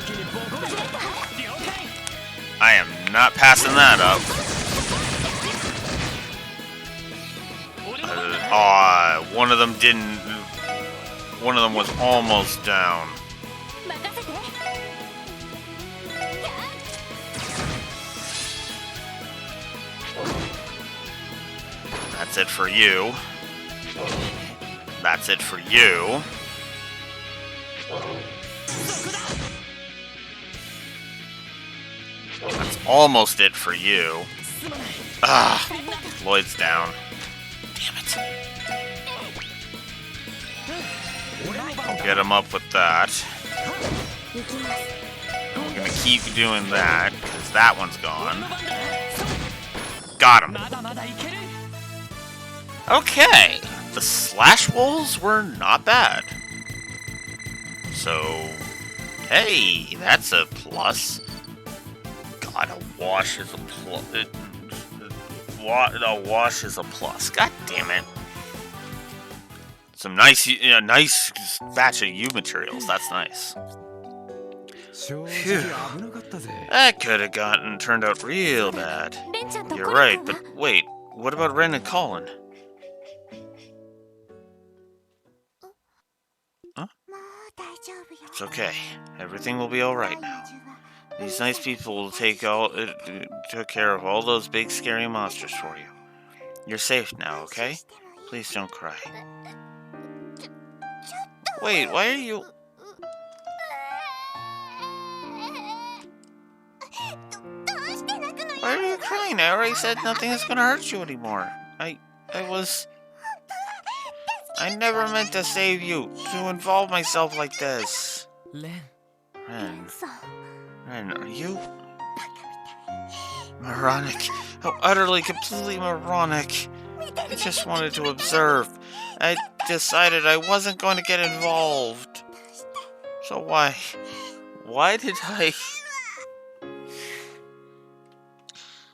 一気にボコボコ了解 I am not passing that up. One of them didn't. One of them was almost down. 任せて。That's it for you. That's it for you. That's almost it for you. Ah, Lloyd's down. Damn it. I'll get him up with that. 行きます。 I'm gonna keep doing that, because that one's gone. Got him. まだまだいける Okay, the slash wolves were not bad. So, hey, that's a plus. God, a wash is a plus. A wash is a plus. God damn it. Some nice, nice batch of U materials. That's nice. 正直危なかったぜ That could have turned out real bad. レンちゃんと You're コ right, ナン君 but は wait, what about Ren and Colin? もう大丈夫よ。 It's okay. Everything will be alright now. These nice people will took care of all those big scary monsters for you. You're safe now, okay? Please don't cry. Wait, why are you... Why are you crying? I already said nothing is gonna hurt you anymore. I never meant to save you, to involve myself like this. レン Ren, そう。 Ren, are you... Moronic. How utterly, completely moronic. I just wanted to observe. I decided I wasn't going to get involved. So why did I...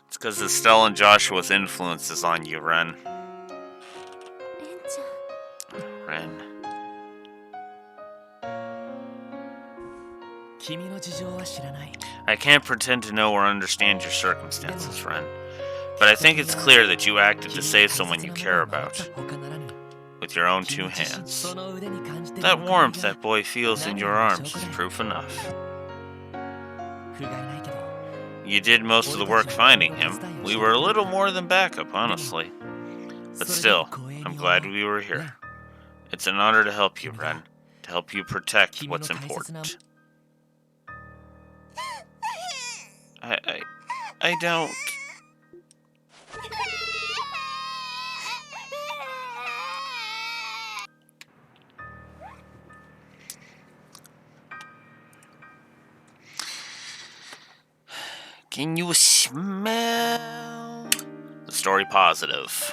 It's because Estelle and Joshua's influence is on you, Ren. レンちゃん Ren. 君の事情は知らない I can't pretend to know or understand your circumstances, Ren. But I think it's clear that you acted to save someone you care about. With your own two hands. That warmth that boy feels in your arms is proof enough. You did most of the work finding him. We were a little more than backup, honestly. But still, I'm glad we were here. It's an honor to help you, Ren. To help you protect what's important. I don't... Can you smell the story positive?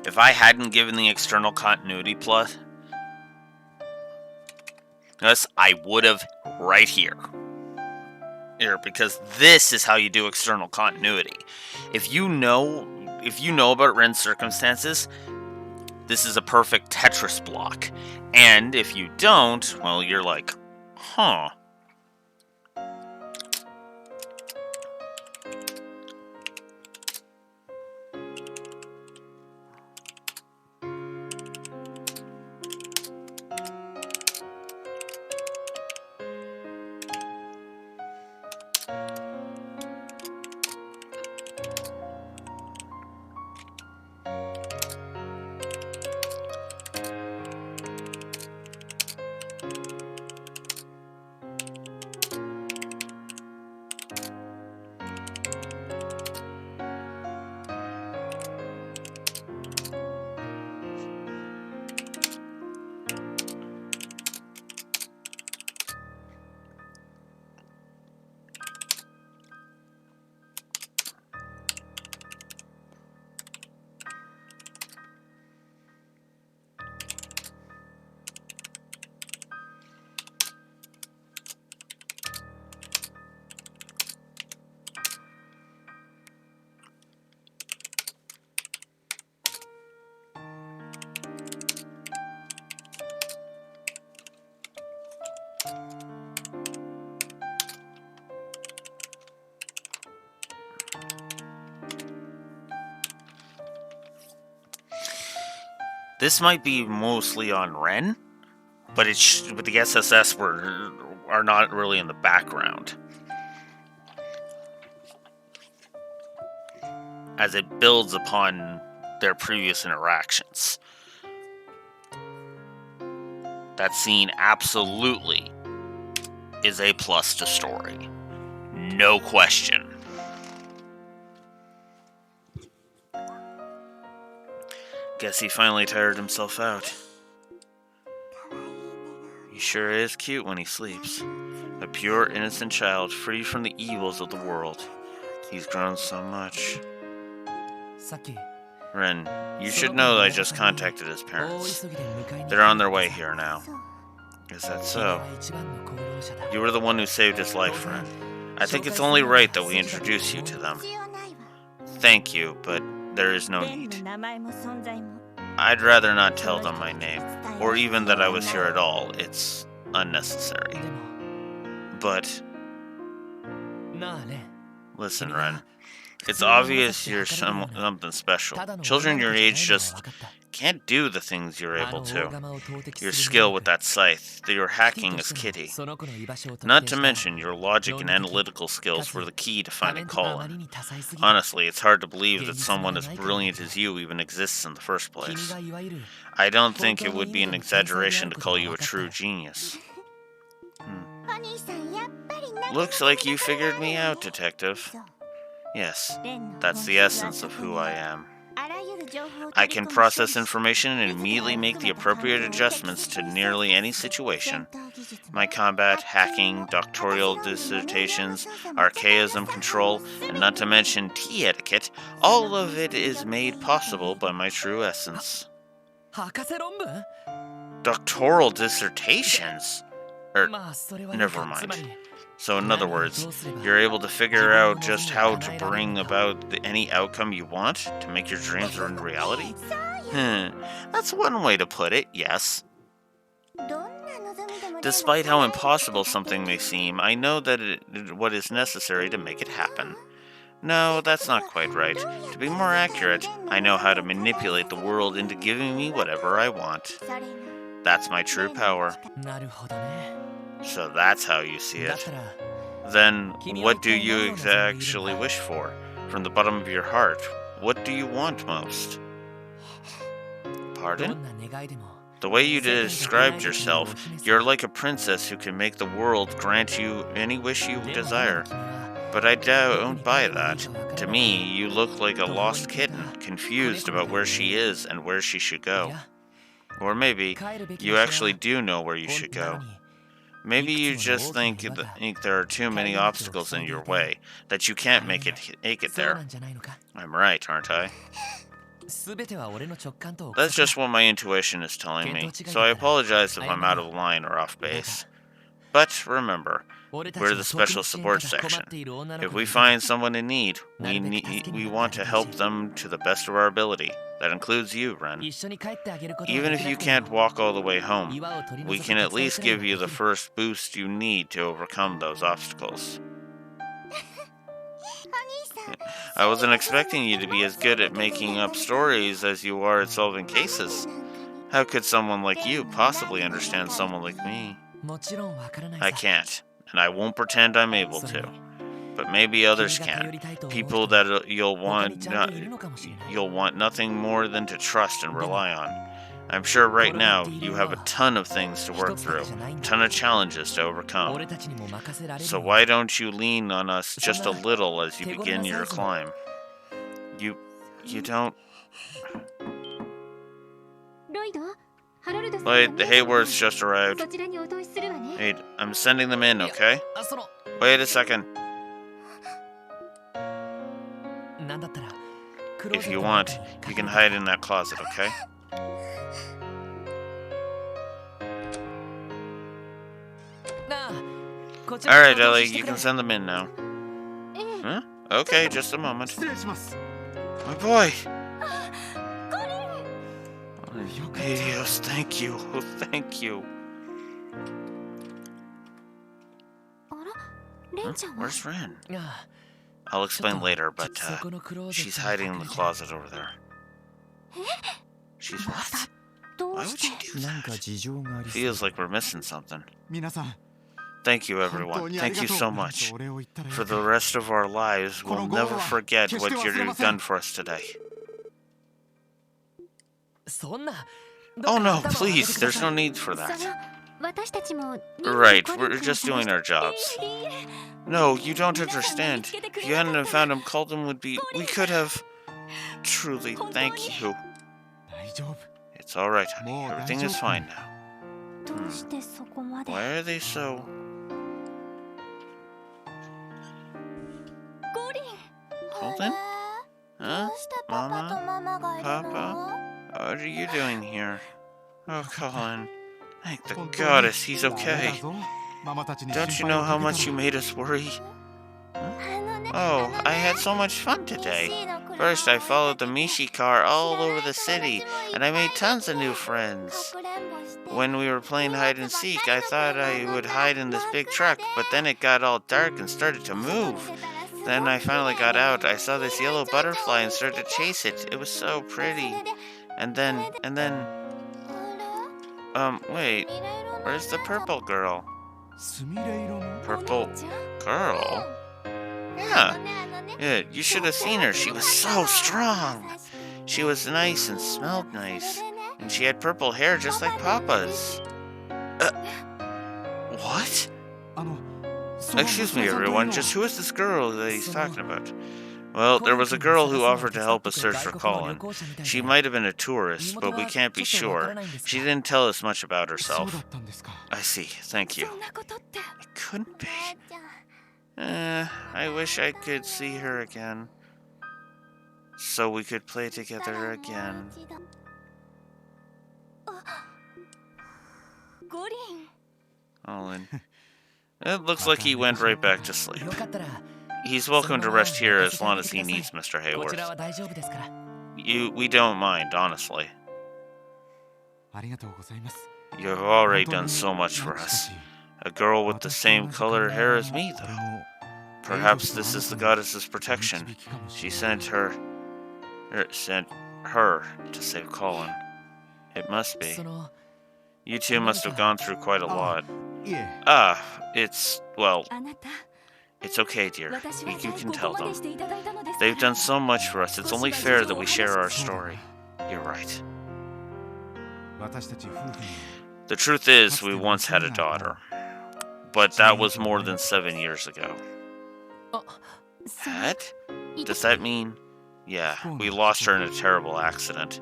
If I hadn't given the external continuity plus, yes, I would have right here. Because this is how you do external continuity. If you know about Ren's circumstances, this is a perfect Tetris block. And if you don't, well, you're like, huh. This might be mostly on Ren, but but the SSS are not really in the background, as it builds upon their previous interactions. That scene absolutely is a plus to story. No question. Guess he finally tired himself out. He sure is cute when he sleeps. A pure, innocent child, free from the evils of the world. He's grown so much. さっき Ren, you should know that I just contacted his 大 parents. 急ぎで迎えに They're on their way here now. そう Is that 君が so? 一番の功労者だ You were the one who saved his life, Ren. I think it's only right that we introduce you to them. 必要ないわ Thank you, but there is no レン need. の名前も存在も I'd rather not tell them my name, or even that I was here at all. It's unnecessary. でも But, なあレン listen, Ren. It's obvious you're something special. ただの Children 女の your 子じゃない age のは just 分かった can't do the things you're あ able の大 to. 釜を投擲 Your する skill 能 with 力 that scythe, your キティ hacking と as しても Kitty. その子の居場所を特 Not 定 to した mention, your logic and 論理的 analytical skills were the key to タレ finding ントがあまり Colin. に多彩すぎる Honestly, it's hard to believe that someone as brilliant as you even exists in the first 君 place. がいわゆる I don't think it would be an exaggeration to call you a true genius. お兄さんやっぱり仲 Looks like you figured me out, detective. そう Yes, レンの that's the essence of who I am. あらゆる情報を I 取り can 込む process 処理 information and immediately make the appropriate adjustments to nearly any situation. 戦闘技術も My combat, hacking, doctoral dissertations, archaism control, and not to mention tea etiquette, all of it is made possible by my true essence. 博士論文 Doctoral dissertations? Er, まあそれは never いいか mind. つまり so in other words, you're able to figure out just how to bring about any outcome you want to make your dreams a reality? That's one way to put it, yes. どんな望みでも Despite how impossible something may seem, I know that what is necessary to make it happen. No, that's not quite right. To be more accurate, I know how to manipulate the world into giving me whatever I want. それが That's my true power. なるほどね So that's how you see だっ it. たら Then, what do you actually wish for? From the bottom of your heart, what do you want most? ど Pardon? んな願いでも The way you described yourself, you're like a princess who can make the world grant you any wish you でも desire. 君は But I don't buy that. To me, you look like a lost kitten, confused about where she is and where she should い go. や Or maybe 帰るべき you 場所は actually do know where you 本 should 当なの go. に Maybe you just think there are too many obstacles in your way, that you can't make it そうな there. んじゃないのか I'm right, aren't I? 全ては俺の直感と That's just what my intuition is telling me, so I apologize if I'm out of line or off base. But remember, 俺たち we're の the 特 special 別支援 support から困 section. っている女の If 子 we に find someone in need, we want to help them to the best of our ability. That includes you, Ren. 一緒に帰ってあげることは Even で if き you なくても can't walk all the way home, 岩を取り除 we く can at 手伝い least くらい give you は the できる first boost you need to overcome those obstacles. お兄さん I wasn't expecting you to be as good at making up stories as you are at solving cases. How could someone like you possibly understand someone like me? もちろんわからない I さ can't, and I won't pretend I'm able それ to. に But maybe others 君が頼 can. りたいと思う People 人 that you'll 他に want ちゃんといるのかもしれない you'll want nothing more than to trust and rely on. I'm sure right now you have a ton of things to work through, a ton of challenges to overcome. 俺たちにも任せられる So よ why don't you lean on us just a little as you begin your climb? You don't. ロイドハロルドさん Wait, the Hayworths just そ arrived. ちらにお通しするわね Wait, I'm sending them in, okay? あその Wait a second. なんだったらクロー If ゼッ you トの want, 中に you 隠 can れて hide in that closet, okay? なあこちら Alright, にお Ellie, 通しして you くれ can send them in now. ええ Huh? Okay, just a moment. 失礼します My boy! コリン Helios, thank you. Thank you. あらレンちゃんは Where's Ren? あ I'll あちょっ explain と later, but そこのクローゼッ she's トに hiding in the 隠れて closet over there. She's ま what? た Why would she do なんか that? 事情がありそう Feels like we're missing something. 皆さん Thank you, 本当 everyone. にあり Thank が you とう so なん much. とお礼を言ったらいい For か the rest of our lives, we'll このゴール never は forget 決して what 忘れま you've せん done for us today. そんな Oh no, please, there's no need for そ that. の私たちも Right, we're just doing our jobs. No, you don't understand. If you hadn't have found him, Colton would be... We could have... Truly, thank you. 大丈夫 It's alright, honey. More Everything is daijoubu. fine now. どうしてそこまで Why are they so... ゴリン Colton? ど Huh? うしてパパと Mama? ママがいるの Papa? What are you doing here? Oh, Colin. Thank the 本当に goddess, he's ダメ okay. だぞママたちに Don't 心 you 配 know を how か much け you たら made us worry? あのね Oh, I had so much fun today. First, I followed the Mishi car all over the city, and I made tons of new friends. When we were playing hide and seek, I thought I would hide in this big truck, but then it got all dark and started to move. Then I finally got out. I saw this yellow butterfly and started to chase it. It was so pretty. And then, wait, where's the purple girl? すみれ色の Purple girl? Yeah. Yeah, you should have seen her. She was so strong. She was nice and smelled nice. And she had purple hair just like Papa's. What? あのその Excuse me, 娘さんというの everyone. は Just who is this girl that he's talking about? Well, there was a girl who offered to help us search for Colin. She might have been a tourist, but we can't be sure. She didn't tell us much about そうだ herself. ったんですか I see. Thank you. そんなことって It couldn't be. ちゃん I wish I could see her again. So we could play together again. ゴリン Colin. It looks like he went right back to sleep. よかったら He's welcome to rest here as long as he needs, Mr. こちら Hayworth. は大丈夫ですから We don't mind, honestly. ありがとうございます You have already 本当 done に so much for 懐か us. しい A girl with the 私と same 同じ color 考え hair を as me, これ though. も Perhaps this is the goddess's 導 protection. きかもし She れない sent her to save Colin. It must be. その You two must have gone through quite a lot. いえ Ah, it's, well, あなた it's okay, dear. 私 You は can こ tell こまで them. していただいたのです They've done so much for us. It's only fair that we share our story. You're right. 私たち夫婦に The truth is, we once had a daughter. But that was more than 7 years ago. その What? Does that mean? Yeah, we lost her in a terrible accident.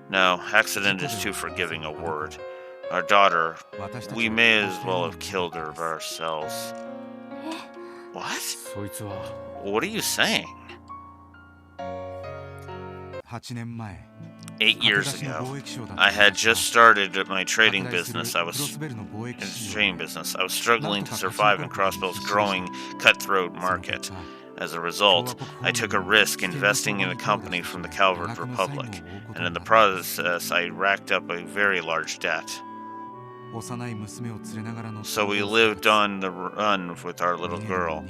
No, accident is too forgiving a word. Our daughter, 私たち we を may 殺 as している well の have に killed her ourselves. え What? そいつは What are you saying? 8年前 8 years 駆け出しの ago, 貿易商だった I had just started my 拡 trading 大する business. I クロ was スベルの貿易 in 市場 trading business. I was struggling to survive in Crossbow's growing cutthroat market. As a result, I took a risk investing in a company from the Calvert Republic, and in the process, I racked up a very large debt. 幼い娘を連れながらの So we lived on the run with our little girl.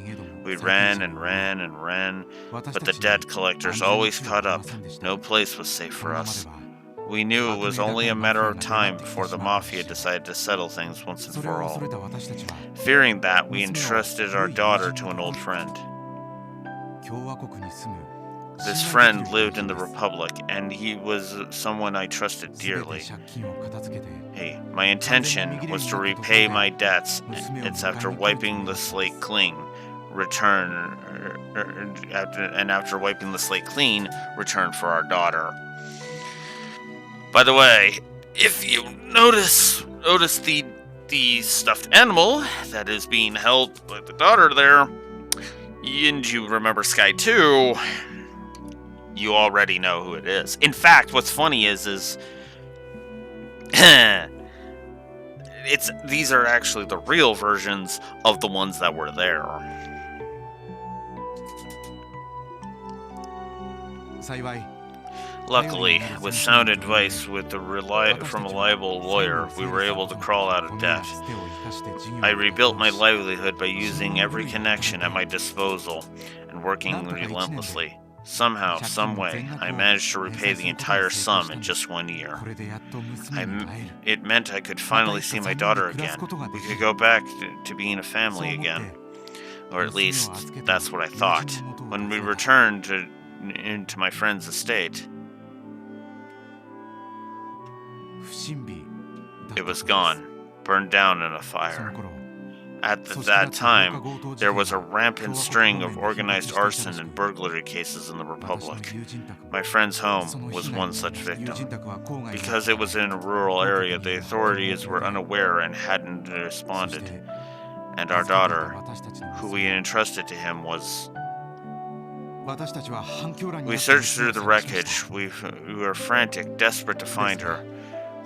We ran and ran and ran, but the debt collectors always caught up. No place was safe for us. We knew it was only a matter of time before the Mafia decided to settle things once and それ for を恐 all. れた私たちは Fearing that, we entrusted our daughter to an old friend. 共和国に住む This friend lived in the Republic, and he was someone I trusted 全 dearly. て借金を片付けて Hey, my intention was to repay my debts. It's after wiping the slate clean, after wiping the slate clean, return for our daughter. By the way, if you notice the stuffed animal that is being held by the daughter there, and you remember Sky 2, you already know who it is. In fact, what's funny is these are actually the real versions of the ones that were there. 幸い Luckily, with sound advice from a reliable lawyer, we were able to crawl out of debt. I rebuilt my livelihood by using every connection at my disposal and working relentlessly. Somehow, some way, I managed to repay the entire sum in just 1 year. これでやっと娘に会える It meant I could finally see my daughter again. We could go back to being a family again. Or at least, that's what I thought. When we returned into my friend's estate, 不審火だった it was gone, burned down in a そ fire. の頃 At that time, there was a rampant string of organized arson and burglary cases in the 私の Republic. 友人宅 My friend's そ home の was 被害 one に such 友 victim. 人宅は郊外に Because it was in a rural area, the authorities were unaware and hadn't responded. そして And our daughter, 私たちの who we entrusted to him, was... 私たちは反響欄に We あった searched through the 店を探しました wreckage. We were frantic, desperate to find her.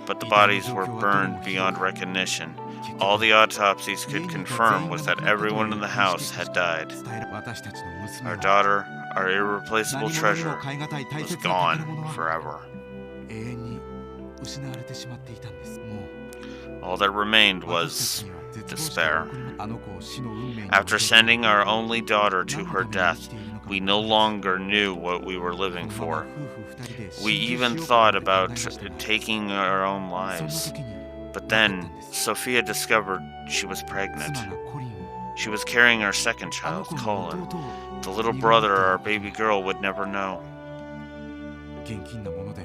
But the bodies were burned beyond recognition. All the autopsies could confirm was that everyone in the house had died. 伝える私たちの娘 Our は daughter, our irreplaceable 何物にも treasure, 代え難い大 was 切な宝 gone 物は forever. 永遠に失われてしまっていたんですもう All that remained 私 was たちには絶望 despair. あの子を死の運命に After sending our only daughter to 何 her のために生 death, きているのか we no longer knew what we were living このまま for. 夫婦二人で We 心中 even しよう thought かと考 about えましたが taking our own そんな lives. 時に But then, Sophia discovered she was 妻 pregnant. がコリンを She was carrying our second あの child, 子の Colin. 弟を The little brother our baby girl would never know. 現金なもので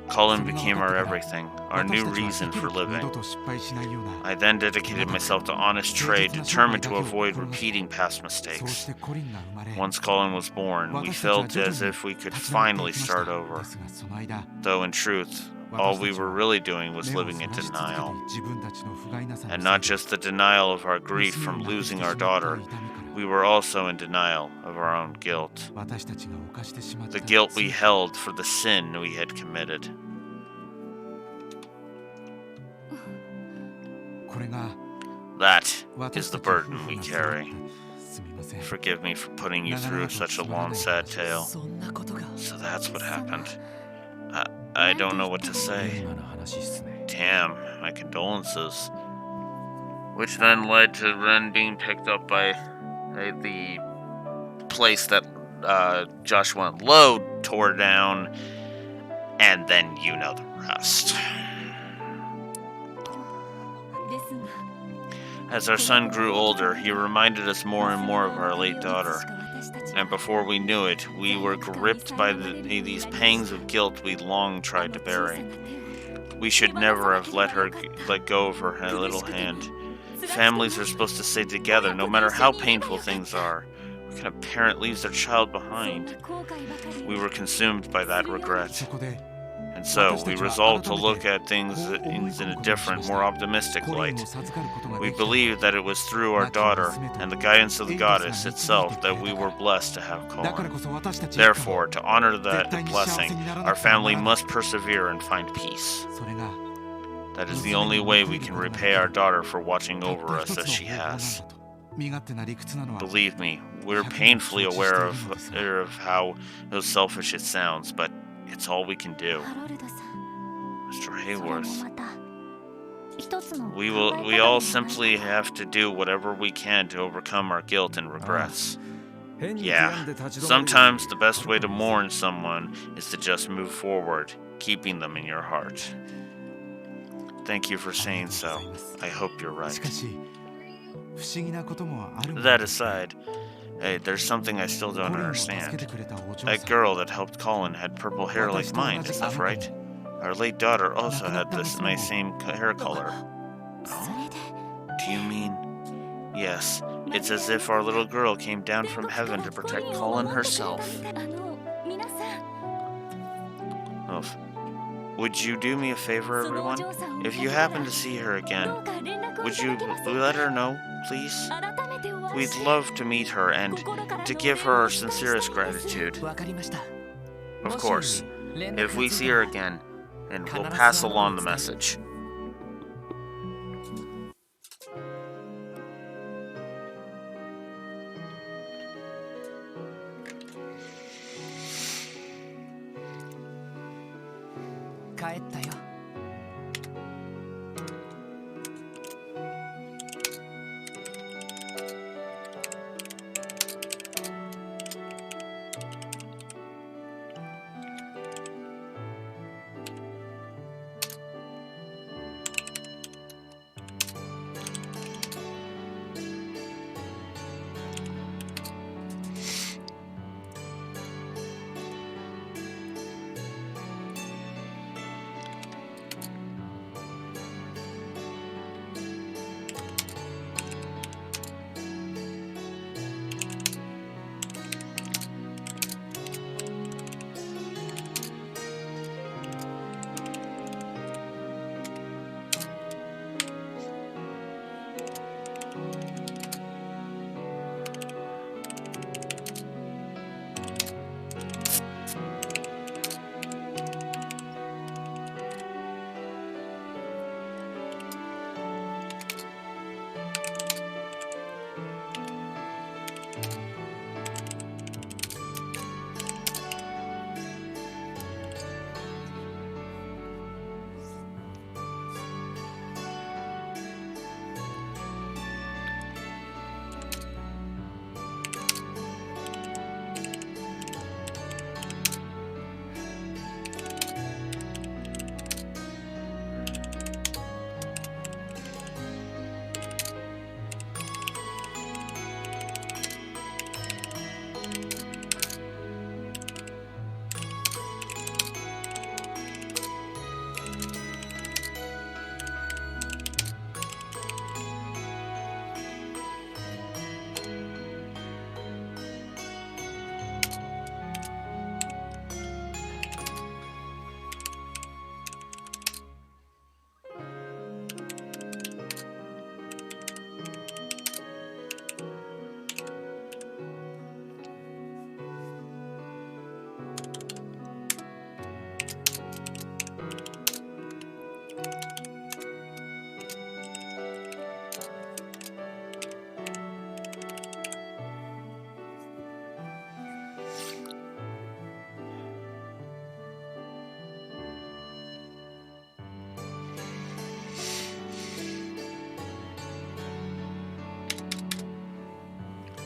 Colin became our everything, our 私 new たちは reason 生き for る気二 living. 度と失敗しないような I then dedicated myself to honest trade, determined to avoid repeating past そうし mistakes. てコリンが生まれ Once Colin was born, we 私たちは felt 徐々 as に if we could 立ち直ってい finally きました start over. ですがその間 Though in truth, all we were really doing was 目を living in そらし続けて denial. 自分たちの不甲斐なさの And せい not で just the denial of our grief 娘 from を亡く losing して our しまった daughter, 痛みから we were also in denial of our own guilt. 私たちが犯してしまった The guilt 罪 we held for the sin we had committed. これが That is 私 the たち夫 burden 婦 we が背負っ carry. たすみません Forgive me for putting you through such a long, sad tale. そんなことが So that's what happened. I don't know what to say. 今の話っすね Damn, my condolences. Which then led to Ren being picked up by the place that Joshua and Lowe tore down, and then you know the rest. ですが As our son grew older, he reminded us more and more of our late daughter. And before we knew it, we were gripped by these pangs of guilt we long tried to bury. We should never have let go of her little hand. Families are supposed to stay together, no matter how painful things are. What kind of parent leaves their child behind? We were consumed by that regret. そこで And so, we resolved to look at things in a different, more optimistic コリン light. を授かることが We できた believed that it was through our daughter and the guidance of the goddess itself that we were blessed to have だから Colin. こそ私たち一家は Therefore, to honor that blessing, our family must persevere and find peace. それが That is the only way we can repay our daughter for watching たっ over た us 一つ as の she 方法なんだ has. と身勝手な理屈なのは Believe me, we're painfully aware of how selfish it sounds, but it's all we can do. ハロルドさん Mr. それも Hayworth, また一つの we 考え all 方にも simply have to do whatever we can to overcome our guilt and regrets. 変に悔 Yeah, やんで立ち止まるより sometimes the best way to mourn someone is to just move forward, keeping them in your heart. Thank you for saying so. I hope you're し right. かし不思議なこともあるもの That です aside, hey, there's something I still コ don't リンを助け understand. てくれたお嬢 That さん girl that helped Colin had purple hair like mine, is that right? Our late daughter also had my same hair color. それで Do you mean? Yes, it's as if our little girl came down from heaven to protect Colin herself. 皆さん Oof. Would you do me a favor, そのお everyone? 嬢さんを見 If か you けたら happen to see her ど again, うか連絡をい would た you だけません let her know, please? 改めてお会い We'd し love to meet her and 心からの to give her our sincerest gratitude. わかりました Of もし course, 連絡 if が we つい see た her ら again, and we'll 必ず pass あの子 along に the 伝える message. 帰ったよ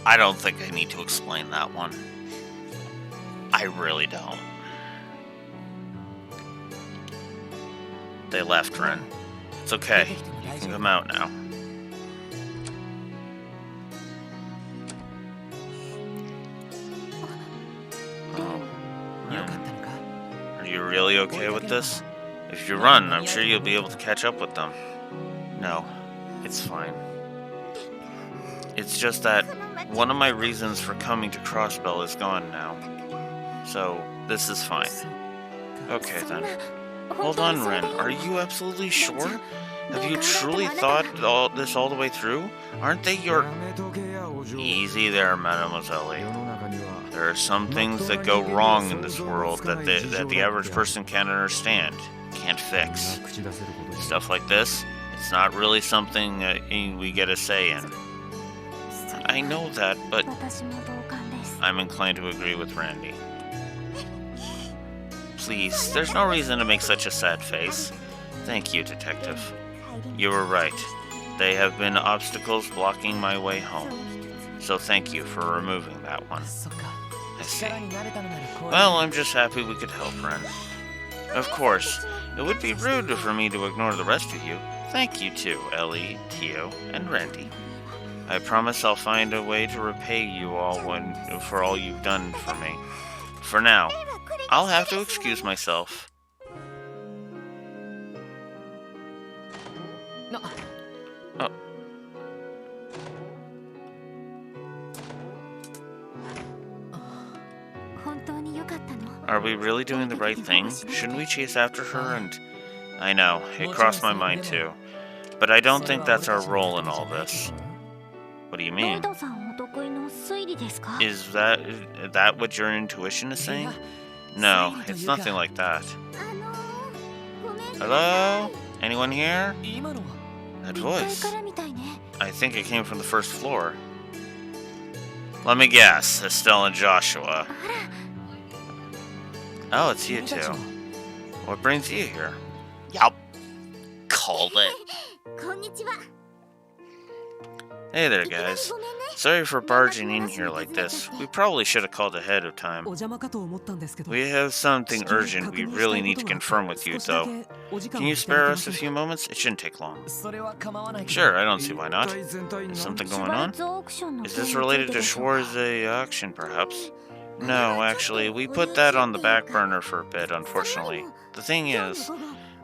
I don't think I need to explain that one. I really don't. They left, Ren. It's okay. You can come out now. Oh, Ren. Are you really okay with this? If you run, I'm sure you'll be able to catch up with them. No, it's fine. It's just that one of my reasons for coming to Crossbell is gone now. So, this is fine. Okay then. Hold on, Ren. Are you absolutely sure? Have you truly thought this all the way through? Aren't they your... Easy there, Mademoiselle. There are some things that go wrong in this world that the average person can't understand, can't fix. Stuff like this, it's not really something we get a say in. I know that, but 私も同感です。 I'm inclined to agree with Randy. Please, there's no reason to make such a sad face. Thank you, Detective. You were right. They have been obstacles blocking my way home. So thank you for removing that one. そっか I see. 力になれたのならこう Well, I'm just happy we could help, Ren. Of course, it would be rude for me to ignore the rest of you. Thank you too, Ellie, Tio, and Randy. I promise I'll find a way to repay you all for all you've done for me. For now, I'll have to excuse myself. な Oh, 本当に良かったの？ are we really doing the right thing? Shouldn't we chase after her and... I know, it crossed my mind too. But I don't think that's our role in all this. What do you ロイ mean? ドさんお得意の推理ですか？ Is that what your intuition is saying? No, it's nothing like that. ごめんなさい。 Hello? Anyone here? 今のは That 1階 voice. からみたいね。 I think it came from the first floor. Let me guess, Estelle and Joshua. Oh, it's you 君たち two. も What brings you here? Yup. Called it. こんにちは。 Hey there, いきなり guys. ごめんね。 Sorry for barging in here like this. We probably should have called ahead of お time. 邪魔かと思ったんですけど We have something urgent we really need to confirm with you, though. Can you spare us a few moments? It shouldn't take long. それは構わないけど Sure, I don't see why not. Is something シュ going ワ on? ルツオークションの Is 件 this につい related て to でしょうか？ Schwarze auction, perhaps? No, actually, we put that on the back burner for a bit, unfortunately. The thing is,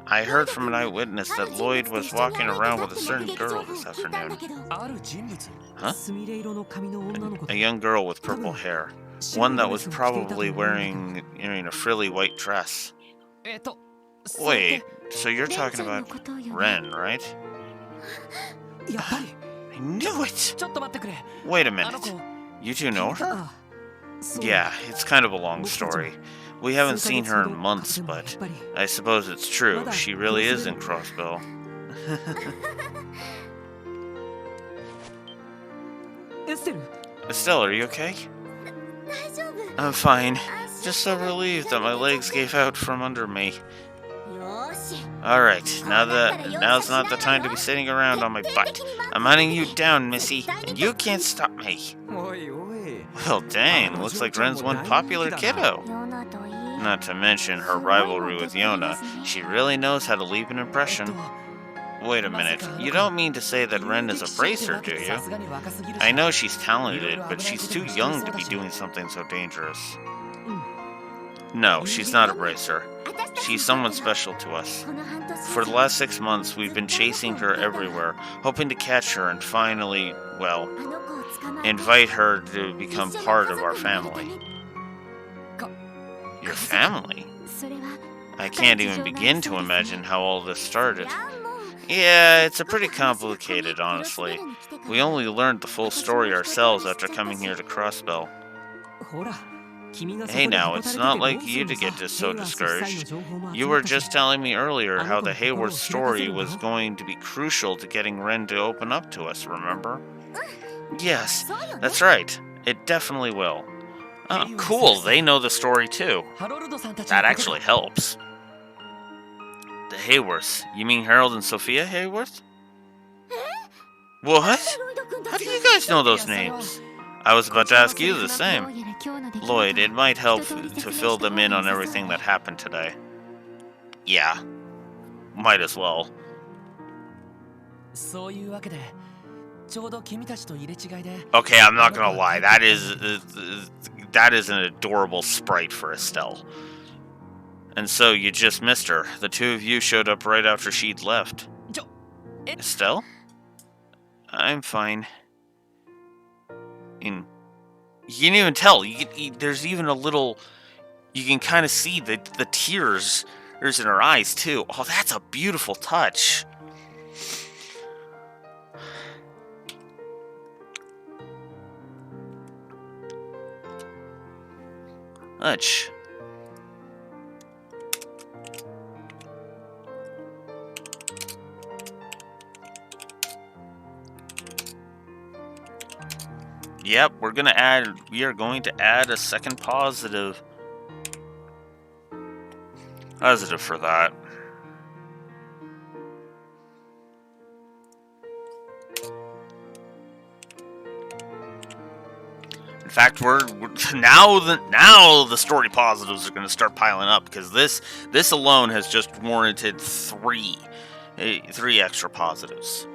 I heard from an eyewitness that Lloyd was walking around with a certain girl this afternoon. ある人物 Huh? すみれ色の髪の女の子 A young girl with purple hair. One that was probably wearing a frilly white dress. そうやって Wait, so you're talking about Ren, right? やっぱり I knew it! ちょっと待ってくれ Wait a あの minute. 子 You two know her? あそう Yeah, it's kind of a long story. We haven't 数ヶ seen 月 her ほど in months, でもや but っぱり I suppose it's true. She really is in Crossbell. Estelle Estelle, are you okay? 大丈夫。 I'm fine. 安 Just 心 so relieved that my legs gave out from under me. よーし。 Alright, now's not the time to be sitting around on my butt. I'm hunting you down, Missy, and you can't stop me. おいおい Well, dang, looks like Ren's one popular kiddo. ヨナといい。 Not to mention her rivalry with Yona. She really knows how to leave an impression. Wait a minute, you don't mean to say that Ren is a bracer, do you? I know she's talented, but she's too young to be doing something so dangerous. No, she's not a bracer. She's someone special to us. For the last 6 months, we've been chasing her everywhere, hoping to catch her and finally, well, invite her to become part of our family. Your family? I can't even begin to imagine how all this started. Yeah, it's a pretty complicated, honestly. We only learned the full story ourselves after coming here to Crossbell. ほら君がそこ Hey で now, 働 it's いてて not どう like す you る to の get さ just so ヘイワース夫妻の discouraged. 情報も集 You まっ were たし just telling me earlier how the Hayward story was Huh? going to be crucial to getting Ren to open up to us, remember? Yes, that's right. It definitely will. Oh, cool, they know the story too. ハロルドさんたちの That こと actually helps. The Hayworths. You mean Harold and Sophia Hayworth? What? How do you guys know those names? I was about to ask you the same. Lloyd, it might help to fill them in on everything that happened today. Yeah. Might as well. そういうわけで、ちょうど君たちと入れ違いで。 Okay, I'm not gonna lie. That is an adorable sprite for Estelle. And so you just missed her. The two of you showed up right after she'd left. Estelle? I'm fine. You can even tell. There's even a little... You can kind of see the tears. There's in her eyes, too. Oh, that's a beautiful touch. Much. Yep, we are going to add a second positive. Positive for that. In fact, now the story positives are going to start piling up, because this alone has just warranted three extra positives.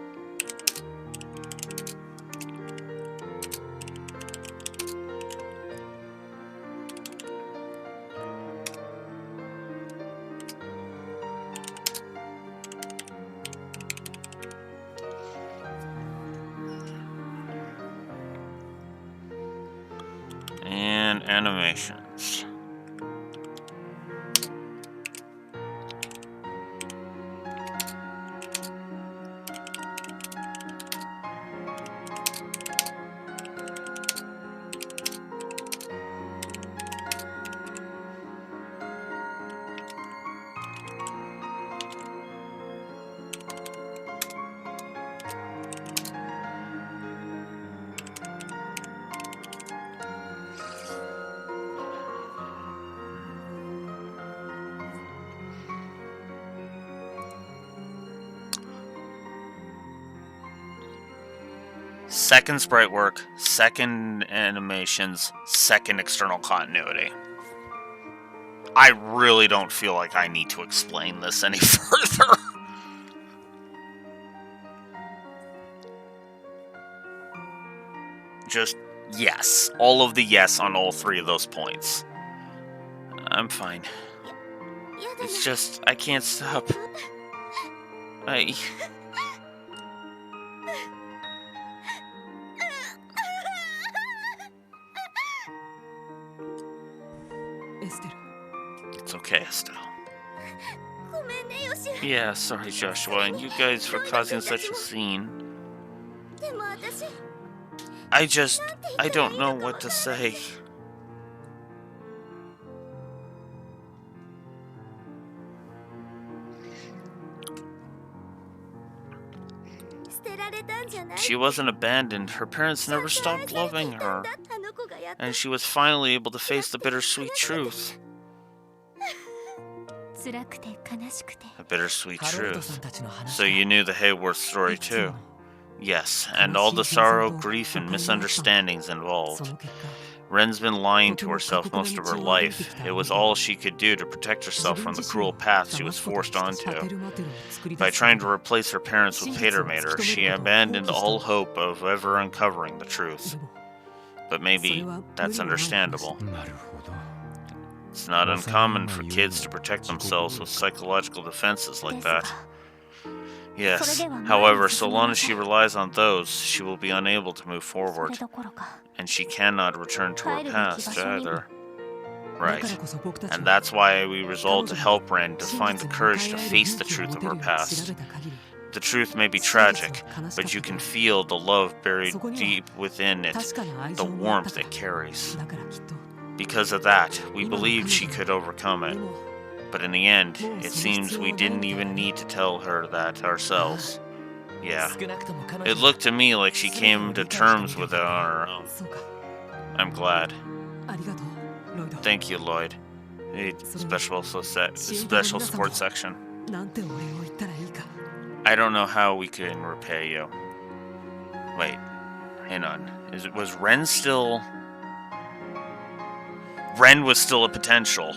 And animations. Second sprite work, second animations, second external continuity. I really don't feel like I need to explain this any further. Just yes. All of the yes on all three of those points. I'm fine. It's just, I can't stop. It's okay, Estelle. Yeah, sorry, Joshua, and you guys for causing such a scene. I don't know what to say. She wasn't abandoned. Her parents never stopped loving her. And she was finally able to face the bittersweet truth. A bittersweet truth. So you knew the Hayworth story too? Yes, and all the sorrow, grief, and misunderstandings involved. Ren's been lying to herself most of her life. It was all she could do to protect herself from the cruel path she was forced onto. By trying to replace her parents with Patermater, she abandoned all hope of ever uncovering the truth. But maybe that's understandable. It's not uncommon for kids to protect themselves with psychological defenses like that. Yes, however, so long as she relies on those, she will be unable to move forward. And she cannot return to her past either. Right. And that's why we resolved to help Ren to find the courage to face the truth of her past. The truth may be tragic, but you can feel the love buried deep within it, the warmth it carries. Because of that, we believed she could overcome it. But in the end, it seems we didn't even need to tell her that ourselves. Yeah. It looked to me like she came to terms with it on her own. I'm glad. Thank you, Lloyd. Special support section. I don't know how we can repay you. Wait. Hang on. Was Ren still... Ren was still a potential.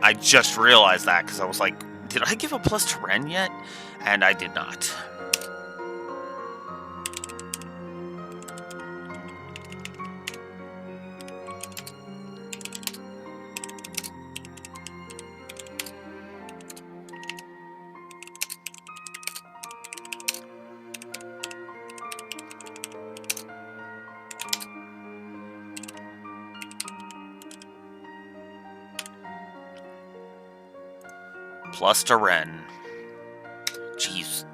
I just realized that because I was like, did I give a plus to Ren yet? And I did not. Plus to Ren. Jeez,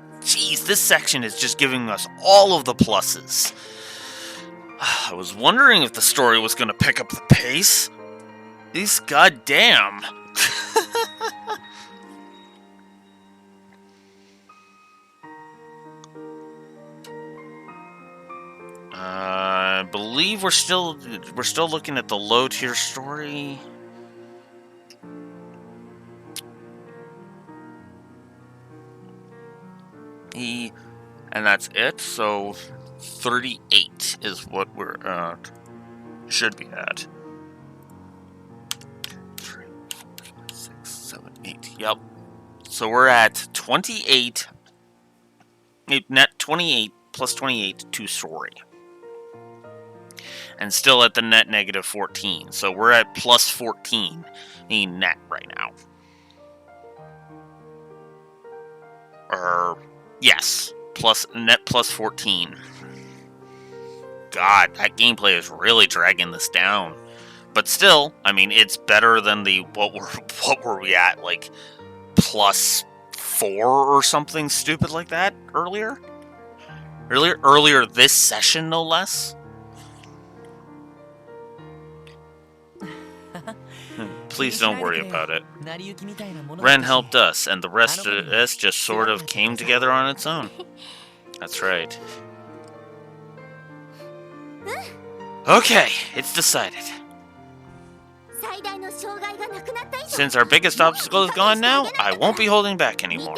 this section is just giving us all of the pluses. I was wondering if the story was going to pick up the pace. These goddamn. I believe we're still looking at the low tier story. And that's it, so 38 is what we're should be at. 3, 4, 5, 6, 7, 8. Yep. So we're at 28. Net 28 plus 28 to story. And still at the net negative 14. So we're at plus 14 in net right now. Yes. Net plus 14. God, that gameplay is really dragging this down. But still, I mean, it's better than the what were we at, like plus 4 or something stupid like that earlier? Earlier this session, no less. Please don't worry about it. Ren helped us, and the rest of us just sort of came together on its own. That's right. Okay, it's decided. Since our biggest obstacle is gone now, I won't be holding back anymore.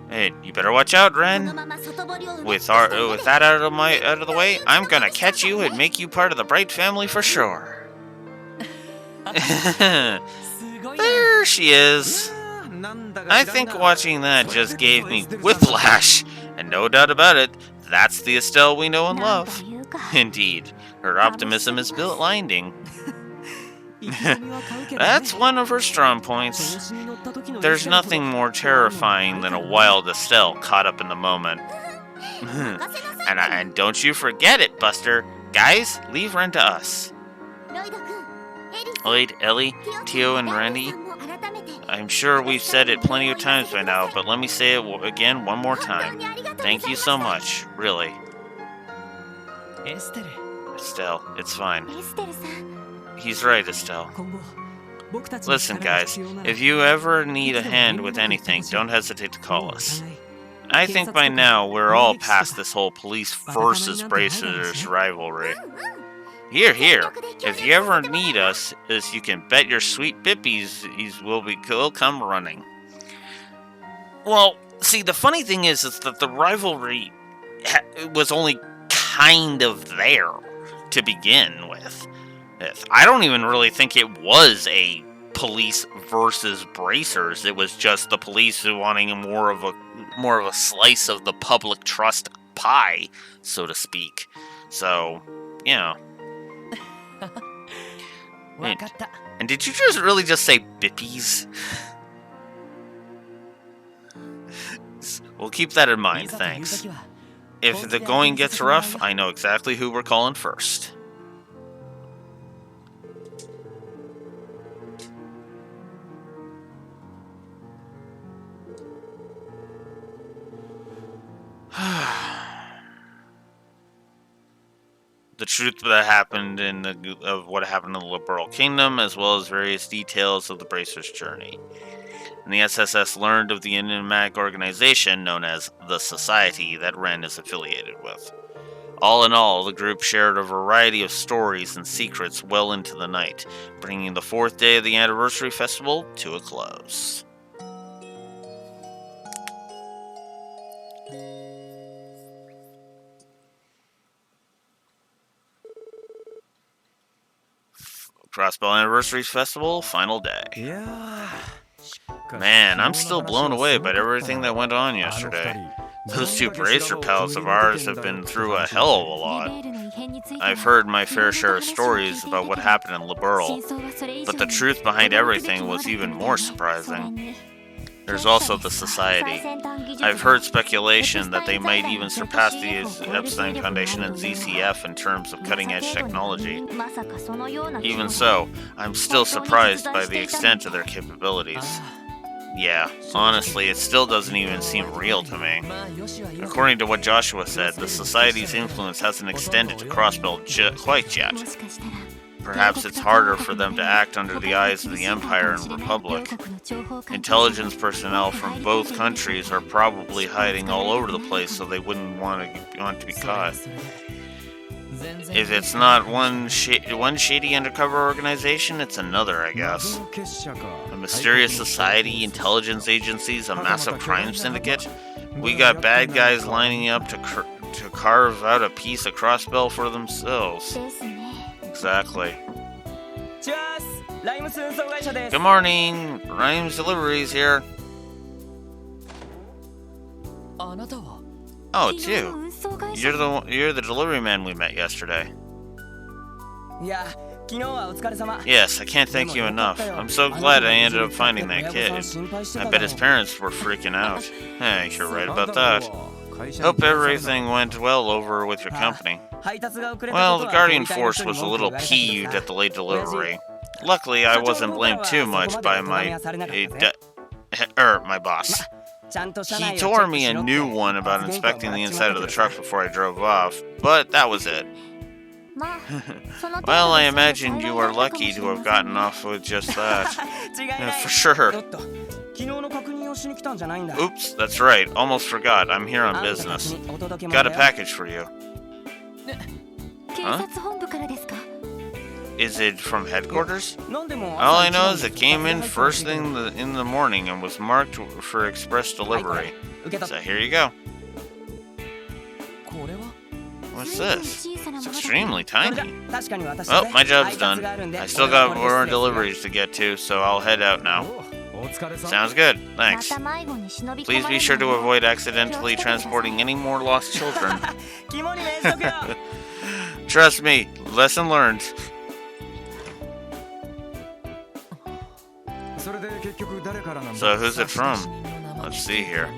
Hey, you better watch out, Ren. With that out of the way, I'm gonna catch you and make you part of the Bright family for sure. There she is. I think watching that just gave me whiplash, and no doubt about it, that's the Estelle we know and love. Indeed, her optimism is blinding. That's one of her strong points. There's nothing more terrifying than a wild Estelle caught up in the moment. and don't you forget it, Buster. Guys, leave Ren to us. Lloyd, Ellie, Tio, and Randy. I'm sure we've said it plenty of times by now, but let me say it again one more time. Thank you so much, really. Estelle, it's fine. He's right, Estelle. Listen, guys, if you ever need a hand with anything, don't hesitate to call us. I think by now we're all past this whole police versus bracers rivalry. Here. If you ever need us, you can bet your sweet bippies will come running. Well, see, the funny thing is that the rivalry was only kind of there to begin with. I don't even really think it was a police versus bracers. It was just the police wanting more of a slice of the public trust pie, so to speak. So, yeah. And did you really just say bippies? We'll keep that in mind, thanks. If the going gets rough, I know exactly who we're calling first. The truth that happened of what happened in the Liberal Kingdom, as well as various details of the Bracers' journey. And the SSS learned of the enigmatic organization known as the Society that Ren is affiliated with. All in all, the group shared a variety of stories and secrets well into the night, bringing the 4th day of the anniversary festival to a close. Crossbell Anniversaries Festival, final day. いやー Man, I'm still blown away by everything that went on yesterday. Those two bracer pals of ours have been through a hell of a lot. I've heard my fair share of stories about what happened in Liberl, but the truth behind everything was even more surprising. There's also the Society. I've heard speculation that they might even surpass the Epstein Foundation and ZCF in terms of cutting-edge technology. Even so, I'm still surprised by the extent of their capabilities. Yeah, honestly, it still doesn't even seem real to me. According to what Joshua said, the Society's influence hasn't extended to Crossbell quite yet. Perhaps it's harder for them to act under the eyes of the Empire and Republic. Intelligence personnel from both countries are probably hiding all over the place so they wouldn't want to be caught. If it's not one shady undercover organization, it's another, I guess. A mysterious society, intelligence agencies, a massive crime syndicate. We got bad guys lining up to carve out a piece of Crossbell for themselves. Exactly. Good morning, Rhymes Deliveries here. Oh, it's you. You're the delivery man we met yesterday. Yes, I can't thank you enough. I'm so glad I ended up finding that kid. I bet his parents were freaking out. Hey, you're right about that. Hope everything went well over with your company. Well, the Guardian Force was a little peeved at the late delivery. Luckily, I wasn't blamed too much by my boss. He tore me a new one about inspecting the inside of the truck before I drove off, but that was it. Well, I imagine you are lucky to have gotten off with just that. For sure. Oops, that's right. Almost forgot. I'm here on business. Got a package for you. Huh? Is it from headquarters? All I know is it came in first thing in the morning and was marked for express delivery. So here you go. What's this? It's extremely tiny. Well, my job's done. I still got more deliveries to get to, so I'll head out now. Sounds good. Thanks. Please be sure to avoid accidentally transporting any more lost children. Trust me, lesson learned. So who's it from? Let's see here.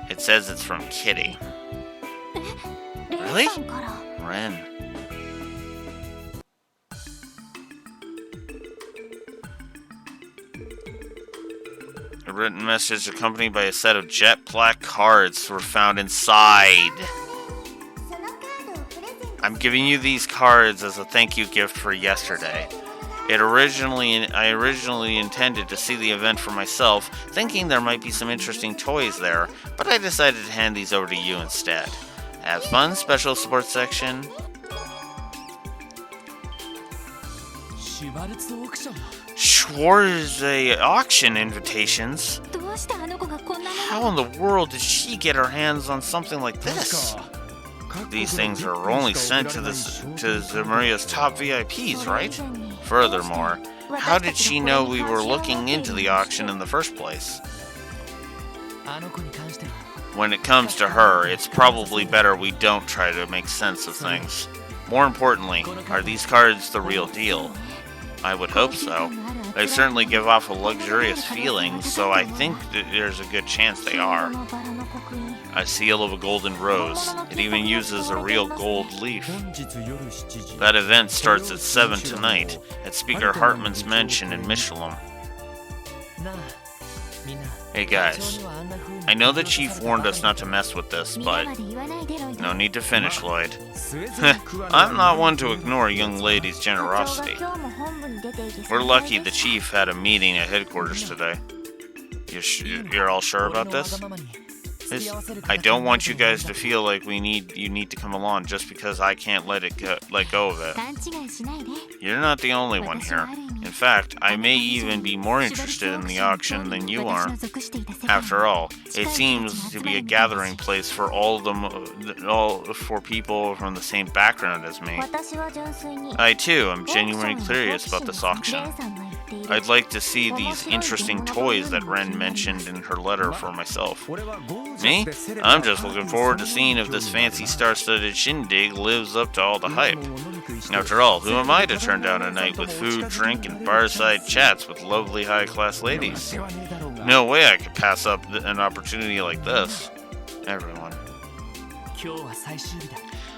It says it's from Kitty. Really? Ren. A written message accompanied by a set of jet black cards were found inside. I'm giving you these cards as a thank you gift for yesterday. I originally intended to see the event for myself, thinking there might be some interesting toys there, but I decided to hand these over to you instead. Have fun, Special Support Section. Schwartz auction invitations? How in the world did she get her hands on something like this? These things are only sent to Zemuria's top VIPs, right? Furthermore, how did she know we were looking into the auction in the first place? When it comes to her, it's probably better we don't try to make sense of things. More importantly, are these cards the real deal? I would hope so. They certainly give off a luxurious feeling, so I think that there's a good chance they are. A seal of a golden rose. It even uses a real gold leaf. That event starts at 7 tonight, at Speaker Hartman's mansion in Michelin. Hey guys, I know the chief warned us not to mess with this, but no need to finish, Lloyd. I'm not one to ignore a young lady's generosity. We're lucky the chief had a meeting at headquarters today. You're all sure about this? I don't want you guys to feel like you need to come along just because I can't let go of it. 勘違いしないで。 You're not the only one here. In fact, I may even be more interested in the auction than you are. After all, it seems to be a gathering place for all for people from the same background as me. 私は純粋に I too am genuinely curious about this auction. I'd like to see these interesting toys that Ren mentioned in her letter for myself. Me? I'm just looking forward to seeing if this fancy star-studded shindig lives up to all the hype. After all, who am I to turn down a night with food, drink, and fireside chats with lovely high-class ladies? No way I could pass up an opportunity like this. Everyone. 今日は最終日だ。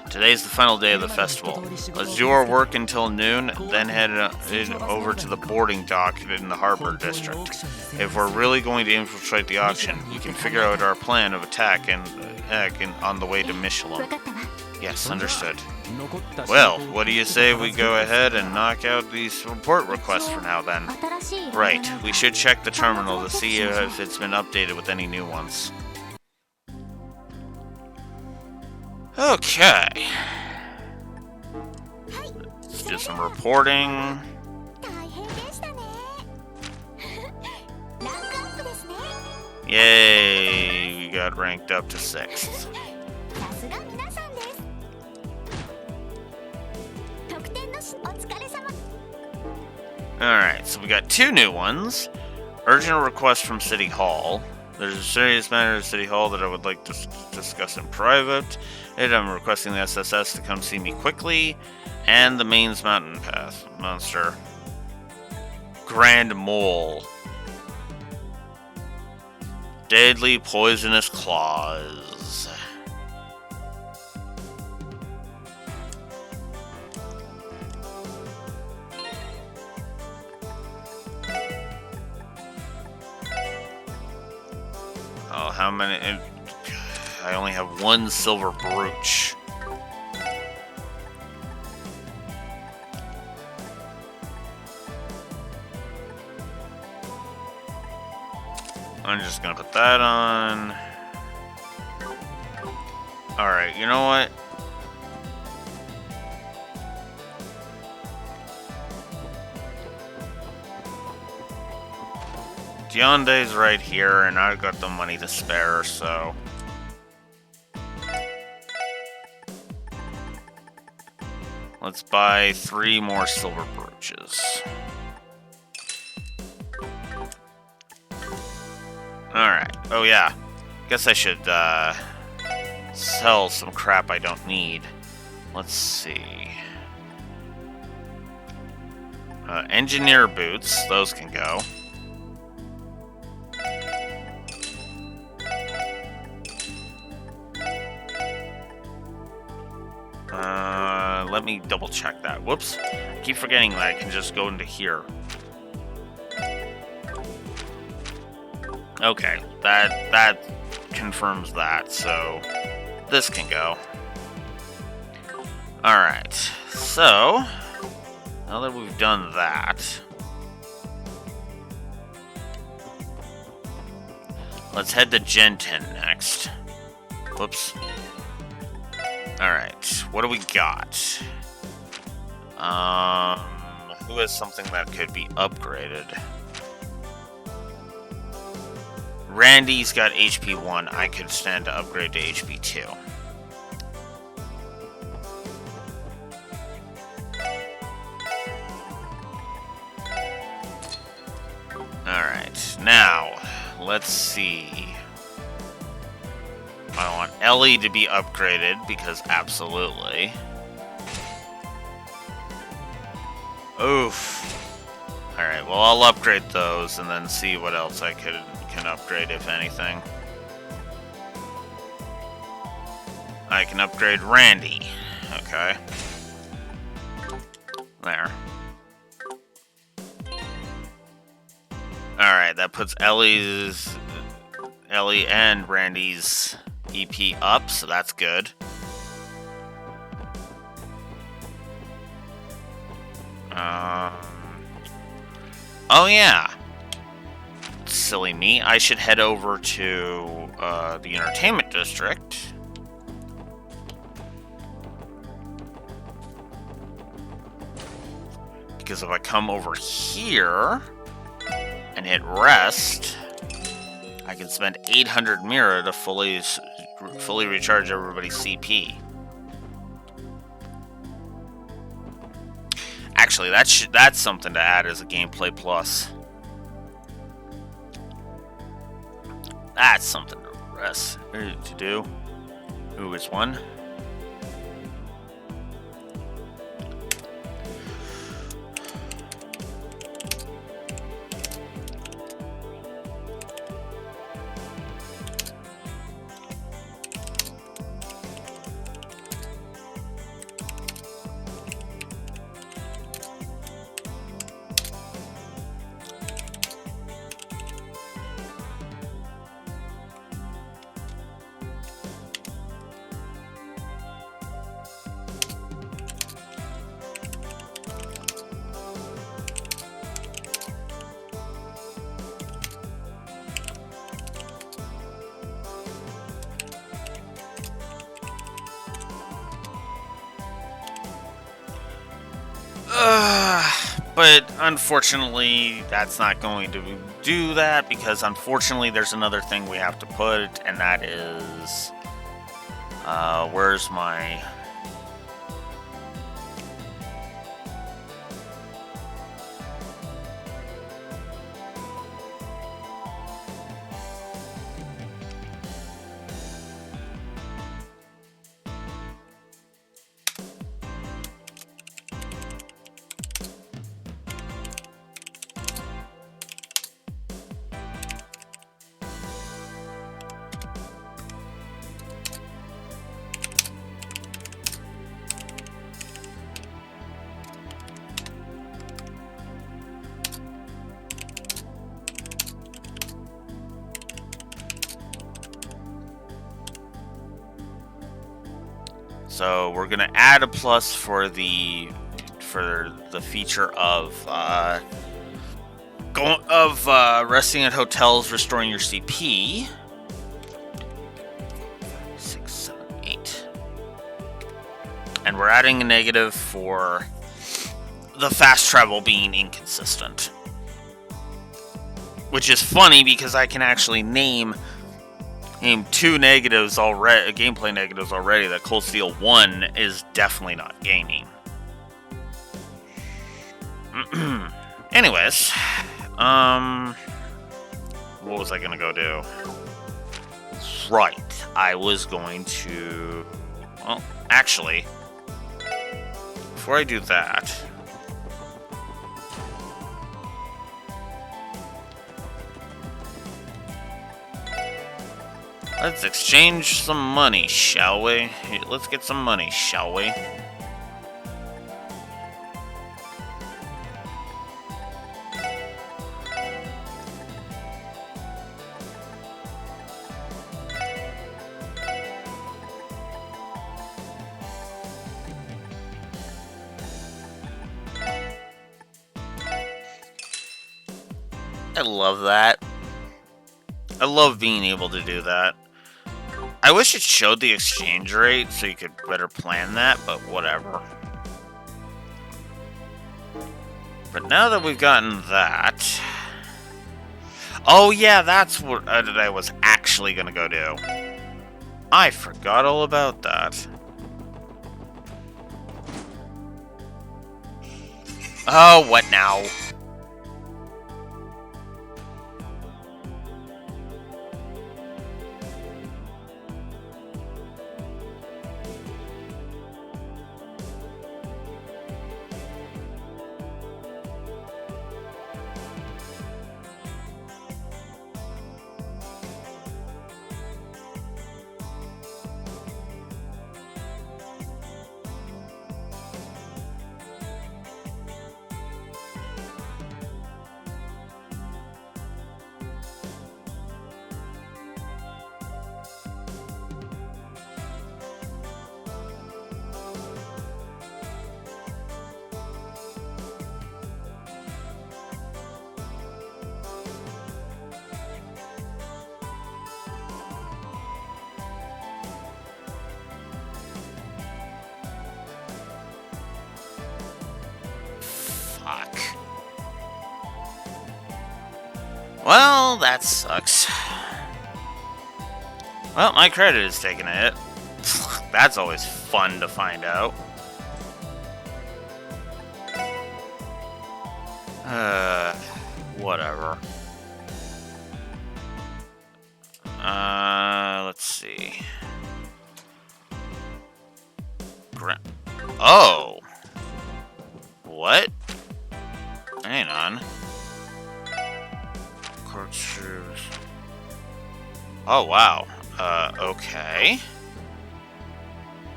Today's the final day of the festival. Let's do our work until noon, then head over to the boarding dock in the harbor district. If we're really going to infiltrate the auction, we can figure out our plan of attack on the way to Michelin. 分かったわ。 Yes, understood. Well, what do you say we go ahead and knock out these report requests for now then? 新しい Right, we should check the terminal to see if it's been updated with any new ones. Okay. Let's do some reporting. 大変でしたね。ランクアップですね。 Yay, we got ranked up to 6th. さすが皆さんです。得点のお疲れ様。 Alright, so we got 2 new ones. Urgent request from City Hall. There's a serious matter at City Hall that I would like to discuss in private. And I'm requesting the SSS to come see me quickly. And the Maine's Mountain Path monster. Grand Mole. Deadly poisonous claws. Oh, how many? I only have 1 silver brooch. I'm just gonna put that on. Alright, you know what? Deonde's right here, and I've got the money to spare, so... Let's buy 3 more silver brooches. Alright. Oh, yeah. Guess I should, sell some crap I don't need. Let's see. Engineer boots. Those can go. Let me double check that. Whoops. I keep forgetting that I can just go into here. Okay, that confirms that, so this can go. Alright, so now that we've done that, let's head to Gen 10 next. Whoops. Alright, what do we got? Who has something that could be upgraded? Randy's got HP 1. I could stand to upgrade to HP 2. Alright, now, let's see. I want Ellie to be upgraded, because absolutely. Oof. Alright, well, I'll upgrade those and then see what else I can upgrade, if anything. I can upgrade Randy. Okay. There. Alright, that puts Ellie and Randy's EP up, so that's good. Oh yeah. silly me, I should head over to the entertainment district. Because if I come over here and hit rest, I can spend 800 Mira to fully recharge everybody's CP. Actually, that's something to add as a gameplay plus. That's something to do. Ooh, which one? But unfortunately, that's not going to do that because unfortunately there's another thing we have to put, and that is... where's my... So we're gonna add a plus for the feature of resting at hotels, restoring your CP. 6, 7, 8, and we're adding a negative for the fast travel being inconsistent, which is funny because I can actually name two negatives already, gameplay negatives already, that Cold Steel 1 is definitely not gaining. Anyways, what was I gonna go do? Right, I was going to... Well, actually, before I do that... Let's exchange some money, shall we? Let's get some money, shall we? I love that. I love being able to do that. I wish it showed the exchange rate so you could better plan that, but whatever. But now that we've gotten that... Oh yeah, that's what I was actually gonna go do. I forgot all about that. Oh, what now? Well, that sucks. Well, my credit is taking a hit. That's always fun to find out. Whatever. Let's see. Oh! What? Hang on. Corkscrews. Oh, wow. Okay.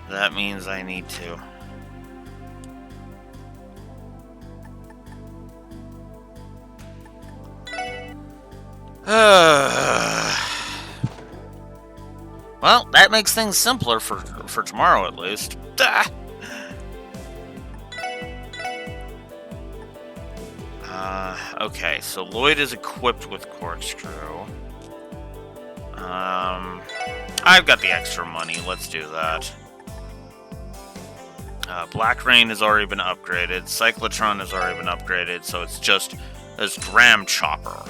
That means I need to... Well, that makes things simpler for tomorrow, at least. Okay, so Lloyd is equipped with Corkscrew. I've got the extra money. Let's do that. Black Rain has already been upgraded. Cyclotron has already been upgraded, so it's just this Gram Chopper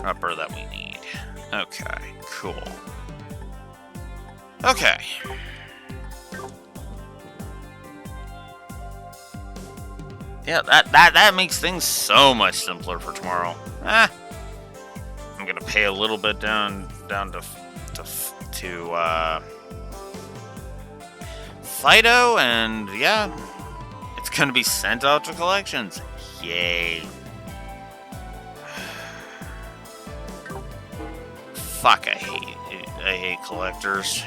that we need. Okay, cool. Okay. Yeah, that makes things so much simpler for tomorrow. I'm gonna pay a little bit down to Fido, and yeah, it's gonna be sent out to collections. Yay! Fuck, I hate collectors.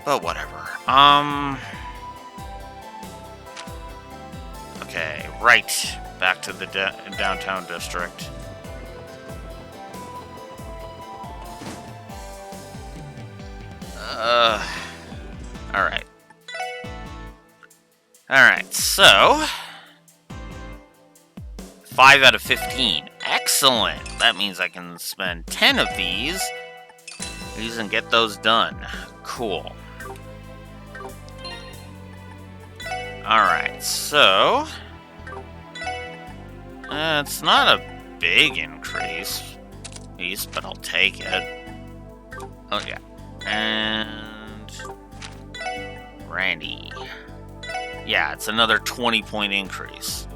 But whatever. Okay, right. Back to the downtown district. Alright. Alright, so... 5 out of 15. Excellent! That means I can spend 10 of these and get those done. Cool. Alright, so... it's not a big increase, but I'll take it. Oh, yeah. And... Randy. Yeah, it's another 20-point increase.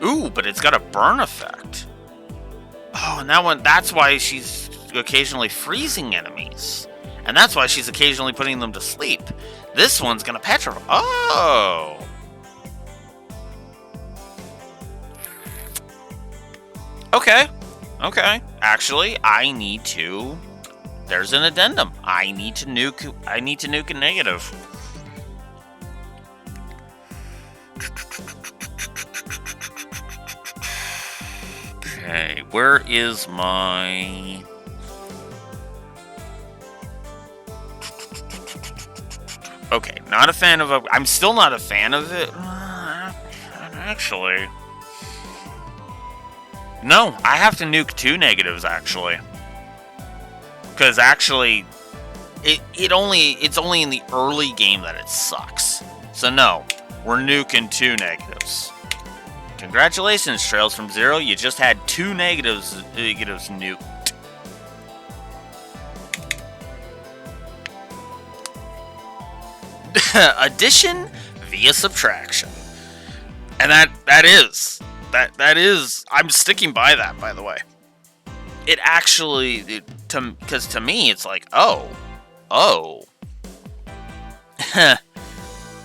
Ooh, but it's got a burn effect. Oh, and that's why she's occasionally freezing enemies. And that's why she's occasionally putting them to sleep. This one's gonna petrify. Oh! Okay. Okay. Actually, I need to... There's an addendum. I need to nuke a negative. Okay, where is my... Okay, not a fan of... I'm still not a fan of it. Actually... No, I have to nuke 2 negatives, actually. Because actually, it's only in the early game that it sucks. So no, we're nuking 2 negatives. Congratulations, Trails from Zero. You just had 2 negatives nuked. Addition via subtraction. And that is, I'm sticking by that, by the way. It actually, because to me, it's like, oh.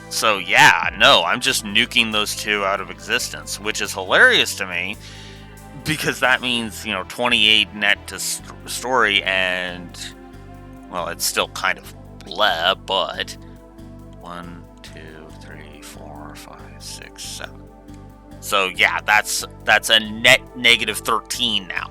So yeah, no, I'm just nuking those 2 out of existence, which is hilarious to me, because that means, 28 net to story, and, well, it's still kind of blah, but 1, 2, 3, 4, 5, 6, 7. So yeah, that's a net negative 13 now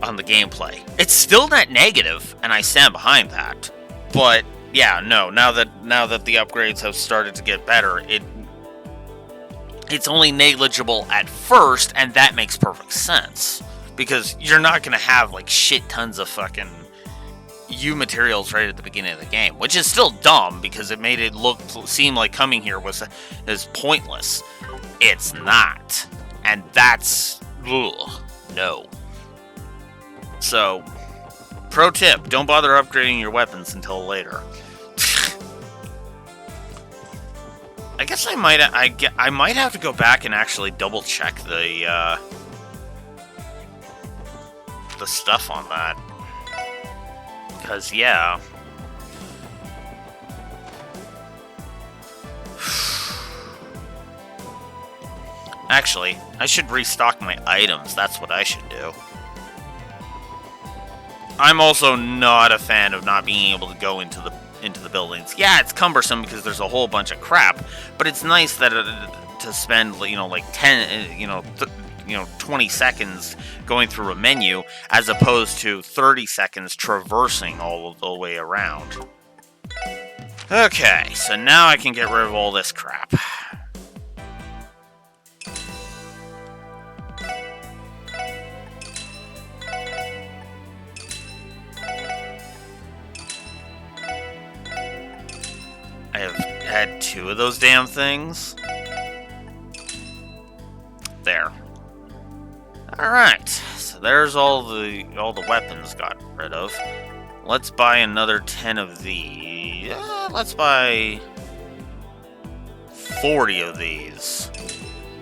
on the gameplay. It's still net negative, and I stand behind that. But yeah, no, now that the upgrades have started to get better, it's only negligible at first, and that makes perfect sense, because you're not gonna have like shit tons of fucking U materials right at the beginning of the game, which is still dumb because it made it seem like coming here was pointless. It's not, and that's no. So, pro tip: don't bother upgrading your weapons until later. I guess I might have to go back and actually double check the stuff on that. Because, yeah. Actually, I should restock my items. That's what I should do. I'm also not a fan of not being able to go into the buildings. Yeah, it's cumbersome because there's a whole bunch of crap, but it's nice that to spend, like 20 seconds going through a menu as opposed to 30 seconds traversing all the way around. Okay, so now I can get rid of all this crap. I have had 2 of those damn things. There. Alright, so there's all the weapons got rid of. Let's buy another 10 of these. Let's buy 40 of these.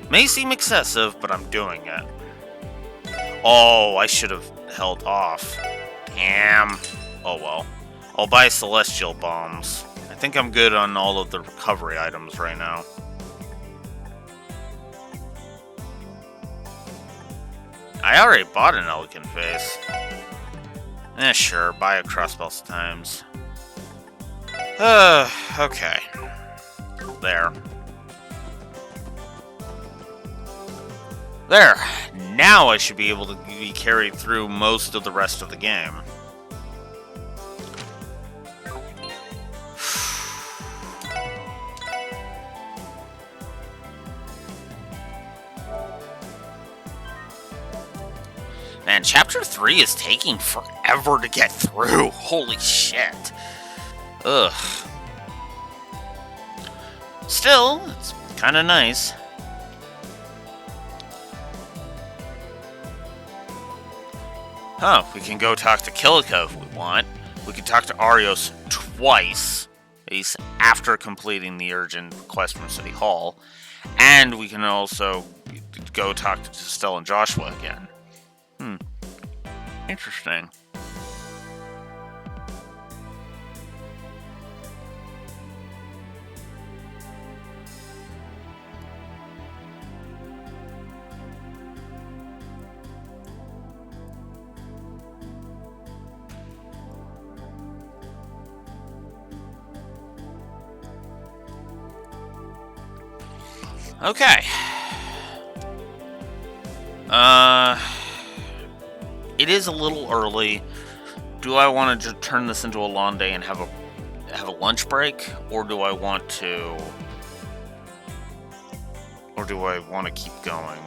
May seem excessive, but I'm doing it. Oh, I should have held off. Damn. Oh well. I'll buy celestial bombs. I think I'm good on all of the recovery items right now. I already bought an elegant face. Sure, buy a crossbow times. Okay. There. There! Now I should be able to be carried through most of the rest of the game. Man, Chapter 3 is taking forever to get through. Holy shit. Ugh. Still, it's kind of nice. Huh, we can go talk to Kilika if we want. We can talk to Arios twice. He's after completing the urgent quest from City Hall. And we can also go talk to Stella and Joshua again. Interesting. Okay. It is a little early. Do I want to just turn this into a long day and have a lunch break, or do I want to keep going?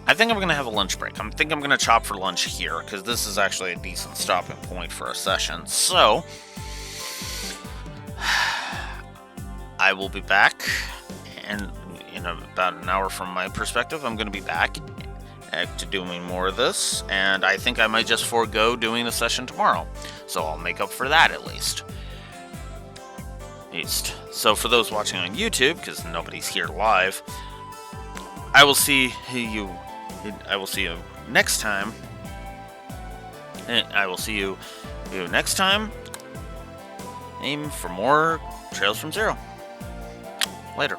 I think I'm going to have a lunch break. I think I'm going to chop for lunch here, because this is actually a decent stopping point for a session. So, I will be back, and in about an hour from my perspective, I'm going to be back to doing more of this, and I think I might just forego doing the session tomorrow. So I'll make up for that at least. So for those watching on YouTube, because nobody's here live, I will see you next time. And I will see you next time. Aim for more Trails from Zero. Later.